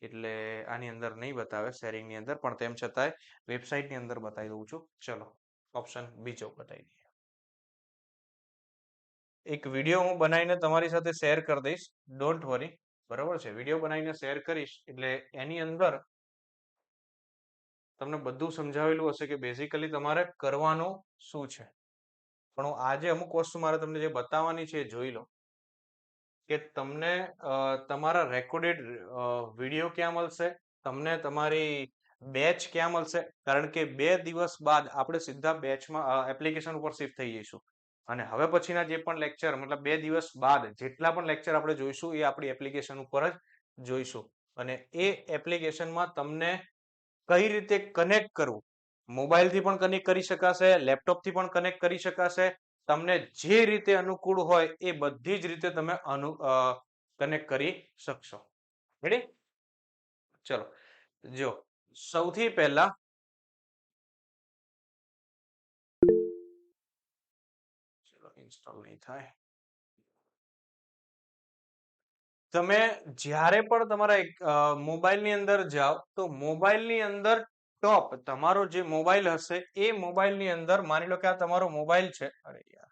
એટલે આની અંદર નહીં બતાવે શેરિંગની અંદર, પણ તેમ છતાંય વેબસાઇટની અંદર બતાવી દઉં છું. ચલો, ઓપ્શન બીજો બતાવી દઈએ. એક વિડીયો હું બનાવીને તમારી સાથે શેર કરી દઈશ, ડોન્ટ વરી, બરાબર છે? વિડીયો બનાવીને શેર કરીશ એટલે એની અંદર તમને બધું સમજાવેલું હશે કે બેઝિકલી તમારે કરવાનું શું છે. પણ હું આજે અમુક વસ્તુ મારે તમને જે બતાવવાની છે એ જોઈ લો કે તમને તમારા રેકોર્ડેડ વિડીયો ક્યાં મળશે, તમને તમારી બેચ ક્યાં મળશે. કારણ કે 2 દિવસ બાદ આપણે સીધા બેચમાં એપ્લિકેશન ઉપર શિફ્ટ થઈ જઈશું અને હવે પછીના જે પણ લેક્ચર, મતલબ 2 દિવસ બાદ જેટલા પણ લેક્ચર આપણે જોઈશું એ આપણી એપ્લિકેશન ઉપર જ જોઈશું. અને એ એપ્લિકેશનમાં તમને કઈ રીતે કનેક્ટ કરવું, મોબાઈલથી પણ કનેક્ટ કરી શકાશે, લેપટોપથી પણ કનેક્ટ કરી શકાશે. તમને જે રીતે અનુકૂળ હોય એ બધી જ રીતે તમે કનેક્ટ કરી શકશો. રેડી? ચલો, જો સૌથી પહેલા ચલો, ઇન્સ્ટોલ નહીં થાય. તમે જ્યારે પણ તમારા મોબાઈલની અંદર જાઓ તો મોબાઈલની અંદર ટોપ તમારો જે મોબાઈલ હશે એ મોબાઈલની અંદર માની લો કે આ તમારો મોબાઈલ છે. અરે યાર,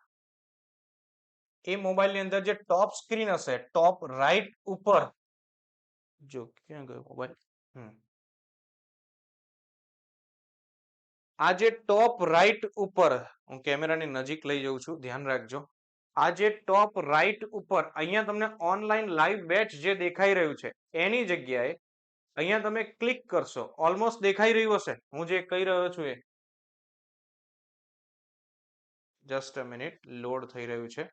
એ મોબાઈલની અંદર જે ટોપ સ્ક્રીન હશે, ટોપ રાઈટ ઉપર, જો ક્યાં ગયો મોબાઈલ? આ જે ટોપ રાઈટ ઉપર, હું કેમેરાની નજીક લઈ જઉં છું, ધ્યાન રાખજો. આ જે ટોપ રાઈટ ઉપર અહીંયા તમને ઓનલાઈન લાઈવ બેચ જે દેખાઈ રહ્યું છે એની જગ્યાએ અહીંયા તમે ક્લિક કરશો, ઓલમોસ્ટ દેખાઈ રહ્યું હશે હું જે કહી રહ્યો છું એ. જસ્ટ અ મિનિટ, લોડ થઈ રહ્યું છે.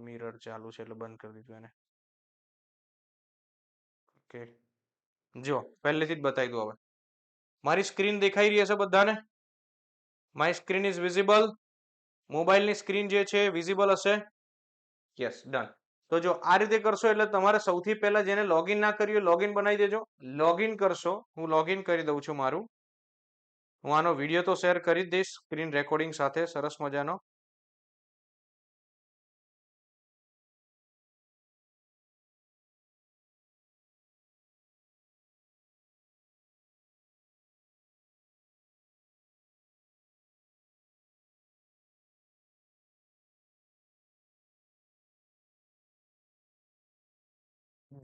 મિરર ચાલુ છે એટલે બંધ કરી દીધું એને. ઓકે, જો પહેલેથી જ બતાવી દઉં. હવે મારી સ્ક્રીન દેખાઈ રહી હશે બધાને? My screen is visible. મોબાઈલની સ્ક્રીન જે છે વિઝિબલ હશે. Yes, done. તો જો આ રીતે કરશો એટલે તમારે સૌથી પહેલા જેને લોગિન ના કર્યું લોગિન બનાવી દેજો. લોગિન કરશો, હું લોગિન કરી દઉં છું મારું. હું આનો વિડીયો તો શેર કરી જ દઈશ સ્ક્રીન રેકોર્ડિંગ સાથે, સરસ મજાનો.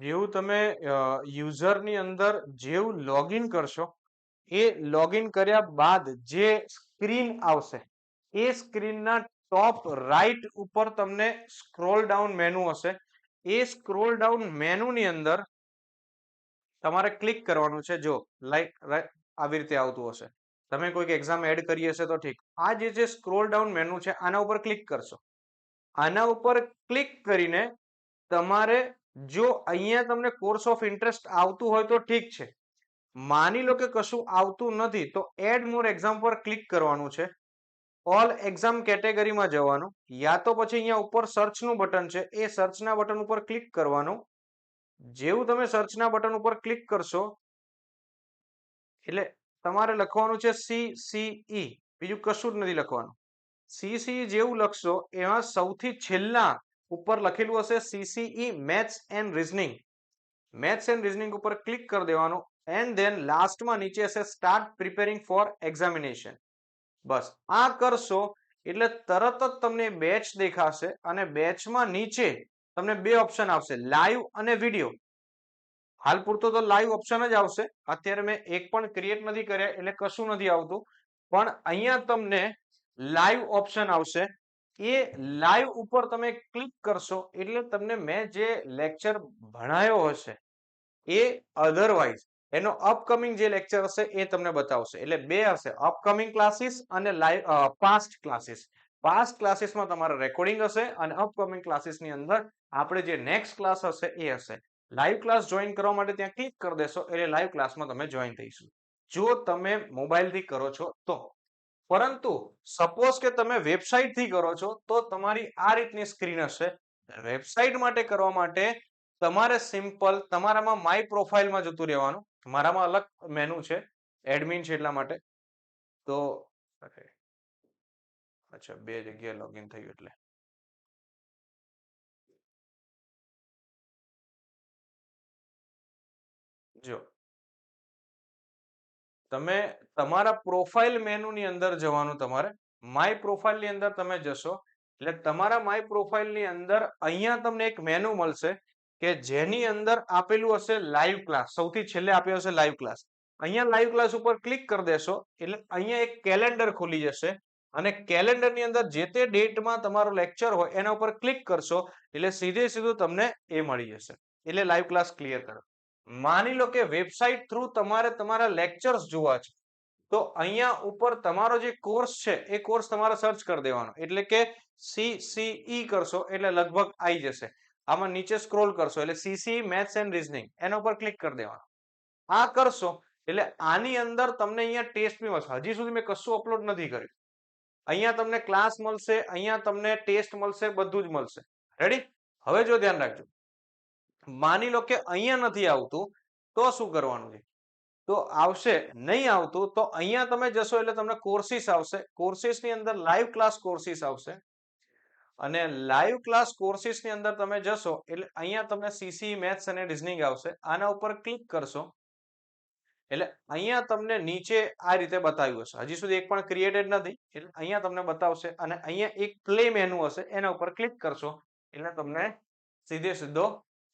જેવું તમે યુઝરની અંદર જેવું લોગિન કરશો, એ લોગિન કર્યા બાદ જે સ્ક્રીન આવશે એ સ્ક્રીનના ટોપ રાઈટ ઉપર તમને સ્ક્રોલ ડાઉન મેનુ હશે. એ સ્ક્રોલ ડાઉન મેનુની અંદર તમારે ક્લિક કરવાનું છે. જો લાઈક આવી રીતે આવતું હશે. તમે કોઈક એક્ઝામ એડ કરી હશે તો ઠીક. આ જે સ્ક્રોલ ડાઉન મેનુ છે આના ઉપર ક્લિક કરશો. આના ઉપર ક્લિક કરીને તમારે જો અહીંયા તમને કોર્સ ઓફ ઇન્ટરેસ્ટ આવતું હોય તો ઠીક છે. માની લો કે કશું આવતું નથી તો એડ મોર એક્ઝામ પર ક્લિક કરવાનું છે. ઓલ એક્ઝામ કેટેગરીમાં જવાનું, યા તો પછી અહીંયા ઉપર સર્ચનું બટન છે એ સર્ચના બટન ઉપર ક્લિક કરવાનું. જેવું તમે સર્ચના બટન ઉપર ક્લિક કરશો એટલે તમારે લખવાનું છે CCE, બીજું કશું જ નથી લખવાનું. CCE જેવું લખશો એમાં સૌથી છેલ્લા ઉપર લખેલું હશે CCE maths and reasoning. Maths and reasoning ઉપર ક્લિક કરી દેવાનું એન્ડ ધેન લાસ્ટમાં નીચે હશે સ્ટાર્ટ પ્રિપેરિંગ ફોર એક્ઝામિનેશન. બસ આ કરશો એટલે તરત જ તમને બેચ દેખાશે અને બેચમાં નીચે તમને બે ઓપ્શન આવશે, લાઈવ અને વિડીયો. હાલ પૂરતો તો લાઈવ ઓપ્શન જ આવશે. અત્યારે મેં એક પણ ક્રિએટ નથી કર્યા એટલે કશું નથી આવતું. પણ અહીંયા તમને લાઈવ ઓપ્શન આવશે. એ લાઈવ ઉપર તમે ક્લિક કરશો એટલે તમને મેં જે લેક્ચર ભણાયો હશે એ અધરવાઇઝ એનો અપકમિંગ જે લેક્ચર હશે એ તમને બતાવશે. એટલે બે હશે, અપકમિંગ ક્લાસીસ અને લાઈવ પાસ્ટ ક્લાસીસ. પાસ્ટ ક્લાસીસમાં તમારા રેકોર્ડિંગ હશે અને અપકમિંગ ક્લાસીસની અંદર આપણે જે નેક્સ્ટ ક્લાસ હશે એ હશે. લાઈવ ક્લાસ જોઈન કરવા માટે ત્યાં ક્લિક કરી દેશો એટલે લાઈવ ક્લાસમાં તમે જોઈન થઈશું. જો તમે મોબાઈલથી કરો છો તો. પરંતુ સપોઝ કે તમે વેબસાઇટથી કરો છો તો તમારી આ રીતની સ્ક્રીન હશે. વેબસાઇટ માટે કરવા માટે તમારે સિમ્પલ તમારામાં માય પ્રોફાઇલમાં જતું રહેવાનું. મારામાં અલગ મેનુ છે, એડમિન છે એટલા માટે. તો અચ્છા, બે જગ્યાએ લોગિન થયું એટલે જો તમે તમારા પ્રોફાઇલ મેનુની અંદર જવાનું. તમારે માય પ્રોફાઇલની અંદર તમે જશો એટલે તમારા માય પ્રોફાઇલની અંદર અહીંયા તમને એક મેનુ મળશે કે જેની અંદર આપેલું હશે લાઈવ ક્લાસ. સૌથી છેલ્લે આપ્યો હશે લાઈવ ક્લાસ. અહીંયા લાઈવ ક્લાસ ઉપર ક્લિક કરી દેશો એટલે અહીંયા એક કેલેન્ડર ખુલી જશે અને કેલેન્ડરની અંદર જે તે ડેટમાં તમારો લેક્ચર હોય એના ઉપર ક્લિક કરશો એટલે સીધું તમને એ મળી જશે. એટલે લાઈવ ક્લાસ ક્લિયર કરો. માની લો કે વેબસાઇટ થ્રુ તમારે તમારા લેક્ચર્સ જોવા છે તો અહીંયા ઉપર તમારો જે કોર્સ છે એ કોર્સ તમારે સર્ચ કરી દેવાનો. એટલે કે CCE કરશો એટલે લગભગ આવી જશે. આમાં નીચે સ્ક્રોલ કરશો એટલે CCE મેથ્સ એન્ડ રીઝનિંગ એના ઉપર ક્લિક કરી દેવાનું. આ કરશો એટલે આની અંદર તમને અહીંયા ટેસ્ટ બી મળશે. હજી સુધી મેં કશું અપલોડ નથી કર્યું. અહીંયા તમને ક્લાસ મળશે, અહીંયા તમને ટેસ્ટ મળશે, બધું જ મળશે. રેડી? હવે જો ધ્યાન રાખજો, માની લો કે અહીંયા નથી આવતું તો શું કરવાનું છે? તો આવશે નહીં આવતું તો અહીંયા તમે જશો એટલે તમને કોર્સીસ આવશે. કોર્સીસની અંદર લાઈવ ક્લાસ કોર્સીસ આવશે અને લાઈવ ક્લાસ કોર્સીસની અંદર તમે જશો એટલે અહીંયા તમને CCE મેથ્સ અને રીઝનિંગ આવશે. આના ઉપર ક્લિક કરશો એટલે અહીંયા તમને નીચે આ રીતે બતાવ્યું હશે. હજી સુધી એક પણ ક્રિએટેડ નથી એટલે અહીંયા તમને બતાવશે અને અહીંયા એક પ્લે મેનુ હશે એના ઉપર ક્લિક કરશો એટલે તમને સીધો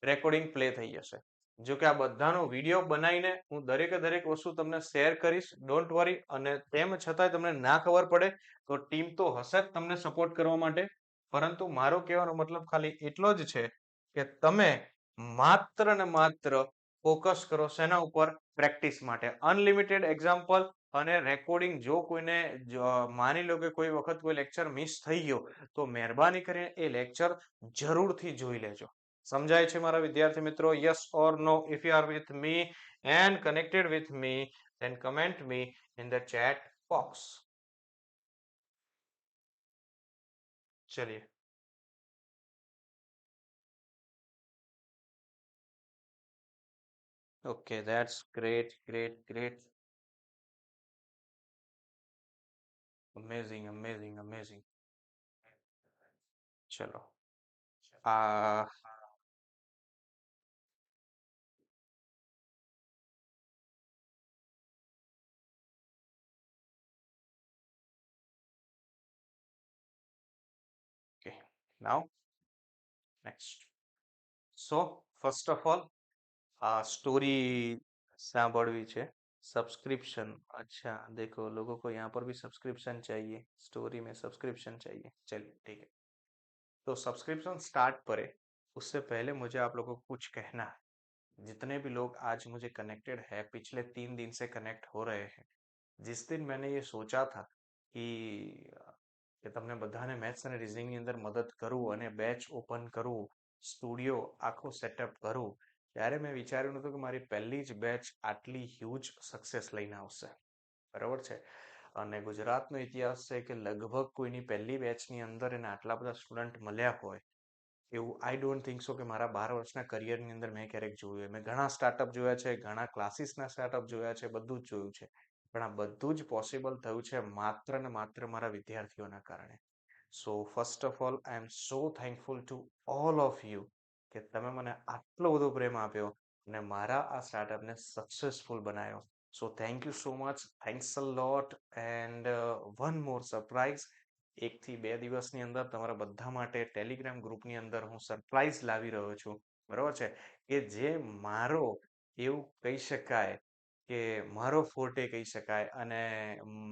રેકોર્ડિંગ પ્લે થઈ જશે. જો કે આ બધાનો વિડીયો બનાવીને હું દરેકે દરેક વસ્તુ તમને શેર કરીશ, ડોન્ટ વરી. અને તેમ છતાંય તમને ના ખબર પડે તો ટીમ તો હશે જ તમને સપોર્ટ કરવા માટે. પરંતુ મારો કહેવાનો મતલબ ખાલી એટલો જ છે કે તમે માત્ર ને માત્ર ફોકસ કરો શેના ઉપર? પ્રેક્ટિસ માટે. અનલિમિટેડ એક્ઝામ્પલ અને રેકોર્ડિંગ. જો કોઈને માની લો કે કોઈ વખત કોઈ લેક્ચર મિસ થઈ ગયો તો મહેરબાની કરીને એ લેક્ચર જરૂરથી જોઈ લેજો. સમજાય છે મારા વિદ્યાર્થી મિત્રો? Yes or no? If you are with me and connected with me then comment me in the chat box. चलिए okay that's great great great amazing amazing amazing चलो आ okay now next so first of all story सांभळवी છે subscription अच्छा देखो लोगों को यहाँ पर भी सब्सक्रिप्शन चाहिए स्टोरी में सब्सक्रिप्शन चाहिए चलिए ठीक है तो सब्सक्रिप्शन स्टार्ट करे उससे पहले मुझे आप लोगों को कुछ कहना है जितने भी लोग आज मुझे कनेक्टेड है पिछले 3 दिन से कनेक्ट हो रहे हैं जिस दिन मैंने ये सोचा था કે તમને બધાને મેથ્સ અને રીઝનિંગની અંદર મદદ કરું અને બેચ ઓપન કરું સ્ટુડિયો આખો સેટઅપ કરું ત્યારે મેં વિચાર્યું નતું કે મારી પહેલી જ બેચ આટલી હ્યુજ સક્સેસ લઈને આવશે બરાબર છે અને ગુજરાતનો ઇતિહાસ છે કે લગભગ કોઈની પહેલી બેચની અંદર એને આટલા બધા સ્ટુડન્ટ મળ્યા હોય એવું આઈ ડોન્ટ થિંક સો કે મારા 12 વર્ષના કરિયરની અંદર મેં ક્યારેક જોયું મેં ઘણા સ્ટાર્ટઅપ જોયા છે ઘણા ક્લાસીસના સ્ટાર્ટઅપ જોયા છે બધું જ જોયું છે પણ આ બધું જ પોસિબલ થયું છે માત્ર ને માત્ર મારા વિદ્યાર્થીઓના કારણે so first of all I am so thankful to all of you કે તમે મને આટલો બધો પ્રેમ આપ્યો અને મારા આ સ્ટાર્ટઅપને સક્સેસફુલ બનાવ્યો so thank you so much thanks a lot and one more surprise 1 થી 2 દિવસની અંદર તમારા બધા માટે ટેલિગ્રામ ગ્રુપની અંદર હું સરપ્રાઈઝ લાવી રહ્યો છું બરાબર છે કે જે મારો એવું કહી શકાય કે મારો ફોર્ટે કહી શકાય અને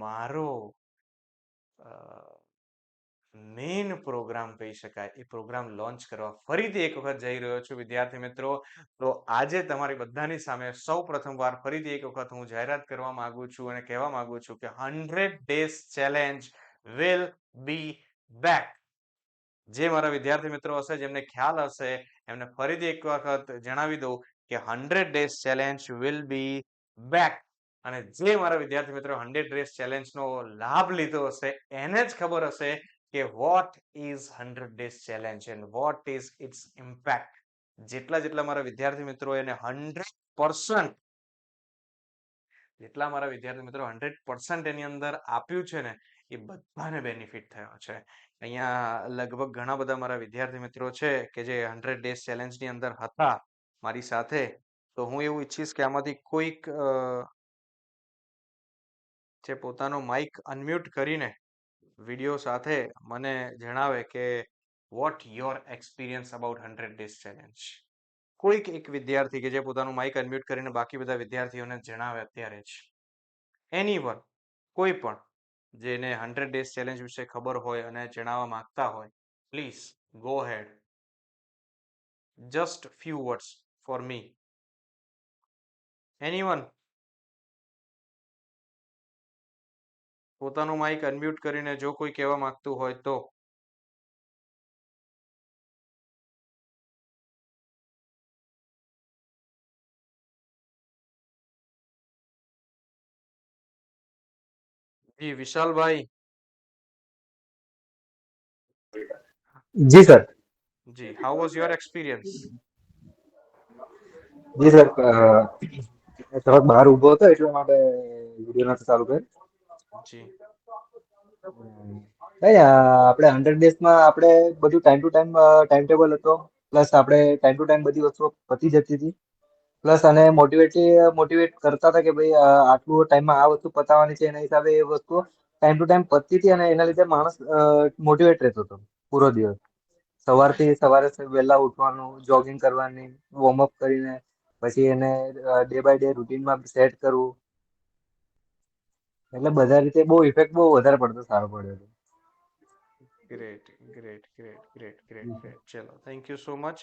મારો મેઇન પ્રોગ્રામ કહી શકાય એ પ્રોગ્રામ લોન્ચ કરવા ફરીથી એક વખત જઈ રહ્યો છું વિદ્યાર્થી મિત્રો તો આજે તમારી બધાની સામે સૌ પ્રથમવાર ફરીથી એક વખત હું જાહેરાત કરવા માંગુ છું અને કહેવા માંગુ છું કે 100 days challenge will be back જે મારા વિદ્યાર્થી મિત્રો હશે જેમને ખ્યાલ હશે એમને ફરીથી એક વખત જણાવી દઉં કે 100 days challenge will be back અને જે મારા વિદ્યાર્થી મિત્રો 100 ડેઝ ચેલેન્જનો લાભ લીધો હશે એને જ ખબર હશે કે what is 100 days challenge and what is its impact જેટલા જેટલા મારા વિદ્યાર્થી મિત્રો એને 100% જેટલા મારા વિદ્યાર્થી મિત્રો 100% એની અંદર આપ્યું છે ને એ બધાને બેનિફિટ થયો છે અહીંયા લગભગ ઘણા બધા મારા વિદ્યાર્થી મિત્રો છે કે જે 100 ડેઝ ચેલેન્જની અંદર હતા મારી સાથે તો હું એવું ઈચ્છીશ કે આમાંથી કોઈક જે પોતાનો માઇક અનમ્યુટ કરીને વિડીયો સાથે મને જણાવે કે vote your experience about 100 days challenge કોઈક એક વિદ્યાર્થી કે જે પોતાનું માઇક અનમ્યુટ કરીને બાકી બધા વિદ્યાર્થીઓને જણાવે અત્યારે જ એનીવન કોઈ પણ જેને 100 ડેઝ ચેલેન્જ વિશે ખબર હોય અને જણાવવા માંગતા હોય please go head just few words for me anyone પોતાનું માઇક અનમ્યુટ કરીને જો કોઈ કહેવા માંગતું હોય તો જી વિશાલભાઈ जी सर જી હાઉ વોઝ યોર એક્સપિરિયન્સ जी सर થોડોક બહાર ઊભો હતો એટલા માટે વિડીયો નથી ચાલુ કર્યો જી કઈ આપણે 100 ડેઝમાં આપણે બધું ટાઈમ ટેબલ હતો પ્લસ આપણે ટાઈમ ટુ ટાઈમ બધી વસ્તુઓ પતી જતી હતી પ્લસ અને મોટિવેટ કરતા હતા કે ભાઈ આટલું ટાઈમમાં આ વસ્તુ પતાવવાની છે એના હિસાબે એ વસ્તુ ટાઈમ ટુ ટાઈમ પતતી હતી અને એના લીધે માણસ મોટિવેટ રહેતો હતો પૂરો દિવસ સવારે વહેલા ઉઠવાનું જોગિંગ કરવાની વોર્મઅપ કરીને પછી એને ડે બાય ડે રૂટીનમાં સેટ કરવું એટલે બધા રીતે બહુ ઇફેક્ટ બહુ વધારે પડતો સારો પડ્યો હતો great great great great great great ચલો થેન્ક યુ સો મચ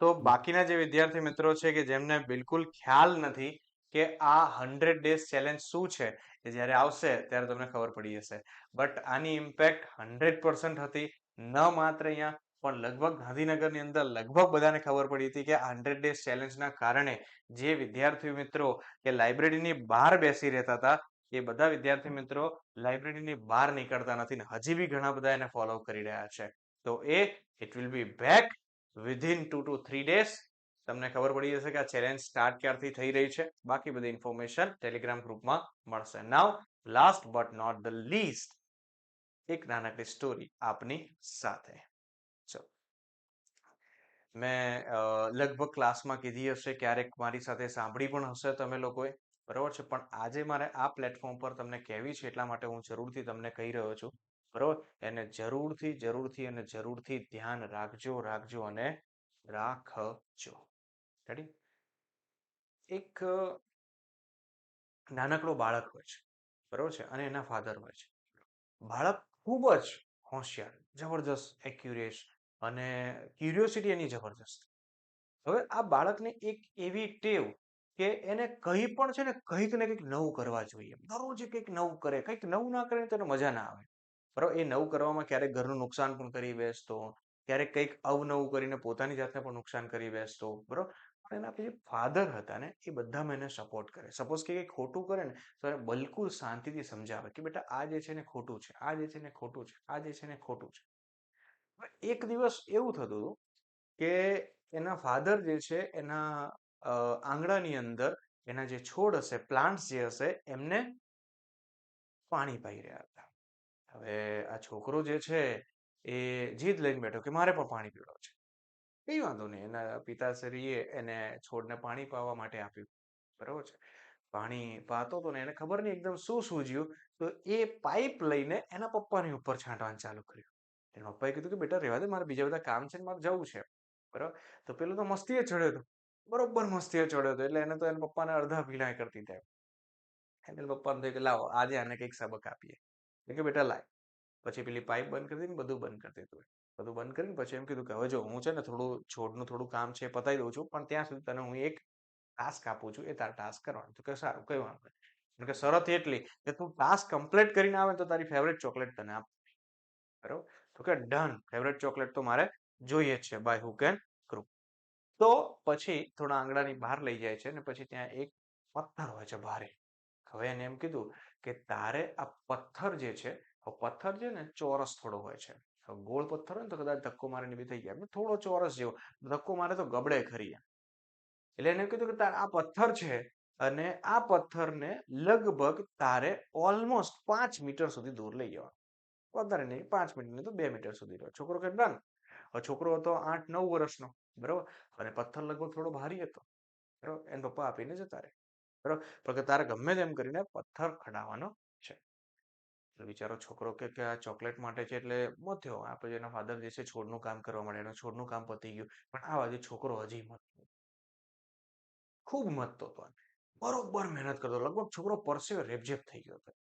તો બાકીના જે વિદ્યાર્થી મિત્રો છે કે જેમને બિલકુલ ખ્યાલ નથી કે આ 100 ડેઝ ચેલેન્જ શું છે કે જ્યારે આવશે ત્યારે તમને ખબર પડી જશે બટ આની ઇમ્પેક્ટ 100% હતી ન માત્ર અહીંયા પણ લગભગ ગાંધીનગરની અંદર લગભગ બધાને ખબર પડી હતી કે 100 ડેઝ ચેલેન્જના કારણે જે વિદ્યાર્થી મિત્રો કે લાઇબ્રેરીની બહાર બેસી રહેતા હતા એ બધા વિદ્યાર્થી મિત્રો લાઇબ્રેરીની બહાર નીકળતા નથી ને હજી બી ઘણા બધા એને ફોલો કરી રહ્યા છે તો એ it will be back within 2 to 3 days. તમને ખબર પડી જશે કે આ ચેલેન્જ સ્ટાર્ટ ક્યારથી થઈ રહી છે. બાકી બધી ઇન્ફોર્મેશન ટેલિગ્રામ ગ્રુપમાં મળશે. Now last but not the least, એક નાનકડી સ્ટોરી આપની સાથે. ચલો, મેં લગભગ ક્લાસમાં કીધી હશે, ક્યારેક મારી સાથે સાંભળી પણ હશે તમે લોકોએ, બરોબર છે. પણ આજે મારે આ પ્લેટફોર્મ પર તમને કહેવી છે, એટલા માટે હું જરૂરથી તમને કહી રહ્યો છું, બરોબર. એને જરૂરથી અને જરૂરથી ધ્યાન રાખજો અને રાખજો. રેડી? એક નાનકડો બાળક હોય છે, બરોબર છે, અને એના ફાધર હોય છે. બાળક ખૂબ જ હોશિયાર, જબરજસ્ત એક્યુરેટ અને ક્યુરિયોસિટી એની જબરજસ્ત. હવે આ બાળકને એક એવી ટેવ કે એને કંઈ પણ છે ને કંઈક ને કંઈક નવું કરવા જોઈએ. દરરોજ કંઈક નવું કરે, કંઈક નવું ના કરે તો એને મજા ના આવે, બરાબર. એ નવું કરવામાં ક્યારેક ઘરનું નુકસાન પણ કરી બેસતો, ક્યારેક કંઈક અવનવું કરીને પોતાની જાતને પણ નુકસાન કરી બેસતો, બરોબર. પણ એના જે ફાધર હતા ને એ બધામાં એને સપોર્ટ કરે. સપોઝ કે કંઈક ખોટું કરે ને તો એને બિલકુલ શાંતિથી સમજાવે કે બેટા આ જે છે ને ખોટું છે, આ જે છે ને ખોટું છે, આ જે છે ને ખોટું છે. હવે એક દિવસ એવું થતું હતું કે એના ફાધર જે છે એના આંગણાની અંદર એના જે છોડ હશે, પ્લાન્ટ્સ જે હશે, એમને પાણી પાઈ રહ્યા હતા. હવે આ છોકરો જે છે એ જીદ લઈને બેઠો કે મારે પણ પાણી પીવડાવવું છે. કઈ વાંધો નહીં, એના પિતાશ્રીએ એને છોડને પાણી પાવા માટે આપ્યું, બરાબર છે. પાણી પાતો હતો ને એને ખબર નહીં એકદમ શું સૂઝ્યું, તો એ પાઇપ લઈને એના પપ્પાની ઉપર છાંટવાનું ચાલુ કર્યું. એના પપ્પાએ કીધું કે બેટા રહેવા દે, મારે બીજા બધા કામ છે ને મારે જવું છે, બરાબર. તો પેલું તો મસ્તીએ ચડ્યો હતો, બરોબર મસ્તીએ ચડ્યો હતો, એટલે એને તો એના પપ્પાને અડધા ભીલાય કરતી થાય. એને પપ્પાને થયું કે લાવો આજે આને કંઈક સબક આપીએ. કે બેટા લાય. પછી પેલી પાઇપ બંધ કરી દીધી, બધું બંધ કરી દીધું. બધું બંધ કરીને પછી એમ કીધું કે હવે જો હું છે ને થોડું છોડનું થોડું કામ છે પતાવી દઉં છું, પણ ત્યાં સુધી તને હું એક ટાસ્ક આપું છું, એ તારે ટાસ્ક કરવાનો. તો કે સારું, કઈ વાંધો નહીં. કે શરત એટલી કે તું ટાસ્ક કમ્પ્લીટ કરીને આવે તો તારી ફેવરેટ ચોકલેટ તને આપ, બરાબર. તો કે ડન, ફેવરેટ ચોકલેટ તો મારે જોઈએ જ છે, બાય હુક એન્ડ ક્રુક. તો પછી થોડા આંગણાની બહાર લઈ જાય છે ને પછી ત્યાં એક પથ્થર હોય છે ભારે. હવે એને એમ કીધું કે તારે આ પથ્થર જે છે, પથ્થર છે ને ચોરસ થોડો હોય છે. ગોળ પથ્થર હોય ને તો કદાચ ધક્કો મારીને બી થઈ ગયા, થોડો ચોરસ જેવો ધક્કો મારે તો ગબડે ખરી. એટલે એને કીધું કે તારે આ પથ્થર છે અને આ પથ્થરને લગભગ તારે ઓલમોસ્ટ 5 મીટર સુધી દૂર લઈ જવાનો. વધારે નહીં, 5 મીટર નહીં તો 2 મીટર સુધી રહ્યો. છોકરો કે ડન. છોકરો હતો 8-9 વર્ષનો, બરોબર. અને પથ્થર લગભગ થોડો ભારી હતો, બરોબર. એને પપ્પા આપીને જતા રહે, બરોબર. પણ કે તારે ગમે તેમ કરીને પથ્થર ખડાવવાનો છે. એટલે બિચારો છોકરો કે આ ચોકલેટ માટે છે એટલે મથ્યો. આપણે એના ફાધર જે છે છોડનું કામ કરવા માટે, એનું છોડનું કામ પતી ગયું, પણ આ બાજુ છોકરો હજી મથતો, ખૂબ મથતો હતો, બરોબર મહેનત કરતો, લગભગ છોકરો પરસેવે રેબઝેબ થઈ ગયો હતો.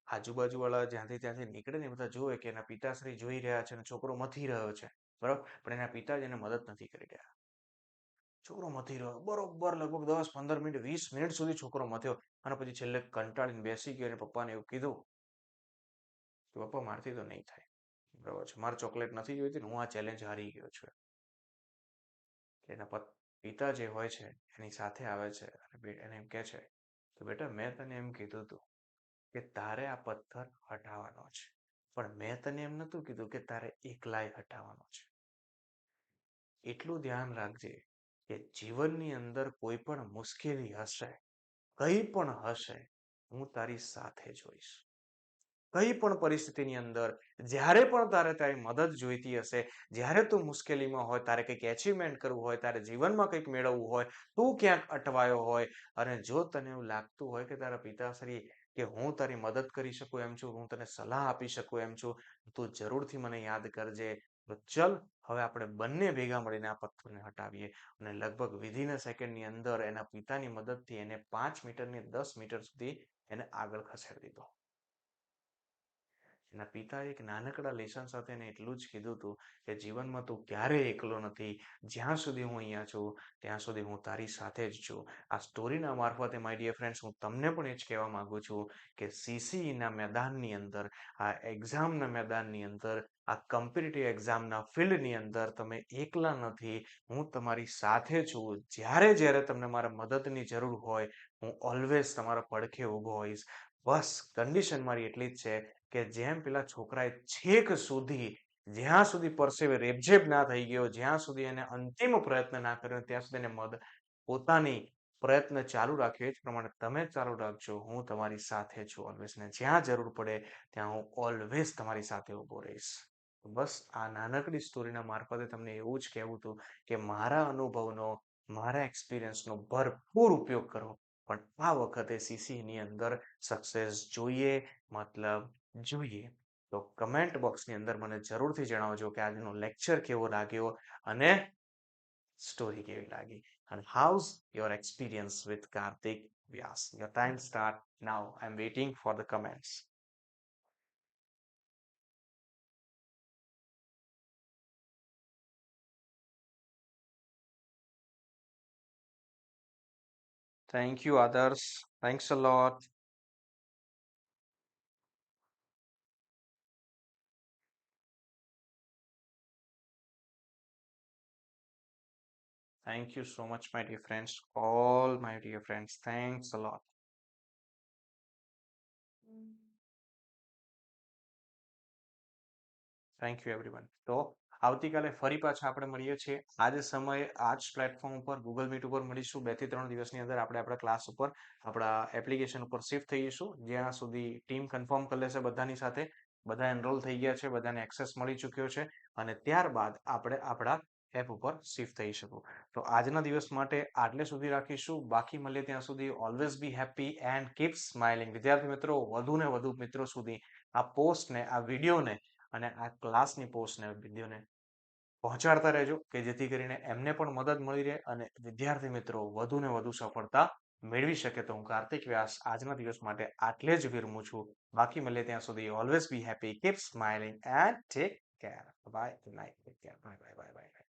આજુબાજુ વાળા જ્યાંથી ત્યાંથી નીકળે ને બધા જોવે કે એના પિતાશ્રી જોઈ રહ્યા છે અને છોકરો મથી રહ્યો છે, બરોબર. પણ એના પિતા એને મદદ નથી કરી રહ્યા. છોકરો મથી રહ્યો બરોબર લગભગ 10-15 મિનિટ 20 મિનિટ સુધી છોકરો મથ્યો અને પછી છેલ્લે કંટાળીને બેસી ગયો અને પપ્પાને એવું કીધું કે પપ્પા મારથી તો નહીં થાય, બરોબર છે, મારે ચોકલેટ નથી જોઈતી, હું આ ચેલેન્જ હારી ગયો છું. એના પિતા જે હોય છે એની સાથે આવે છે અને એને એમ કહે છે કે બેટા મેં તને એમ કીધું હતું કે તારે આ પથ્થર હટાવવાનો છે, પણ મેં તને એમ નતું કીધું કે તારે એકલાય હટાવવાનો છે. એટલું ધ્યાન રાખજે કે જીવનની અંદર કોઈ પણ મુશ્કેલી હશે, કંઈ પણ હશે, હું તારી સાથે જોઈશ. કઈ પણ પરિસ્થિતિની અંદર જ્યારે પણ તારે તારી મદદ જોઈતી હશે, જ્યારે તું મુશ્કેલીમાં હોય, તારે કંઈક એચિવમેન્ટ કરવું હોય, તારે જીવનમાં કંઈક મેળવવું હોય, તું ક્યાંક અટવાયો હોય અને જો તને એવું લાગતું હોય કે તારા પિતાશ્રી કે હું તારી મદદ કરી શકું એમ છું, હું તને સલાહ આપી શકું એમ છું, તું જરૂરથી મને યાદ કરજે. તો ચલ હવે આપણે બંને ભેગા મળીને આ પથ્થરને હટાવીએ. અને લગભગ વિધિન અ સેકન્ડની અંદર એના પિતાની મદદથી એને 5 મીટરની 10 મીટર સુધી એને આગળ ખસેડી દીધો. એના પિતાએ એક નાનકડા લેસન સાથે એને એટલું જ કીધું હતું કે જીવનમાં તું ક્યારેય એકલો નથી. જ્યાં સુધી હું અહીંયા છું ત્યાં સુધી હું તારી સાથે જ છું. આ સ્ટોરીના મારફતે માય ડિયર ફ્રેન્ડ્સ હું તમને પણ એ જ કહેવા માંગુ છું કે સીસીઈના મેદાનની અંદર, આ એક્ઝામના મેદાનની અંદર, આ કોમ્પિટિટિવ એક્ઝામના ફિલ્ડની અંદર તમે એકલા નથી. હું તમારી સાથે છું. જ્યારે જ્યારે તમને મારા મદદની જરૂર હોય હું ઓલવેઝ તમારા પડખે ઊભો હોઈશ. બસ કન્ડિશન મારી એટલી જ છે કે જેમ પેલા છોકરાએ છેક સુધી જ્યાં સુધી પરસેવે રેબઝેબ ના થઈ ગયો, જ્યાં સુધી એને અંતિમ પ્રયત્ન ના કર્યો, ત્યાં સુધી એને પોતાની પ્રયત્ન ચાલુ રાખ્યો. એ જ પ્રમાણે તમે ચાલુ રાખજો. હું તમારી સાથે છું ઓલવેઝ, ને જ્યાં જરૂર પડે ત્યાં હું ઓલવેઝ તમારી સાથે ઊભો રહીશ. બસ આ નાનકડી સ્ટોરીના મારફતે તમને એવું જ કહેવું હતું કે મારા અનુભવનો, મારા એક્સપિરિયન્સનો ભરપૂર ઉપયોગ કરો. પણ આ વખતે સીસીની અંદર સક્સેસ જોઈએ, મતલબ જોઈએ. તો કમેન્ટ બોક્સની અંદર મને જરૂરથી જણાવજો કે આજનો લેક્ચર કેવો લાગ્યો અને સ્ટોરી કેવી લાગી. And how's your experience with Karthik Vyas? Your time start now. I'm waiting for the comments. Thank you, others. Thanks a lot. Thank you so much, my dear friends. All my dear friends. Thanks a lot. Thank you everyone. તો આવતીકાલે ફરી પાછા આપણે મળીએ છીએ આ જ સમયે આ જ પ્લેટફોર્મ ઉપર ગૂગલ મીટ ઉપર મળીશું. 2 થી 3 દિવસની અંદર આપણે આપણા ક્લાસ ઉપર આપણા એપ્લિકેશન ઉપર શિફ્ટ થઈશું. જ્યાં સુધી ટીમ કન્ફર્મ કરી લેશે બધાની સાથે, બધા એનરોલ થઈ ગયા છે, બધાને એક્સેસ મળી ચૂક્યો છે અને ત્યારબાદ આપણે આપણા એપ ઉપર શિફ્ટ થઈ શકું. તો આજના દિવસ માટે આટલે સુધી રાખીશું. બાકી મળીએ ત્યાં સુધી always be happy and keep smiling. વિદ્યાર્થી મિત્રો, વધુ ને વધુ મિત્રો સુધી આ પોસ્ટને, આ વિડીયોને અને આ ક્લાસની પોસ્ટને, વિડીયોને પહોંચાડતા રહેજો કે જેથી કરીને એમને પણ મદદ મળી રહે અને વિદ્યાર્થી મિત્રો વધુ ને વધુ સફળતા મેળવી શકે. તો હું કાર્તિક વ્યાસ આજના દિવસ માટે આટલે જ વિરમું છું. બાકી મળીએ ત્યાં સુધી always be happy, keep smiling and take care. Bye, good night, take care, bye bye bye by.